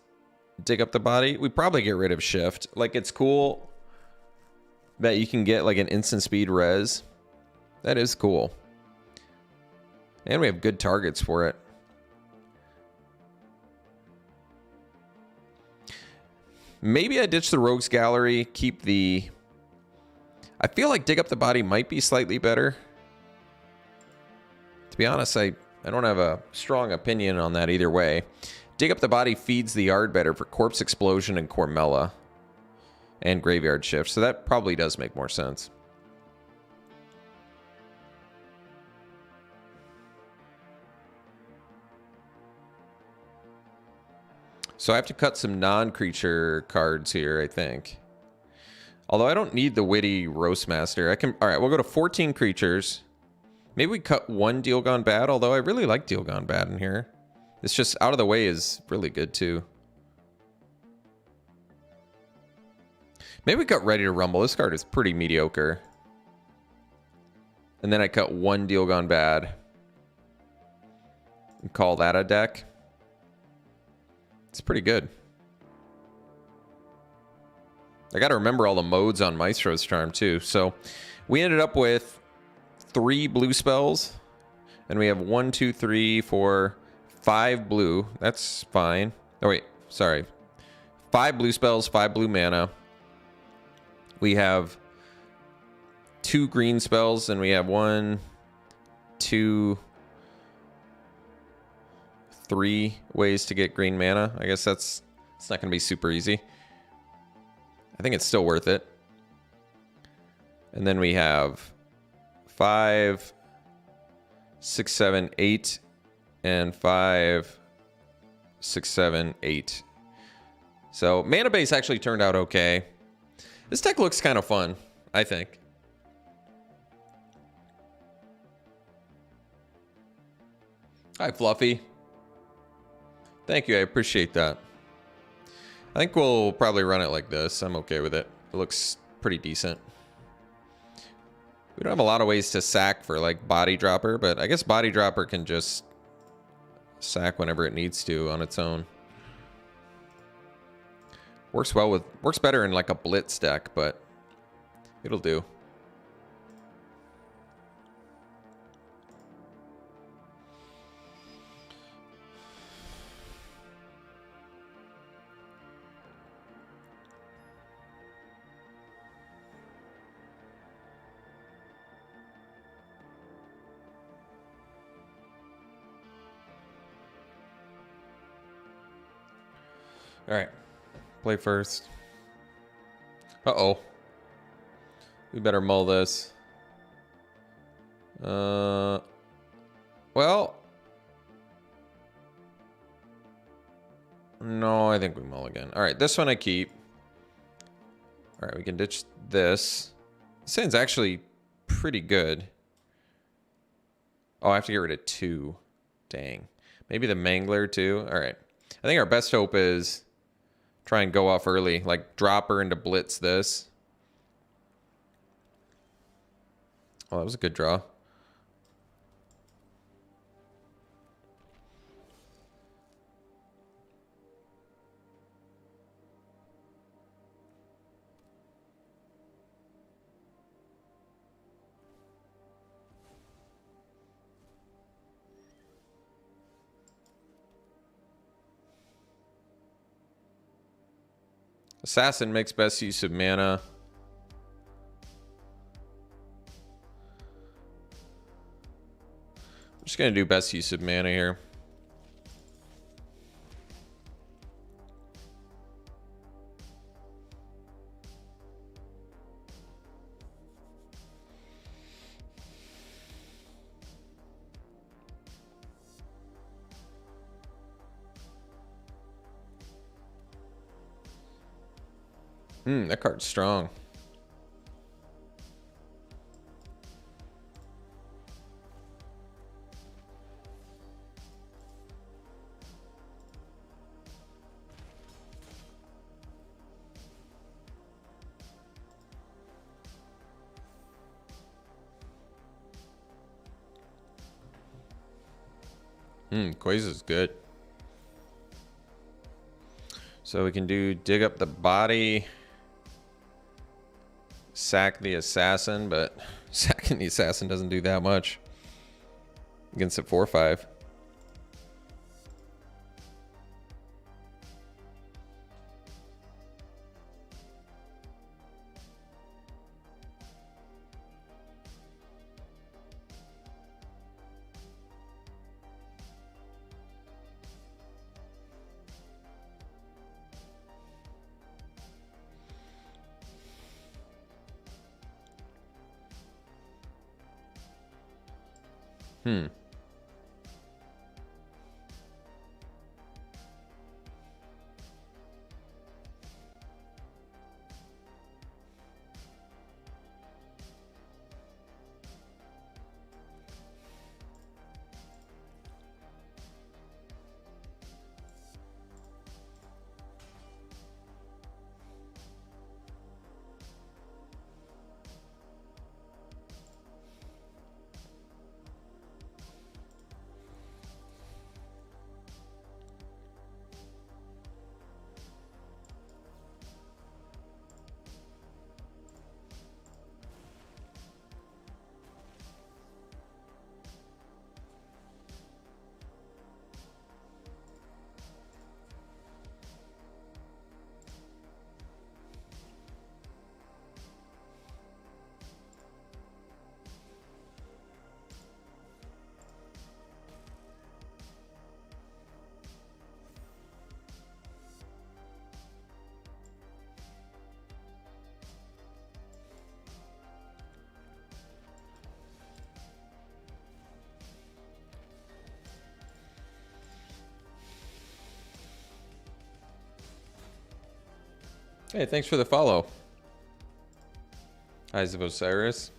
Dig Up the Body. We probably get rid of Shift. Like, it's cool that you can get like an instant speed res. That is cool. And we have good targets for it. Maybe I ditch the Rogue's Gallery, keep the... I feel like Dig Up the Body might be slightly better. To be honest, I don't have a strong opinion on that either way. Dig Up the Body feeds the yard better for Corpse Explosion and Cormella. And Graveyard Shift, so that probably does make more sense. So I have to cut some non-creature cards here, I think. Although I don't need the Witty Roastmaster. I can. All right, we'll go to 14 creatures. Maybe we cut one Deal Gone Bad, although I really like Deal Gone Bad in here. It's just Out of the Way is really good too. Maybe we cut Ready to Rumble. This card is pretty mediocre. And then I cut one Deal Gone Bad. And call that a deck. It's pretty good. I got to remember all the modes on Maestro's Charm too. So we ended up with 3 blue spells. And we have 1, 2, 3, 4, 5 blue. That's fine. Oh wait, sorry. 5 blue spells, 5 blue mana. We have 2 green spells, and we have 1, 2, 3 ways to get green mana. I guess it's not going to be super easy. I think it's still worth it. And then we have 5, 6, 7, 8, and 5, 6, 7, 8. So mana base actually turned out okay. This deck looks kind of fun, I think. Hi, Fluffy. Thank you, I appreciate that. I think we'll probably run it like this. I'm okay with it. It looks pretty decent. We don't have a lot of ways to sack for like Body Dropper, but I guess Body Dropper can just sack whenever it needs to on its own. Works better in like a blitz deck, but it'll do. All right. Play first. Uh-oh. We better mull this. Well. No, I think we mulligan. All right, this one I keep. All right, we can ditch this. This hand's actually pretty good. Oh, I have to get rid of 2. Dang. Maybe the Mangler too. All right. I think our best hope is try and go off early. Like drop her into blitz this. Oh, that was a good draw. Assassin makes best use of mana. I'm just going to do best use of mana here. That card's strong. Quaza's good. So we can do dig up the body, sack the assassin, but sacking the assassin doesn't do that much against a 4/5. Hey, thanks for the follow. Eyes of Osiris.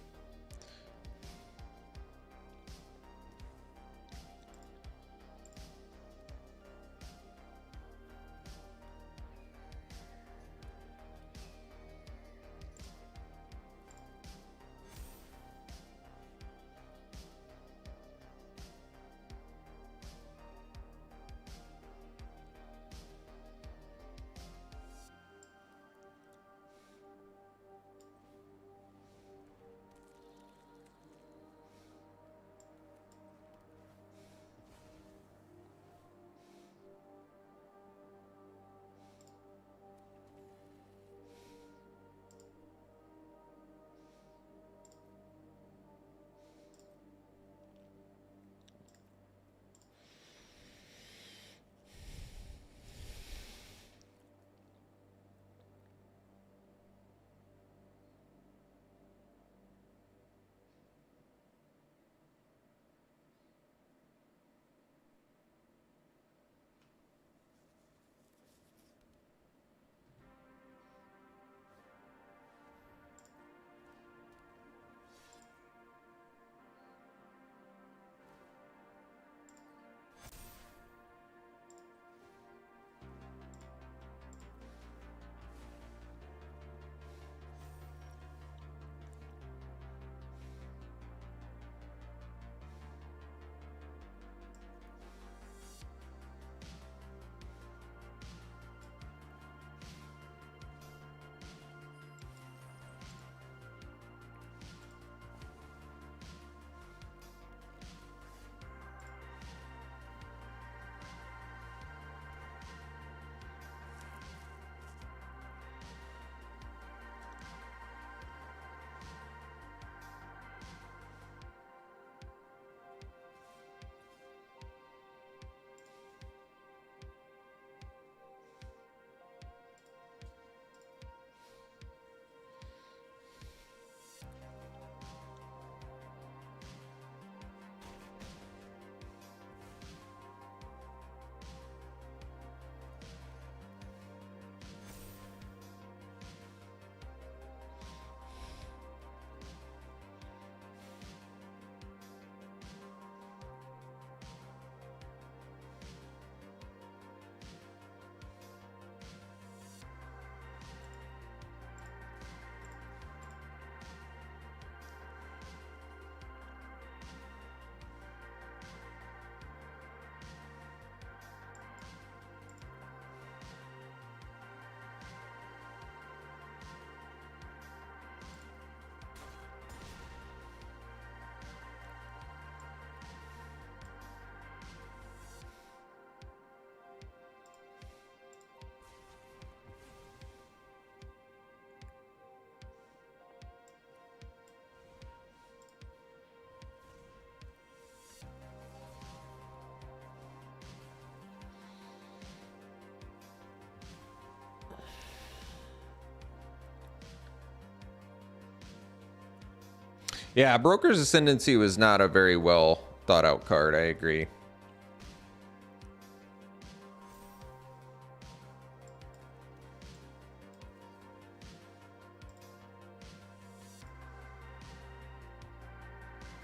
Yeah, Broker's Ascendancy was not a very well thought out card. I agree.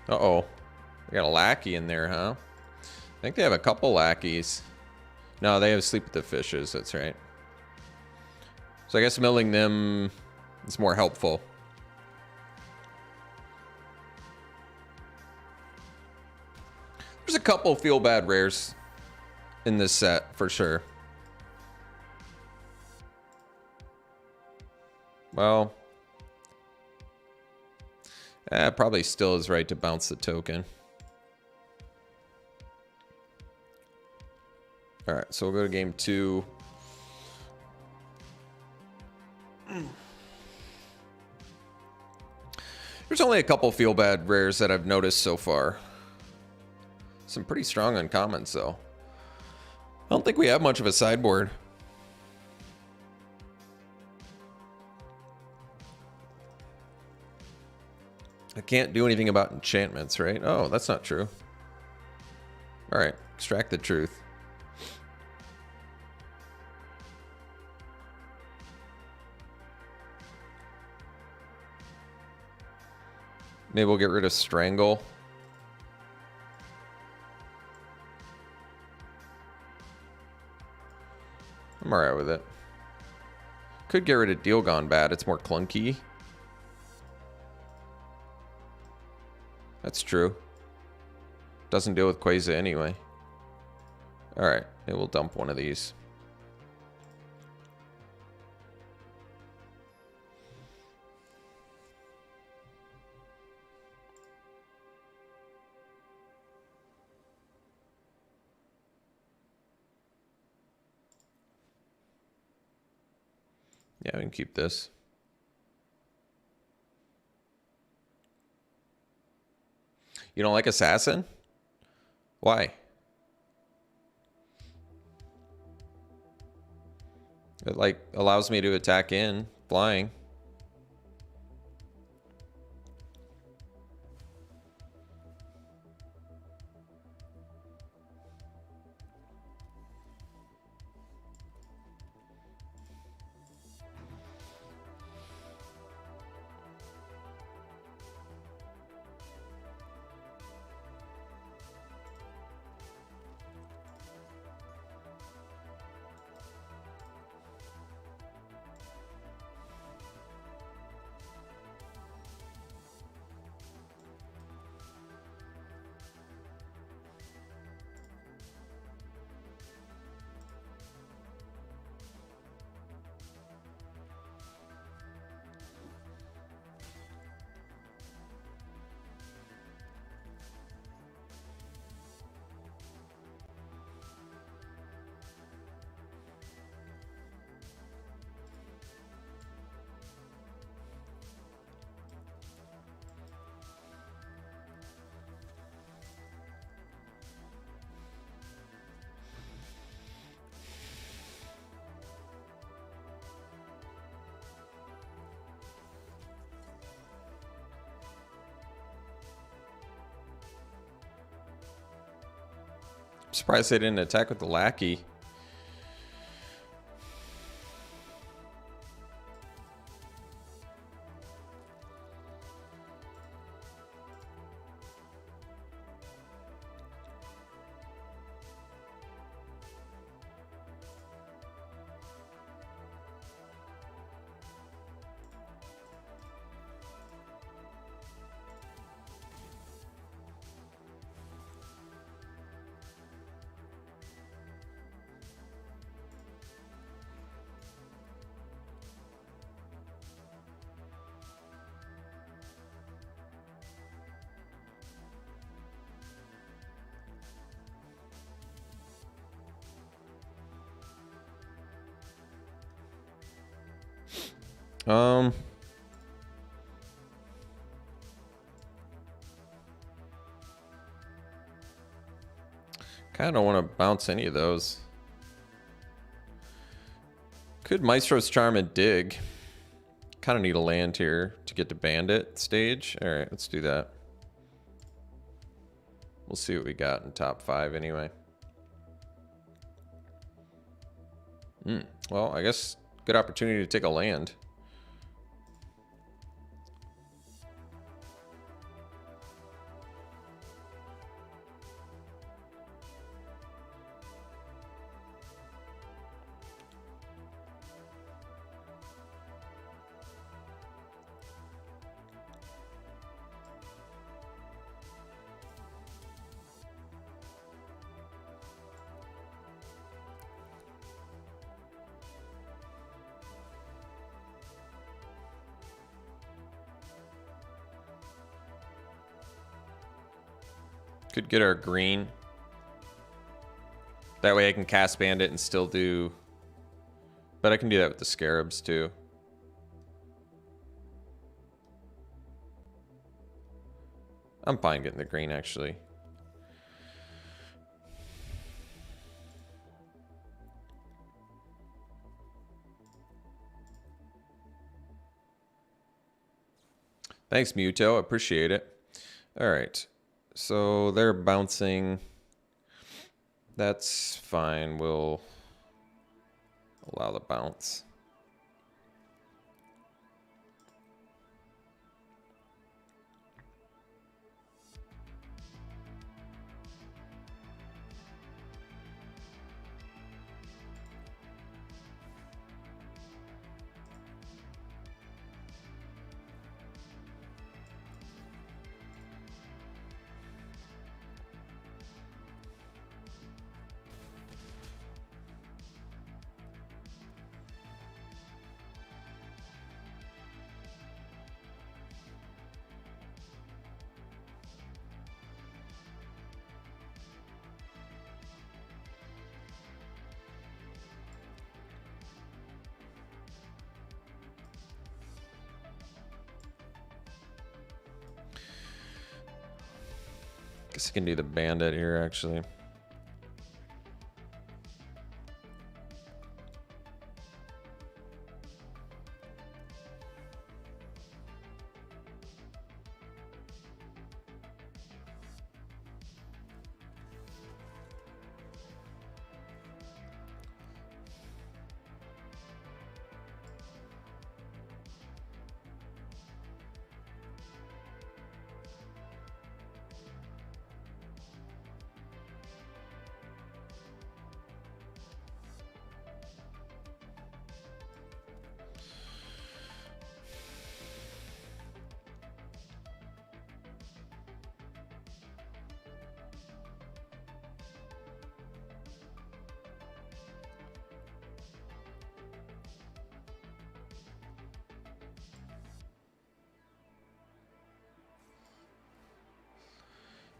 Uh-oh. We got a lackey in there, huh? I think they have a couple lackeys. No, they have Sleep with the Fishes. That's right. So I guess milling them is more helpful. There's a couple feel bad rares in this set for sure. Well, probably still is right to bounce the token. All right, so we'll go to game 2. There's only a couple feel bad rares that I've noticed so far. Some pretty strong uncommons, though. I don't think we have much of a sideboard. I can't do anything about enchantments, right? Oh, that's not true. All right, extract the truth. Maybe we'll get rid of Strangle. I'm alright with it. Could get rid of Deal Gone Bad. It's more clunky. That's true. Doesn't deal with Quasar anyway. Alright, maybe we'll dump one of these. Yeah, we can keep this. You don't like Assassin? Why? It like allows me to attack in flying. I'm surprised they didn't attack with the lackey. Kind of don't want to bounce any of those. Could Maestro's Charm and dig. Kind of need a land here to get to bandit stage. All right, let's do that. We'll see what we got in top 5 anyway. Well, I guess good opportunity to take a land. Could get our green. That way I can cast bandit and still do... But I can do that with the scarabs too. I'm fine getting the green actually. Thanks, Muto. Appreciate it. All right. So they're bouncing. That's fine. We'll allow the bounce. Guess I can do the bandit here, actually.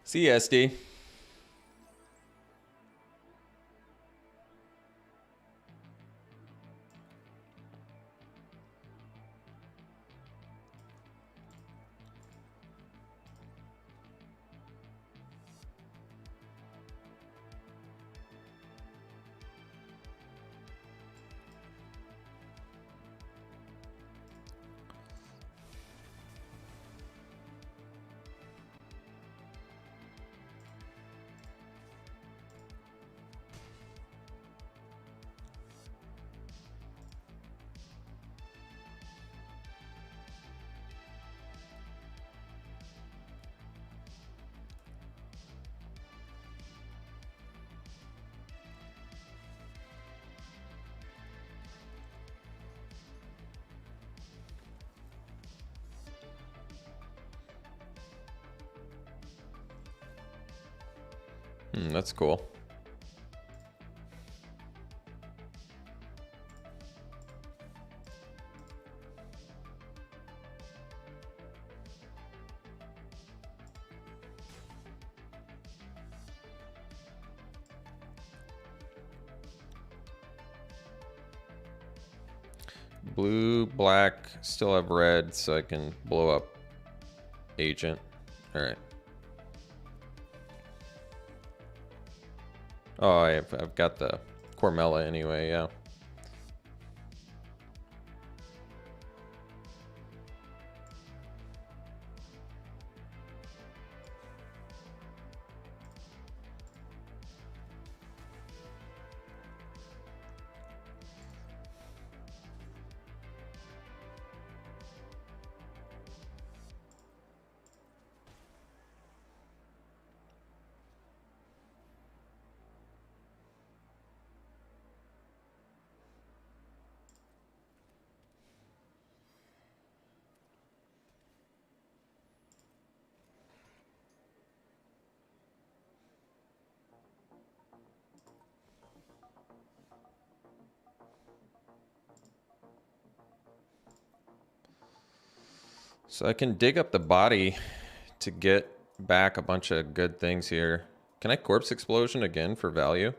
See you, SD. That's cool. Blue, black, still have red, so I can blow up agent. All right. Oh, I've got the Cormella anyway, yeah. So I can dig up the body to get back a bunch of good things here. Can I Corpse Explosion again for value?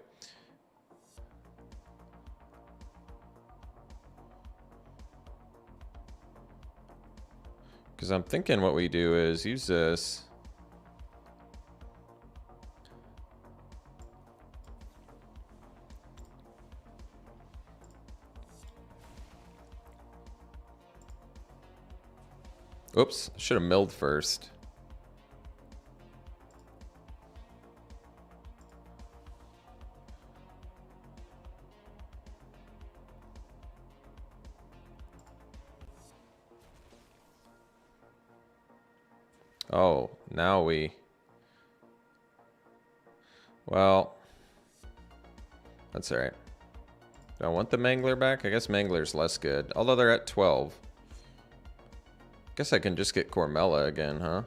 Because I'm thinking what we do is use this. Oops, should have milled first. Oh, now we... Well, that's all right. Do I want the Mangler back? I guess Mangler's less good, although they're at 12. Guess I can just get Cormella again, huh?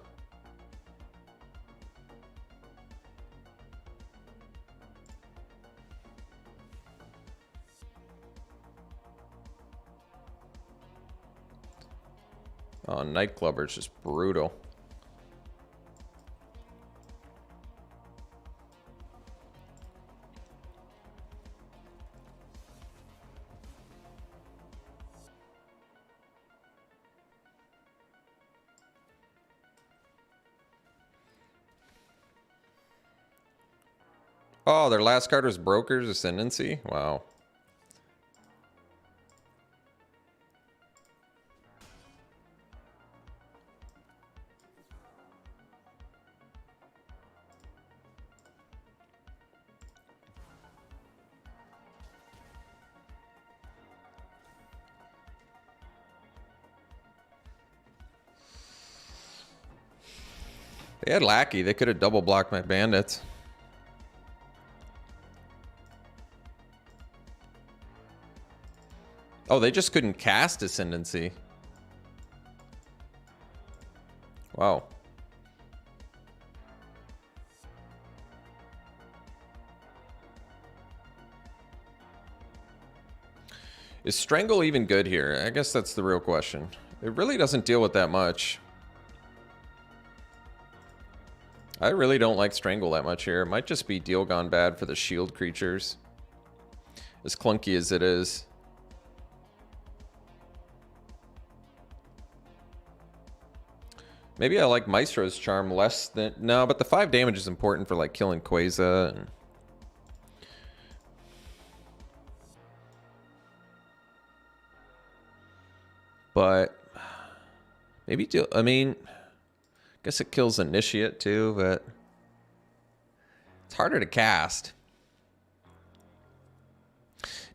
Oh, Nightclubber's just brutal. Oh, their last card was Broker's Ascendancy? Wow. They had Lackey. They could have double blocked my bandits. Oh, they just couldn't cast Ascendancy. Wow. Is Strangle even good here? I guess that's the real question. It really doesn't deal with that much. I really don't like Strangle that much here. It might just be deal gone bad for the shield creatures. As clunky as it is. Maybe I like Maestro's Charm less than... No, but the 5 damage is important for like killing Quasar. And... But... Maybe deal... I mean... I guess it kills Initiate too, but... It's harder to cast.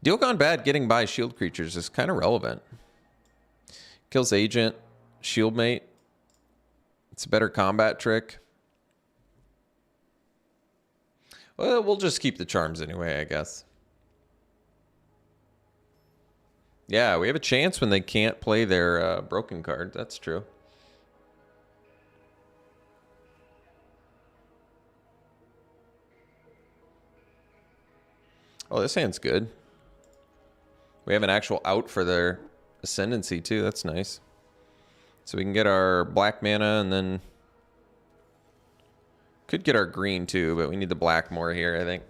Deal gone bad getting by shield creatures is kind of relevant. Kills Agent, Shieldmate. It's a better combat trick. Well, we'll just keep the charms anyway, I guess. Yeah, we have a chance when they can't play their broken card. That's true. Oh, this hand's good. We have an actual out for their Ascendancy, too. That's nice. So we can get our black mana and then... Could get our green, too, but we need the black more here, I think.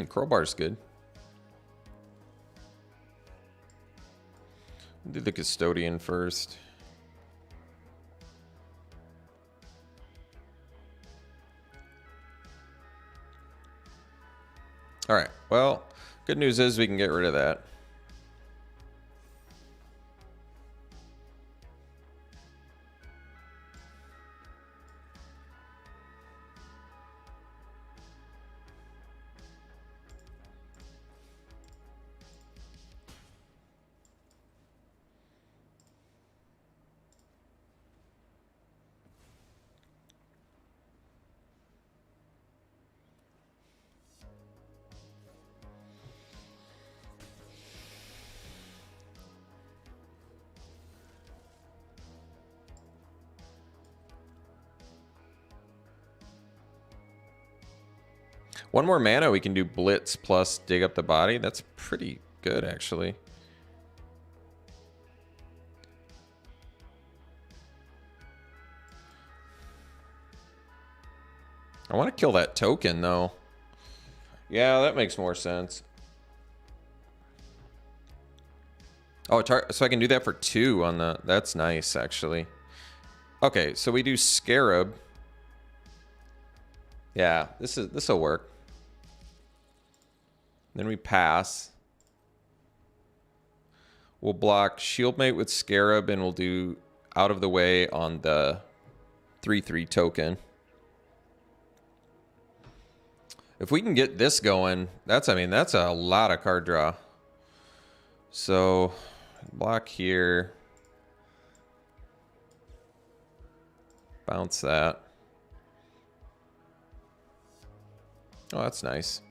Crowbar's good. Do the Custodian first. All right, well, good news is we can get rid of that. 1 more mana, we can do Blitz plus Dig Up the Body. That's pretty good, actually. I want to kill that token, though. Yeah, that makes more sense. Oh, so I can do that for 2 on the... That's nice, actually. Okay, so we do Scarab. Yeah, this'll work. Then we pass. We'll block Shieldmate with Scarab, and we'll do Out of the Way on the 3/3 token. If we can get this going, I mean, that's a lot of card draw. So, block here. Bounce that. Oh, that's nice.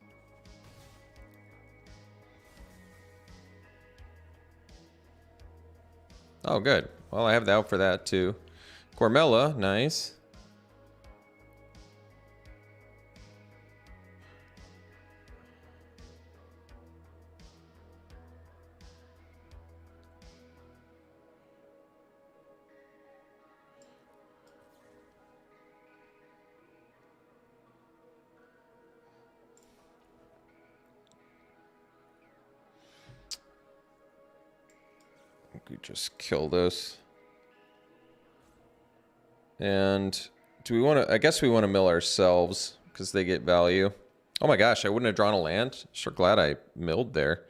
Oh, good. Well, I have the out for that, too. Cormella, nice. We just kill this. And do we want to... I guess we want to mill ourselves because they get value. Oh my gosh, I wouldn't have drawn a land. Sure glad I milled there.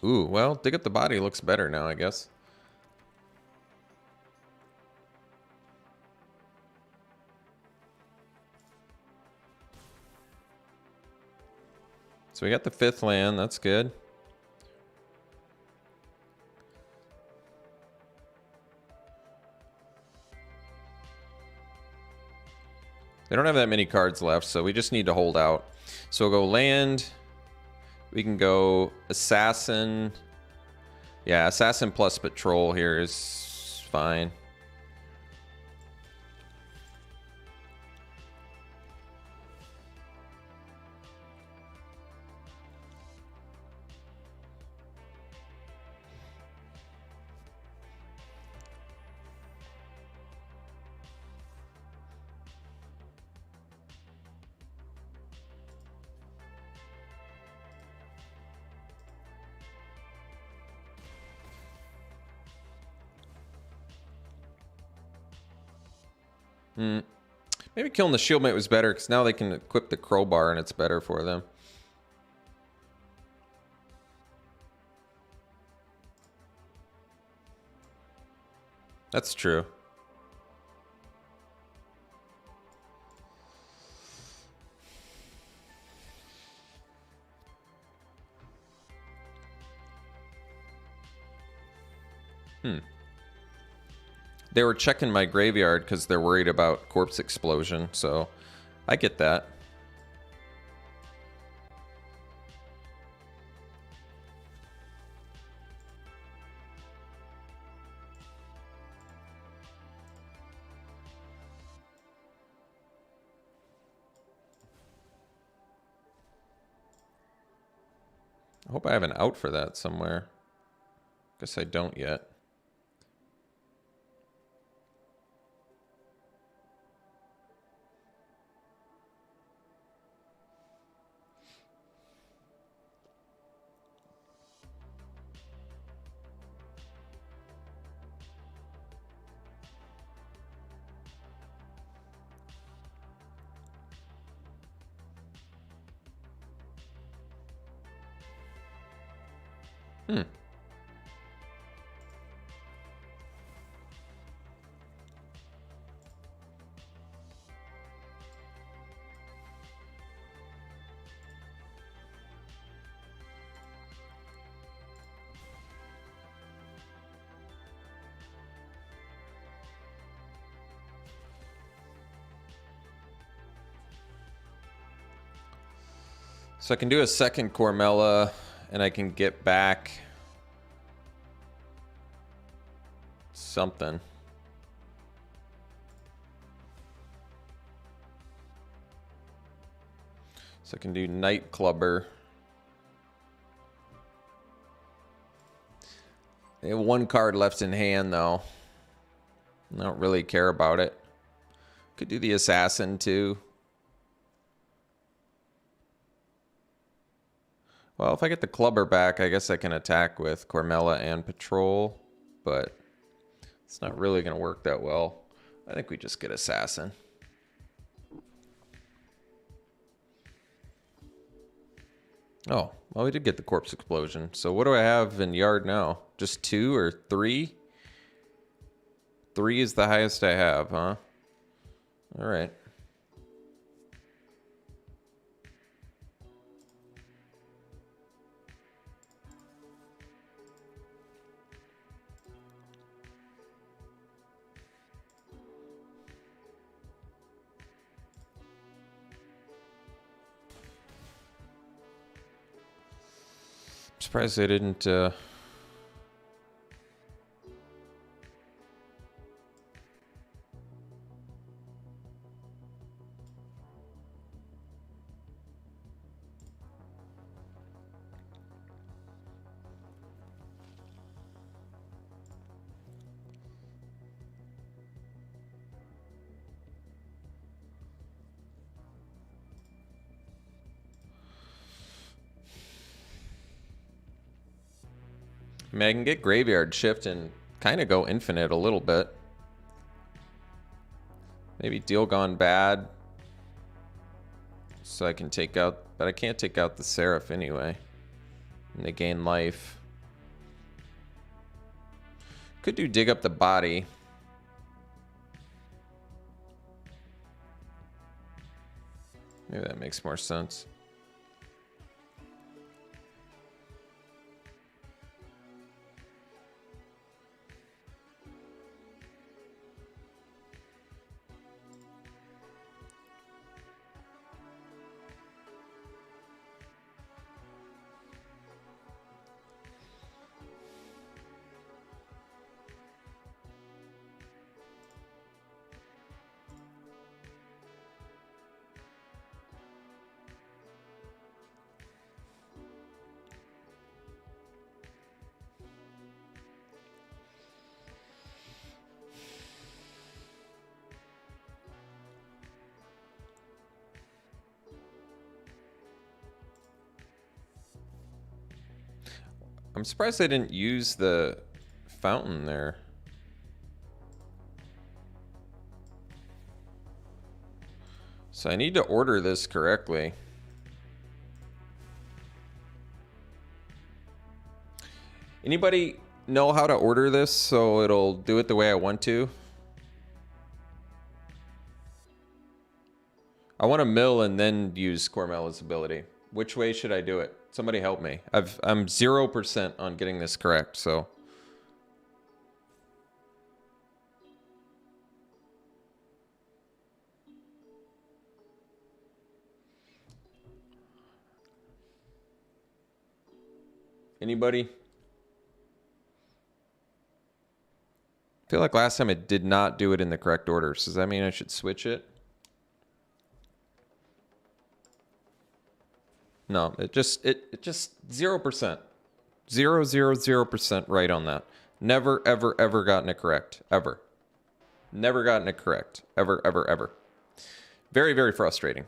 Ooh, well, Dig Up the Body looks better now, I guess. So we got the 5th land, that's good. They don't have that many cards left, so we just need to hold out. So we'll go land. We can go Assassin. Yeah, Assassin plus Patrol here is fine. Maybe killing the Shieldmate was better because now they can equip the Crowbar and it's better for them. That's true. They were checking my graveyard because they're worried about Corpse Explosion, so I get that. I hope I have an out for that somewhere. Guess I don't yet. So I can do a second Cormella, and I can get back something. So I can do Night Clubber. They have one card left in hand, though. I don't really care about it. Could do the Assassin, too. Well, if I get the Clubber back, I guess I can attack with Cormella and Patrol. But it's not really going to work that well. I think we just get Assassin. Oh, well, we did get the Corpse Explosion. So what do I have in Yard now? Just 2 or 3? 3 is the highest I have, huh? All right. Surprised they didn't I mean, I can get Graveyard Shift and kind of go infinite a little bit. Maybe Deal Gone Bad. So I can take out... But I can't take out the Seraph anyway. And they gain life. Could do Dig Up the Body. Maybe that makes more sense. I'm surprised they didn't use the fountain there. So I need to order this correctly. Anybody know how to order this so it'll do it the way I want to? I want to mill and then use Cormella's ability. Which way should I do it? Somebody help me. I'm 0% on getting this correct, so. Anybody? I feel like last time it did not do it in the correct order. So does that mean I should switch it? No, it just 0%. 0% right on that. Never, ever, ever gotten it correct. Ever. Never gotten it correct. Ever, ever, ever. Very, very frustrating.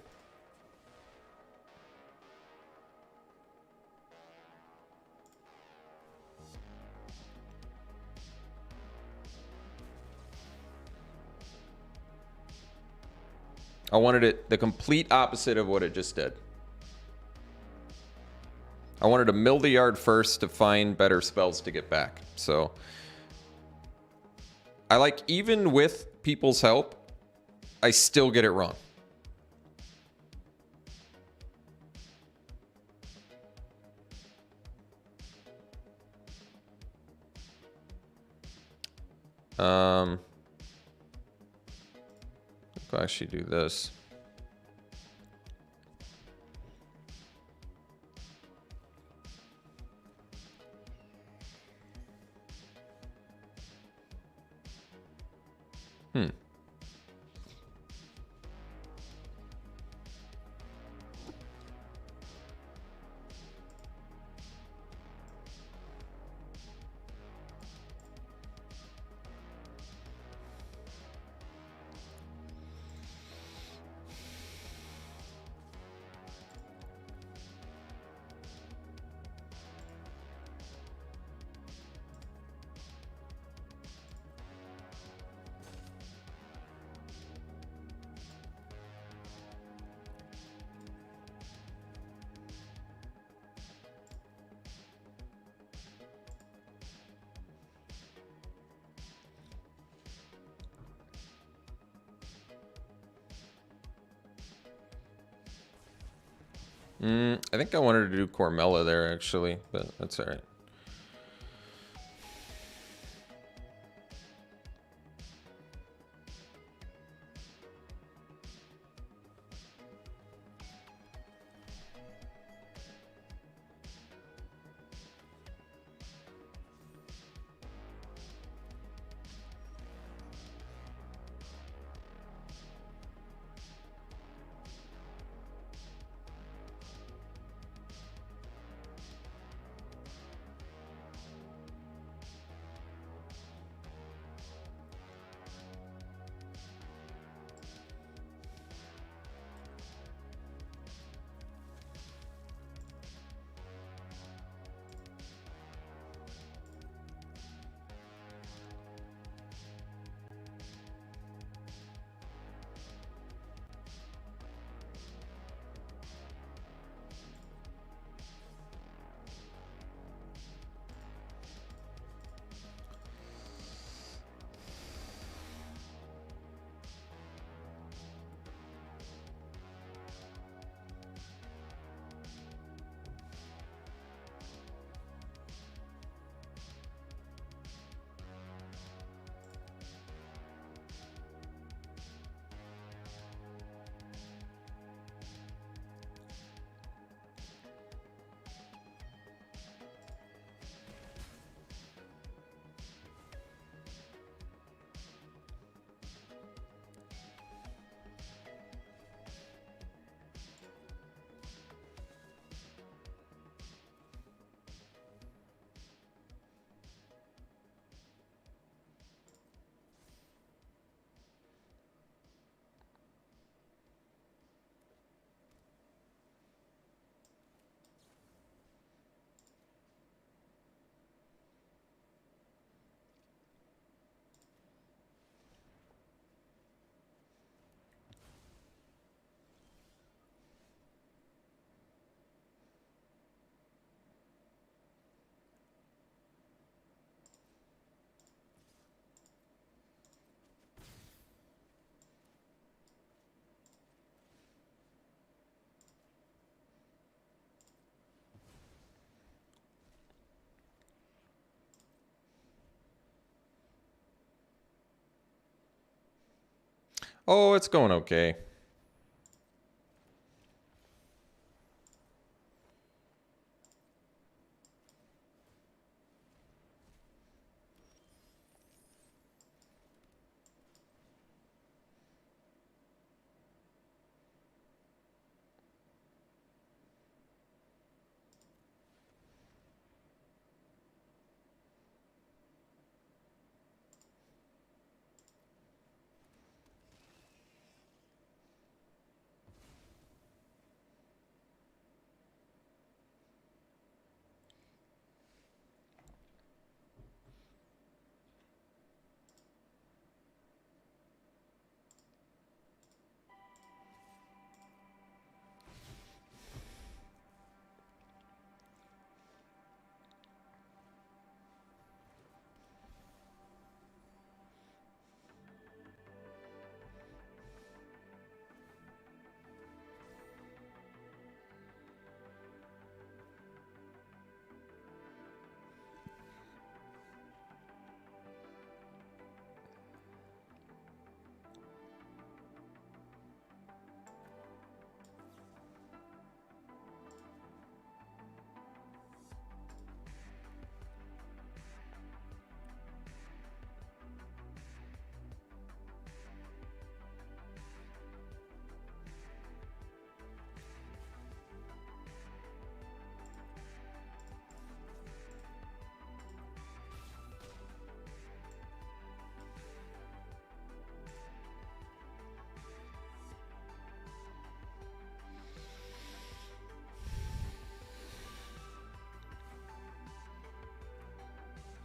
I wanted it the complete opposite of what it just did. I wanted to mill the yard first to find better spells to get back. So I like, even with people's help, I still get it wrong. I'll actually do this. Hmm. I think I wanted to do Cormella there, actually, but that's all right. Oh, it's going okay.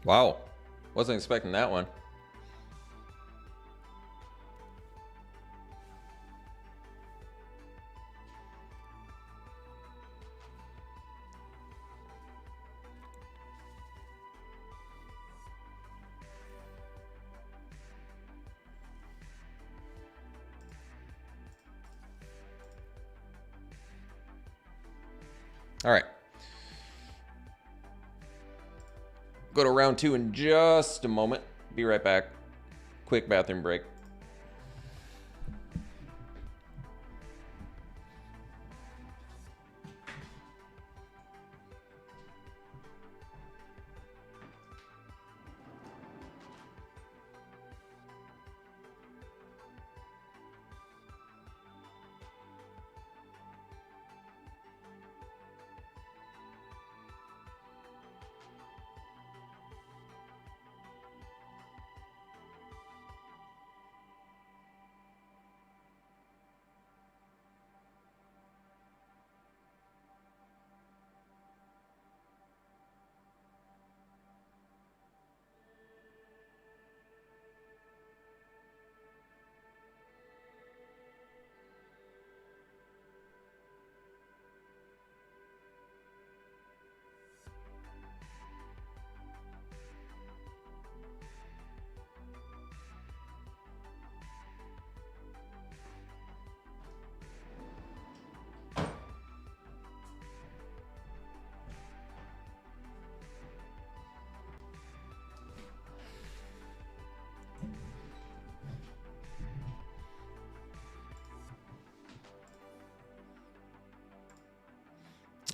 Wow. Wasn't expecting that one. All right. Go to round 2 in just a moment. Be right back. Quick bathroom break.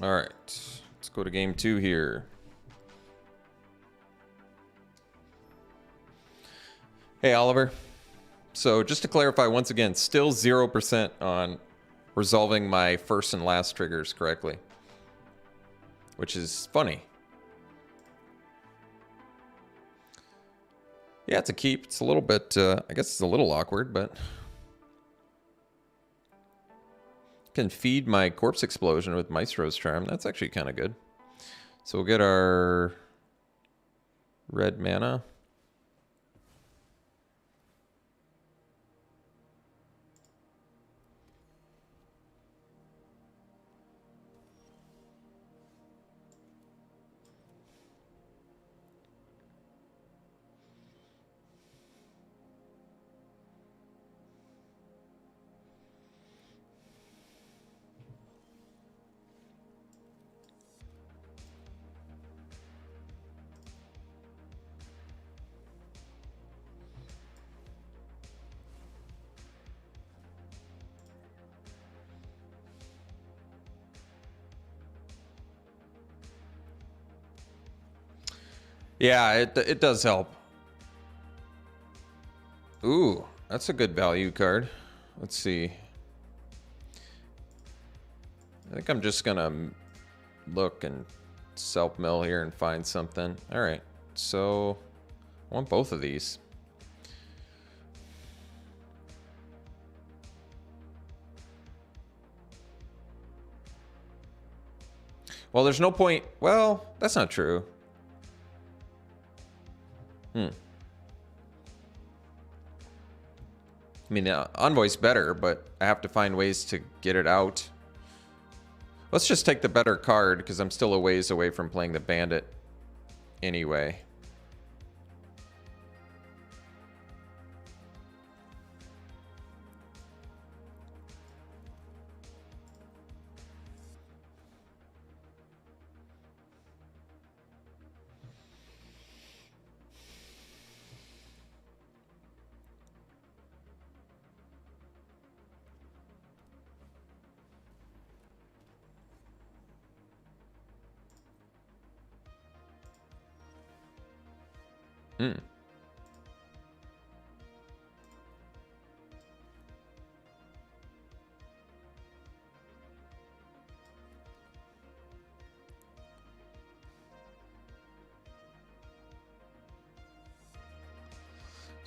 All right, let's go to game 2 here. Hey, Oliver. So just to clarify once again, still 0% on resolving my first and last triggers correctly, which is funny. Yeah, it's a keep. It's a little bit, I guess it's a little awkward, but can feed my Corpse Explosion with Maestro's Charm. That's actually kind of good. So we'll get our red mana. Yeah, it does help. Ooh, that's a good value card. Let's see. I think I'm just gonna look and self-mill here and find something. All right, so I want both of these. Well, there's no point. Well, that's not true. I mean, Envoy's better, but I have to find ways to get it out. Let's just take the better card, because I'm still a ways away from playing the Bandit anyway.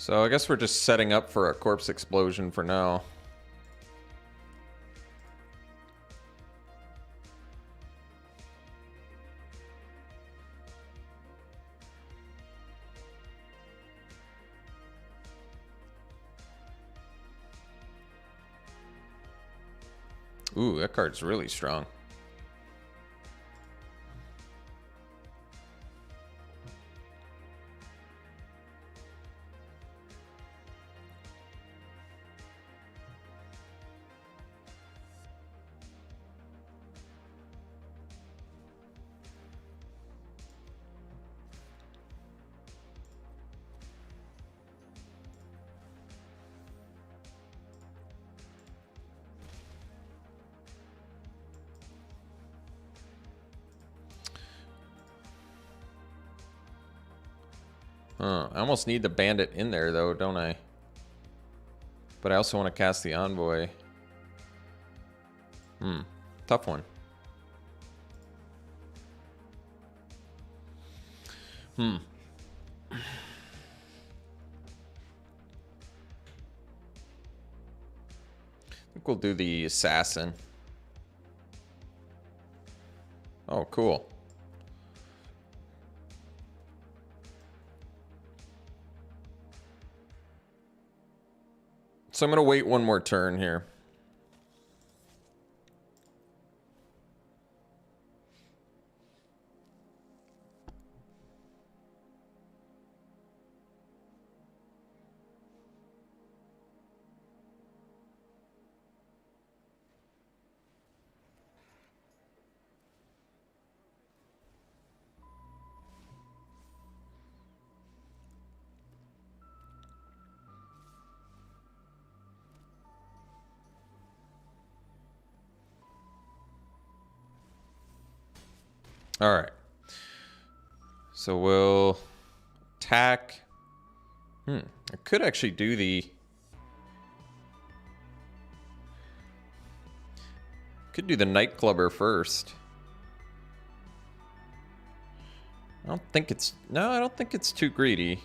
So I guess we're just setting up for a Corpse Explosion for now. Ooh, that card's really strong. I almost need the bandit in there, though, don't I? But I also want to cast the envoy. Tough one. I think we'll do the assassin. Oh, cool. So I'm going to wait one more turn here. All right. So we'll attack. I could actually do the... Could do the Nightclubber first. I don't think it's... No, I don't think it's too greedy.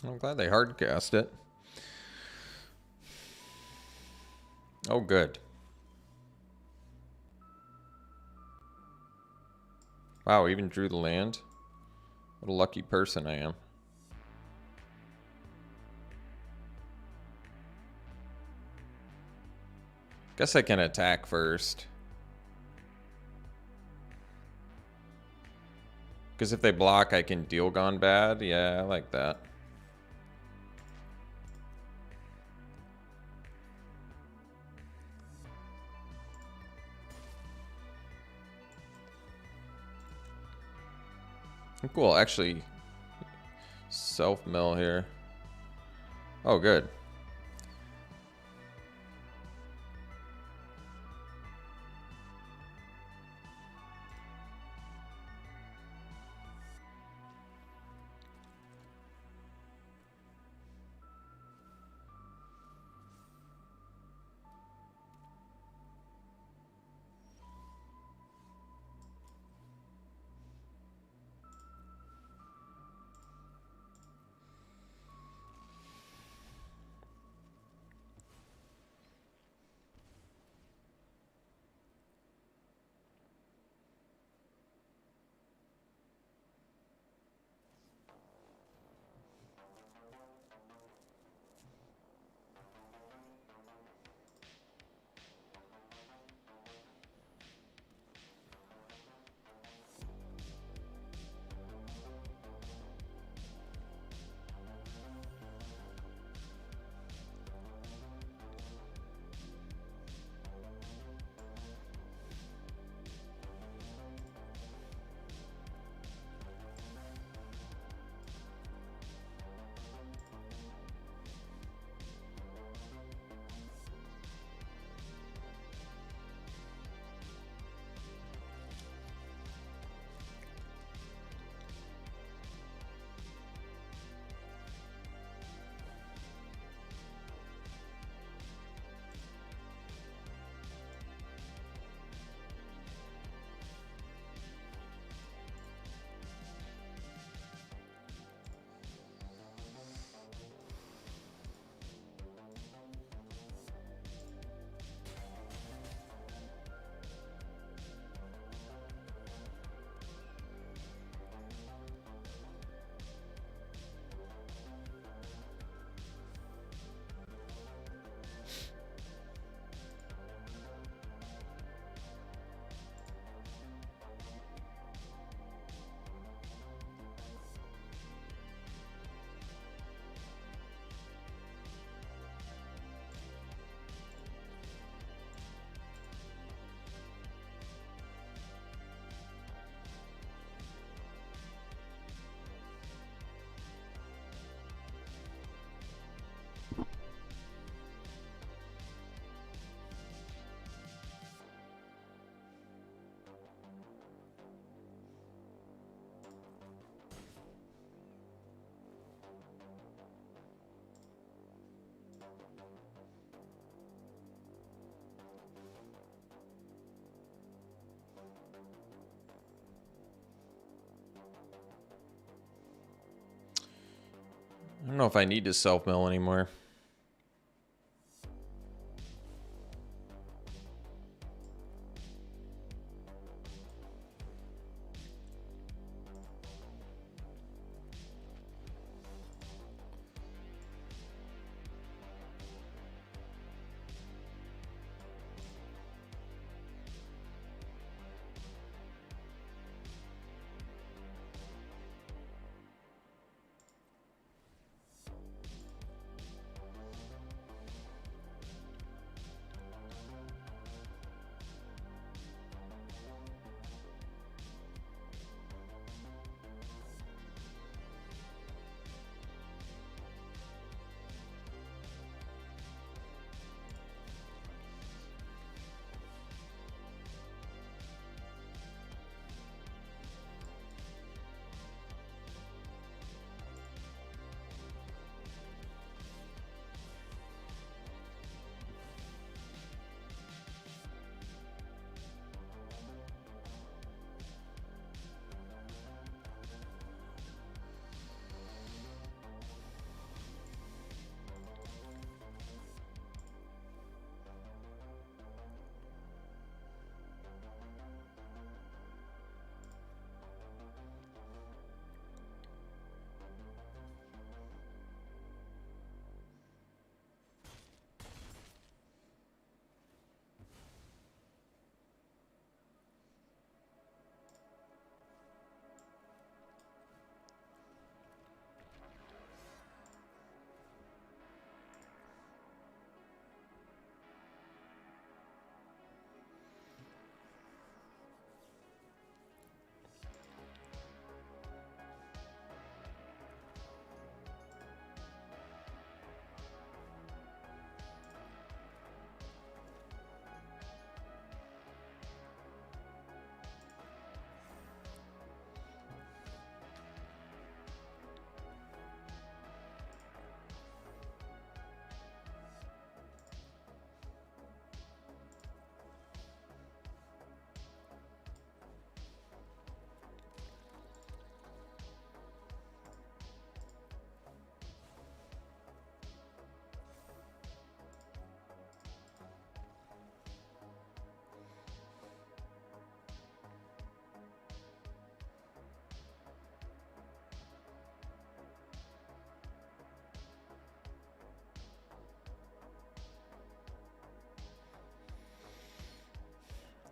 I'm glad they hard cast it. Oh, good. Wow, even drew the land. What a lucky person I am. Guess I can attack first. Because if they block, I can deal Gone Bad. Yeah, I like that. Cool, actually, self-mill here. Oh, good. I don't know if I need to self-mill anymore.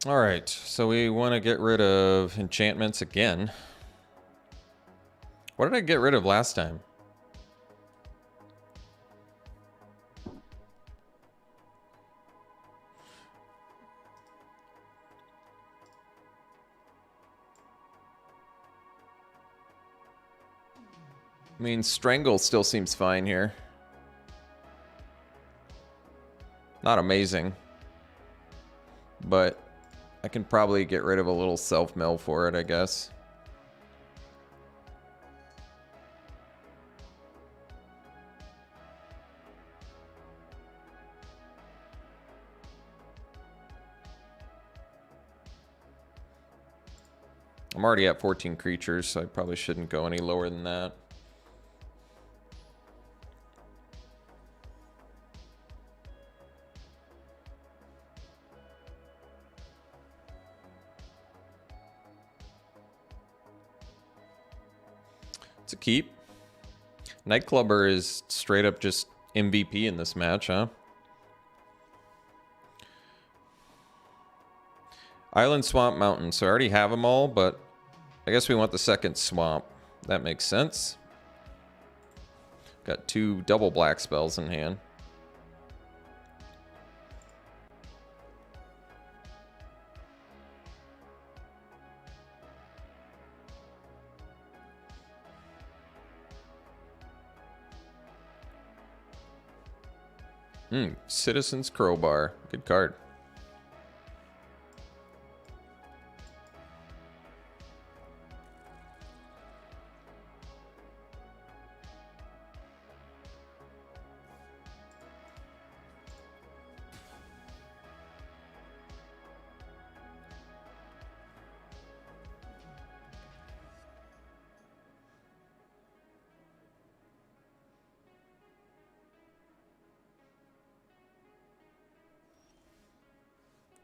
All right, so we want to get rid of enchantments again. What did I get rid of last time? I mean, Strangle still seems fine here. Not amazing. But I can probably get rid of a little self-mill for it, I guess. I'm already at 14 creatures, so I probably shouldn't go any lower than that. It's a keep. Nightclubber is straight up just MVP in this match, huh? Island, Swamp, Mountain. So I already have them all, but I guess we want the second Swamp. That makes sense. Got 2 double black spells in hand. Citizen's Crowbar. Good card.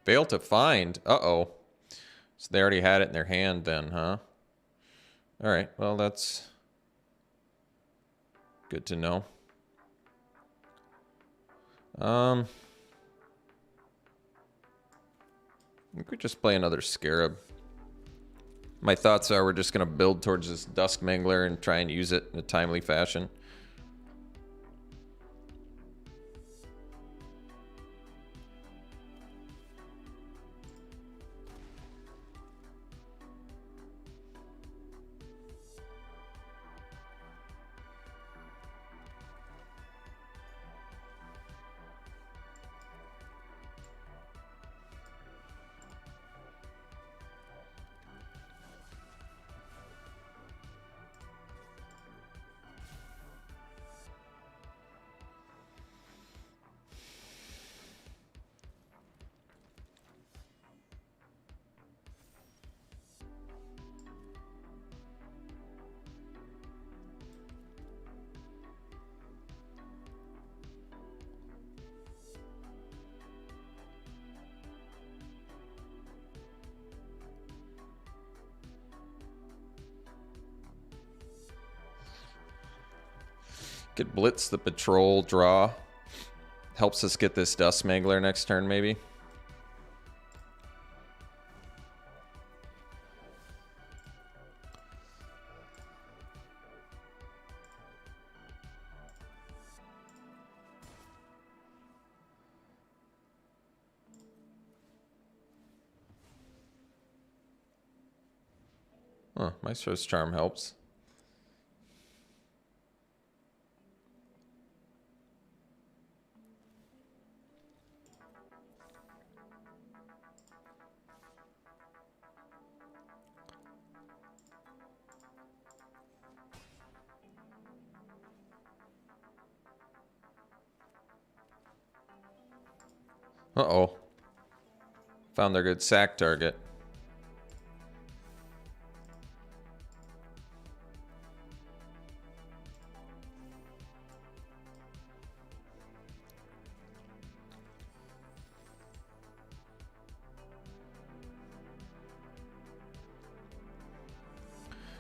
Fail to find. Uh-oh. So they already had it in their hand then, huh? Alright, well that's good to know. I think we just play another Scarab. My thoughts are we're just going to build towards this Dusk Mangler and try and use it in a timely fashion. Could blitz the patrol, draw. Helps us get this Dust Mangler next turn, maybe. Huh, Maestro's Charm helps. Uh-oh. Found their good sack target.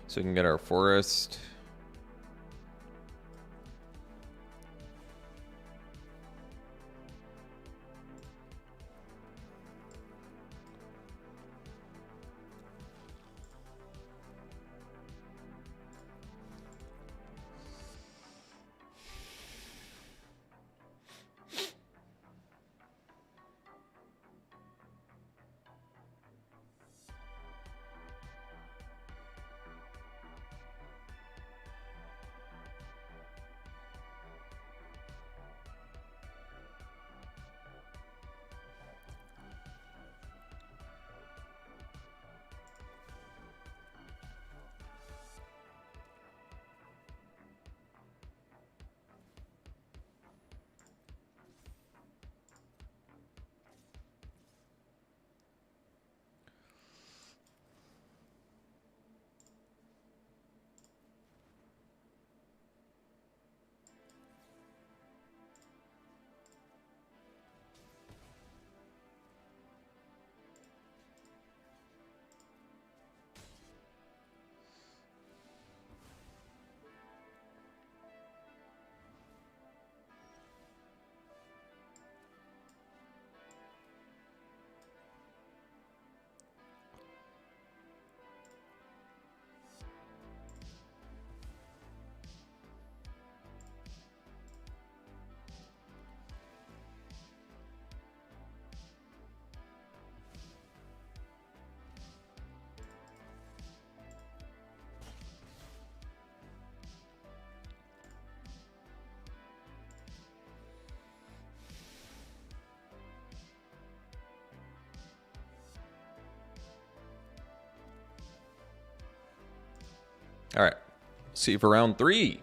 So we can get our forest. All right. See you for round 3.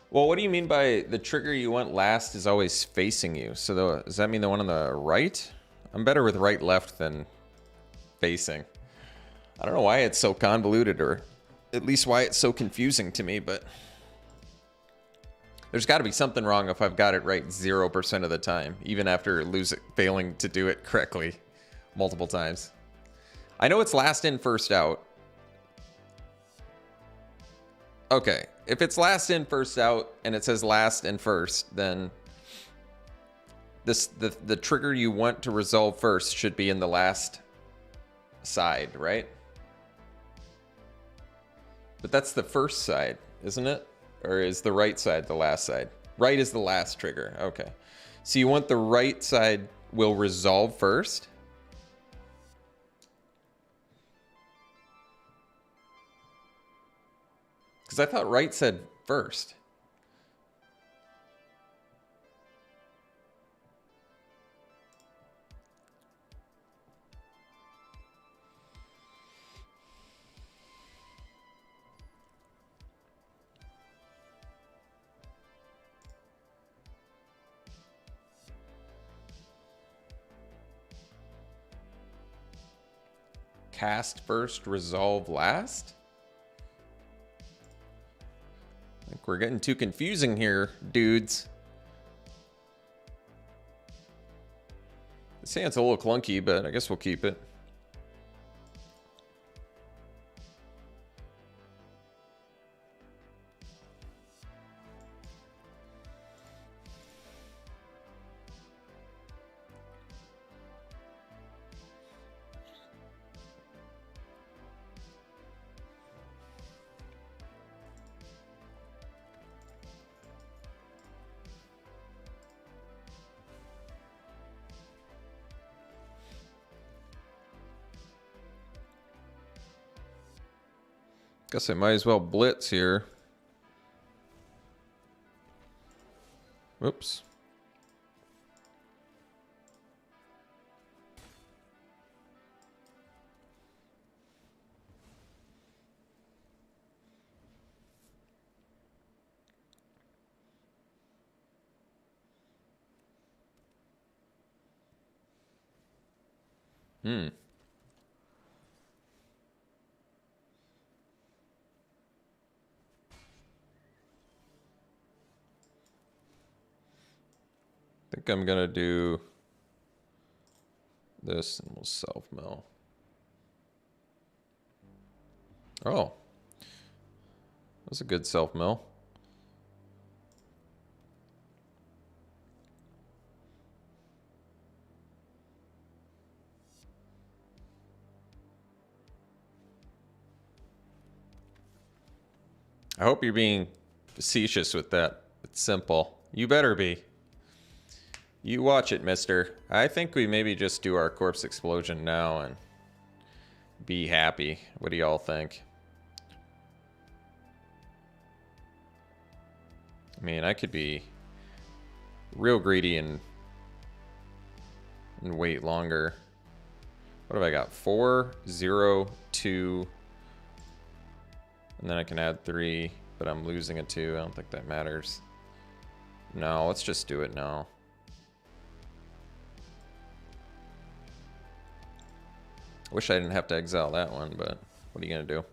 Well, what do you mean by the trigger you want last is always facing you? So does that mean the one on the right? I'm better with right, left than facing. I don't know why it's so convoluted, or at least why it's so confusing to me, but there's got to be something wrong if I've got it right 0% of the time, even after failing to do it correctly multiple times. I know it's last in, first out. Okay, if it's last in, first out, and it says last and first, then the trigger you want to resolve first should be in the last side, right? But that's the first side, isn't it? Or is the right side the last side? Right is the last trigger. Okay. So you want the right side will resolve first? Because I thought right said first. Cast first, resolve last? I think we're getting too confusing here, dudes. This hand's a little clunky, but I guess we'll keep it. Guess I might as well blitz here. Whoops. I think I'm gonna do this and we'll self-mill. Oh. That's a good self-mill. I hope you're being facetious with that. It's simple. You better be. You watch it, mister. I think we maybe just do our corpse explosion now and be happy. What do y'all think? I mean, I could be real greedy and wait longer. What have I got? 4, 0, 2. And then I can add 3, but I'm losing a 2. I don't think that matters. No, let's just do it now. Wish I didn't have to exile that one, but what are you gonna do?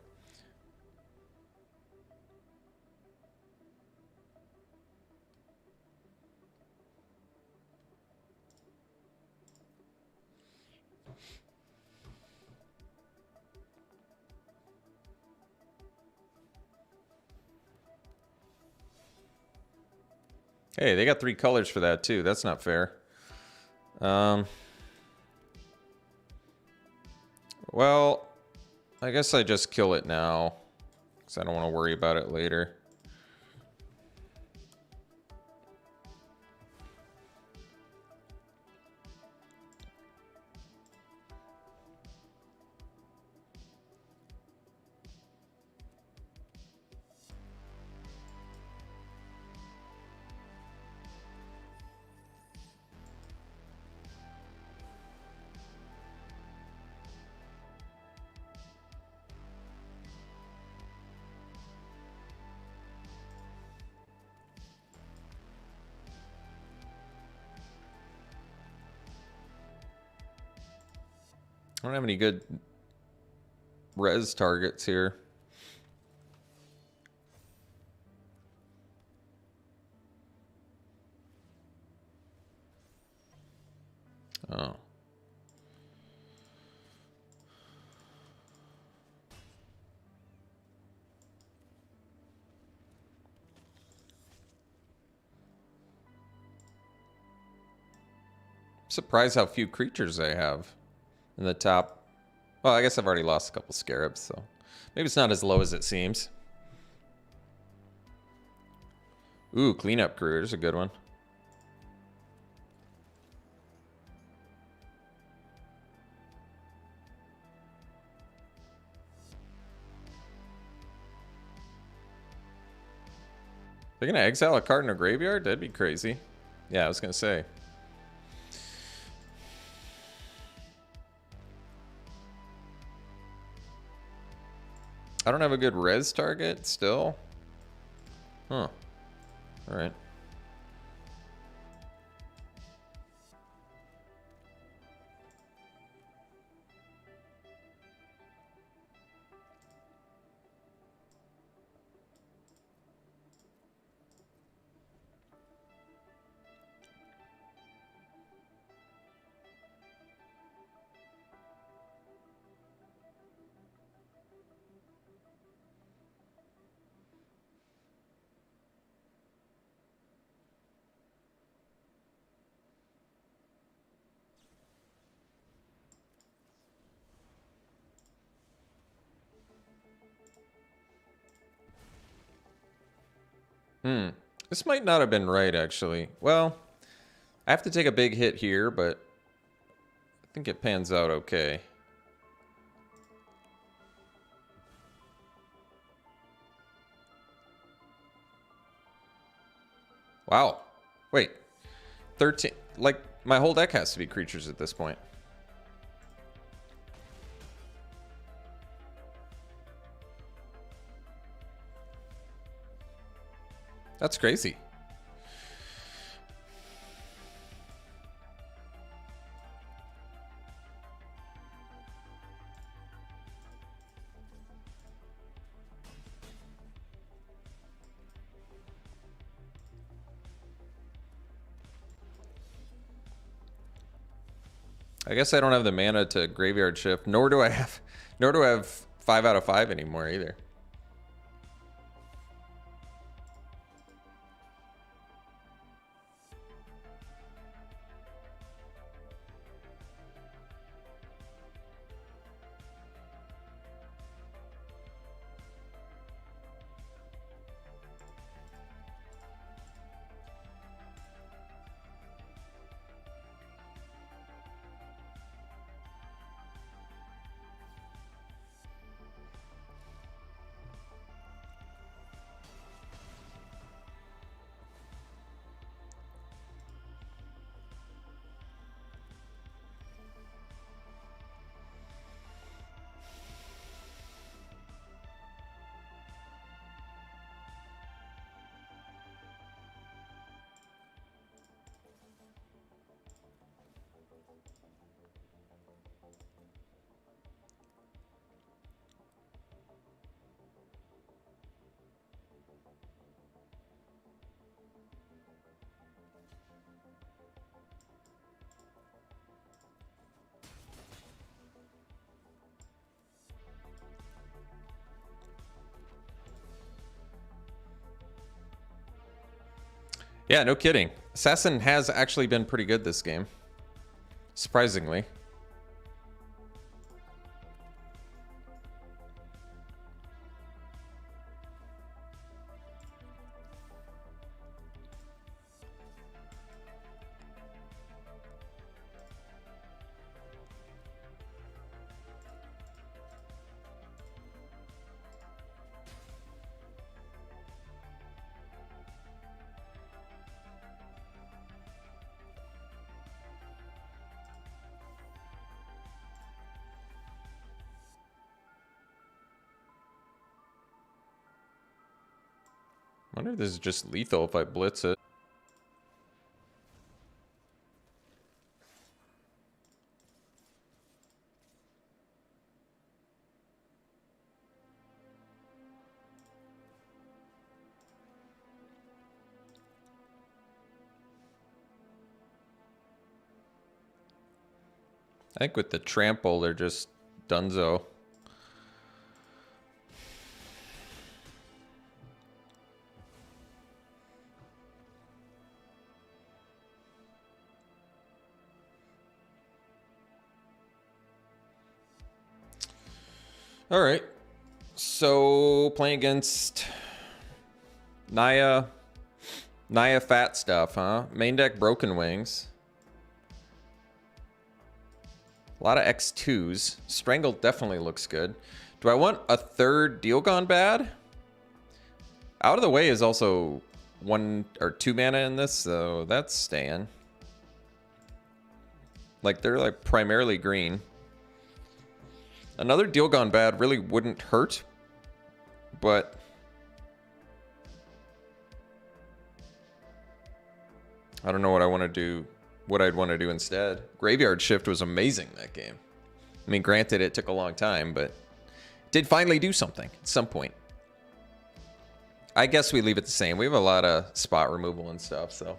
Hey, they got 3 colors for that too. That's not fair. Well, I guess I just kill it now, because I don't want to worry about it later. I don't have any good res targets here. Oh. Surprised how few creatures I have in the top. Well, I guess I've already lost a couple scarabs, so maybe it's not as low as it seems. Ooh, cleanup crew. There's a good one. They're gonna exile a card in a graveyard? That'd be crazy. Yeah, I was gonna say. I don't have a good res target still. Huh. Alright. This might not have been right, actually. Well, I have to take a big hit here, but I think it pans out okay. Wow. Wait. 13. Like, my whole deck has to be creatures at this point. That's crazy. I guess I don't have the mana to graveyard shift, nor do I have 5 out of 5 anymore either. Yeah, no kidding. Assassin has actually been pretty good this game. Surprisingly. I wonder if this is just lethal if I blitz it. I think with the trample, they're just dunzo. All right. So playing against Naya fat stuff, huh? Main deck Broken Wings. A lot of X2s. Strangle definitely looks good. Do I want a third Deal Gone Bad? Out of the Way is also 1 or 2 mana in this, so that's staying. Like, they're like primarily green. Another Deal Gone Bad really wouldn't hurt, but I don't know what I want to do, what I'd want to do instead. Graveyard Shift was amazing that game. I mean, granted, it took a long time, but did finally do something at some point. I guess we leave it the same. We have a lot of spot removal and stuff, so.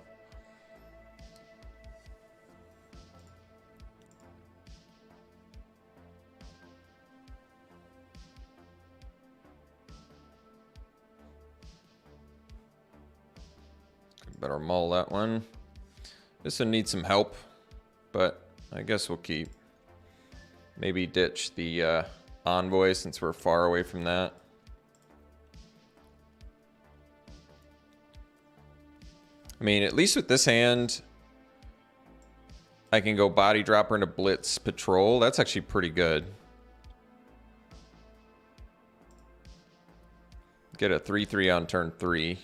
Better mull that one. This one needs some help, but I guess we'll keep. Maybe ditch the Envoy since we're far away from that. I mean, at least with this hand, I can go Body Dropper into Blitz Patrol. That's actually pretty good. Get a 3/3 on turn 3.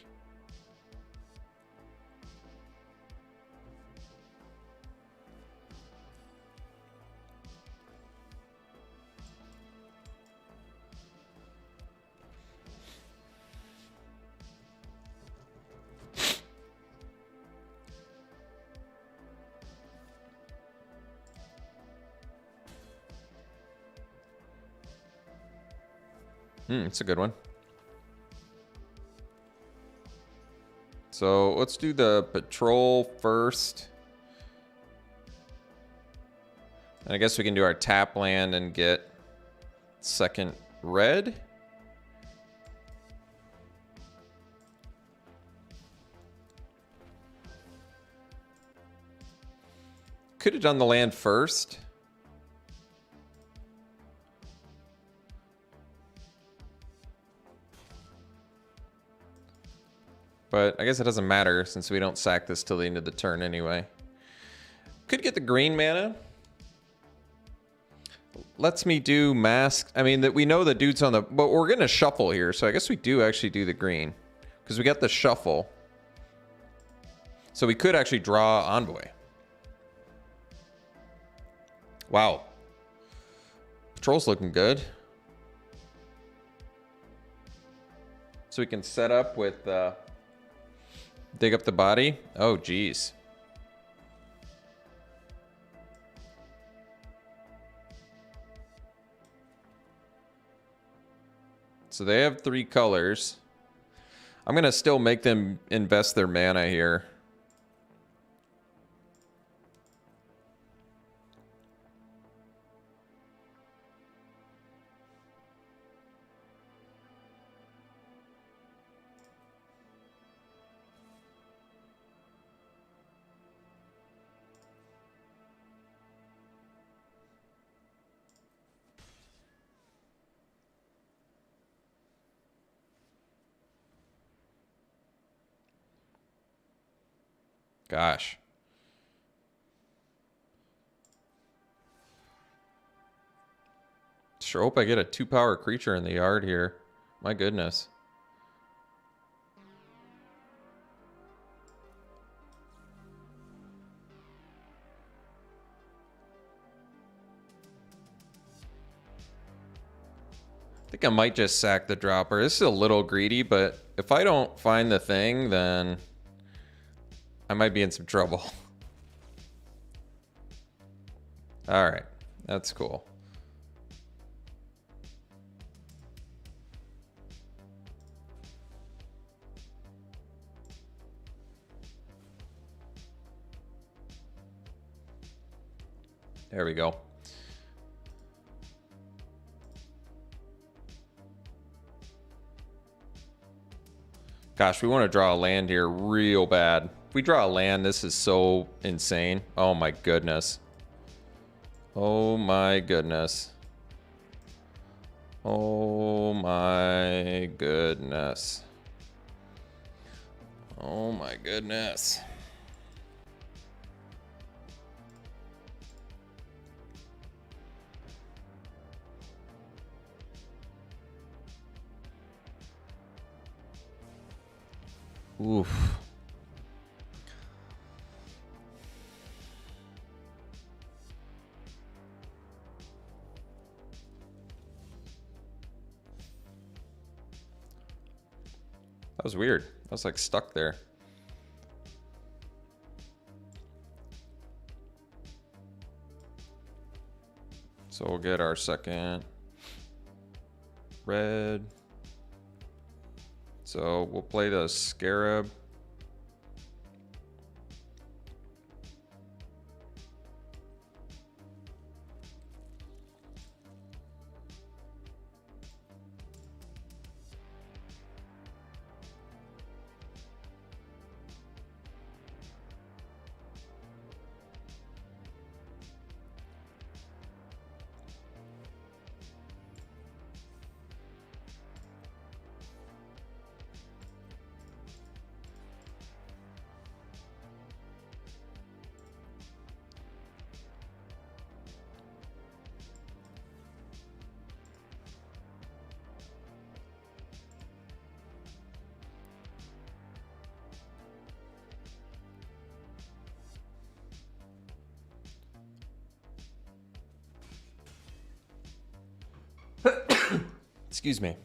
It's a good one. So let's do the patrol first. And I guess we can do our tap land and get second red. Could have done the land first. But I guess it doesn't matter since we don't sack this till the end of the turn anyway. Could get the green mana. Lets me do mask. I mean, that we know the dude's on the... But we're going to shuffle here, so I guess we do actually do the green. Because we got the shuffle. So we could actually draw Envoy. Wow. Patrol's looking good. So we can set up with... dig up the body. Oh, geez. So they have 3 colors. I'm going to still make them invest their mana here. Gosh. Sure hope I get a 2-power creature in the yard here. My goodness. I think I might just sack the dropper. This is a little greedy, but if I don't find the thing, then I might be in some trouble. All right, that's cool. There we go. Gosh, we want to draw a land here real bad. If we draw a land, this is so insane. Oh my goodness. Oh my goodness. Oh my goodness. Oh my goodness. Oof. That was weird. I was like stuck there. So we'll get our second red. So we'll play the Scarab. Excuse me.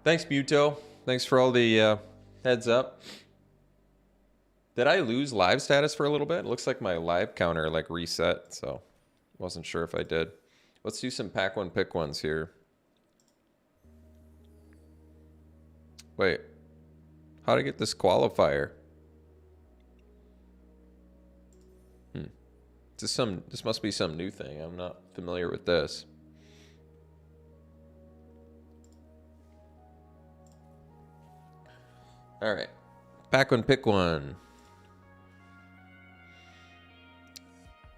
Thanks, Muto. Thanks for all the heads up. Did I lose live status for a little bit? It looks like my live counter like reset, so wasn't sure if I did. Let's do some pack one, pick ones here. Wait, how to get this qualifier? This must be some new thing. I'm not familiar with this. All right, pack one, pick one.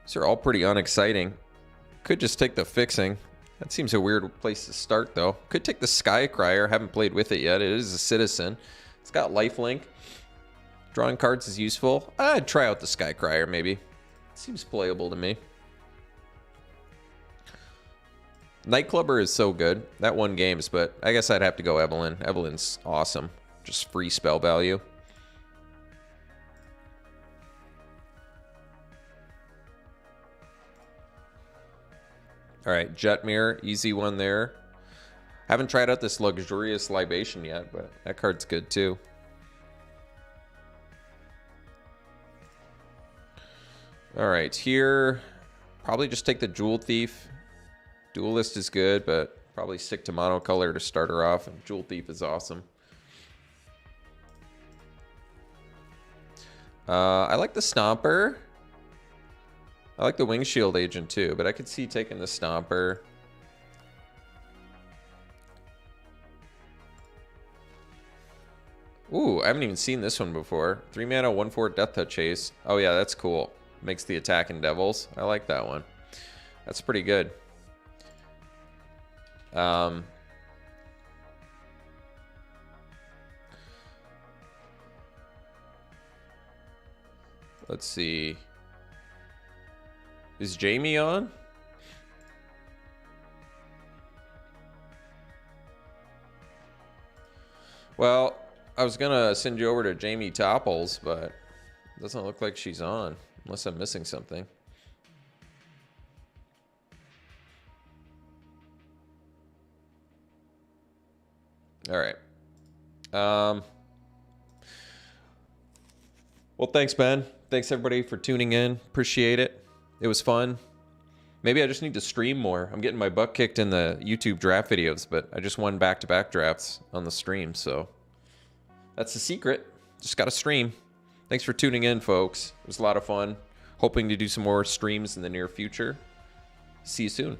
These are all pretty unexciting. Could just take the fixing. That seems a weird place to start, though. Could take the Sky Crier. Haven't played with it yet. It is a citizen. It's got lifelink. Drawing cards is useful. I'd try out the Sky Crier, maybe. Seems playable to me. Nightclubber is so good. That won games, but I guess I'd have to go Evelyn. Evelyn's awesome. Just free spell value. All right, Jetmir, easy one there. Haven't tried out this Luxurious Libation yet, but that card's good too. All right, here, probably just take the Jewel Thief. Duelist is good, but probably stick to monocolor to start her off. And Jewel Thief is awesome. I like the Stomper. I like the Wing Shield Agent too, but I could see taking the Stomper. Ooh, I haven't even seen this one before. 3 mana, 1/4 Death Touch Haste. Oh yeah, that's cool. Makes the attack in Devils. I like that one. That's pretty good. Let's see. Is Jamie on? Well, I was gonna send you over to Jamie Topples, but it doesn't look like she's on, unless I'm missing something. All right. Well, thanks, Ben. Thanks, everybody, for tuning in. Appreciate it. It was fun. Maybe I just need to stream more. I'm getting my butt kicked in the YouTube draft videos, but I just won back-to-back drafts on the stream, so that's the secret. Just got to stream. Thanks for tuning in, folks. It was a lot of fun. Hoping to do some more streams in the near future. See you soon.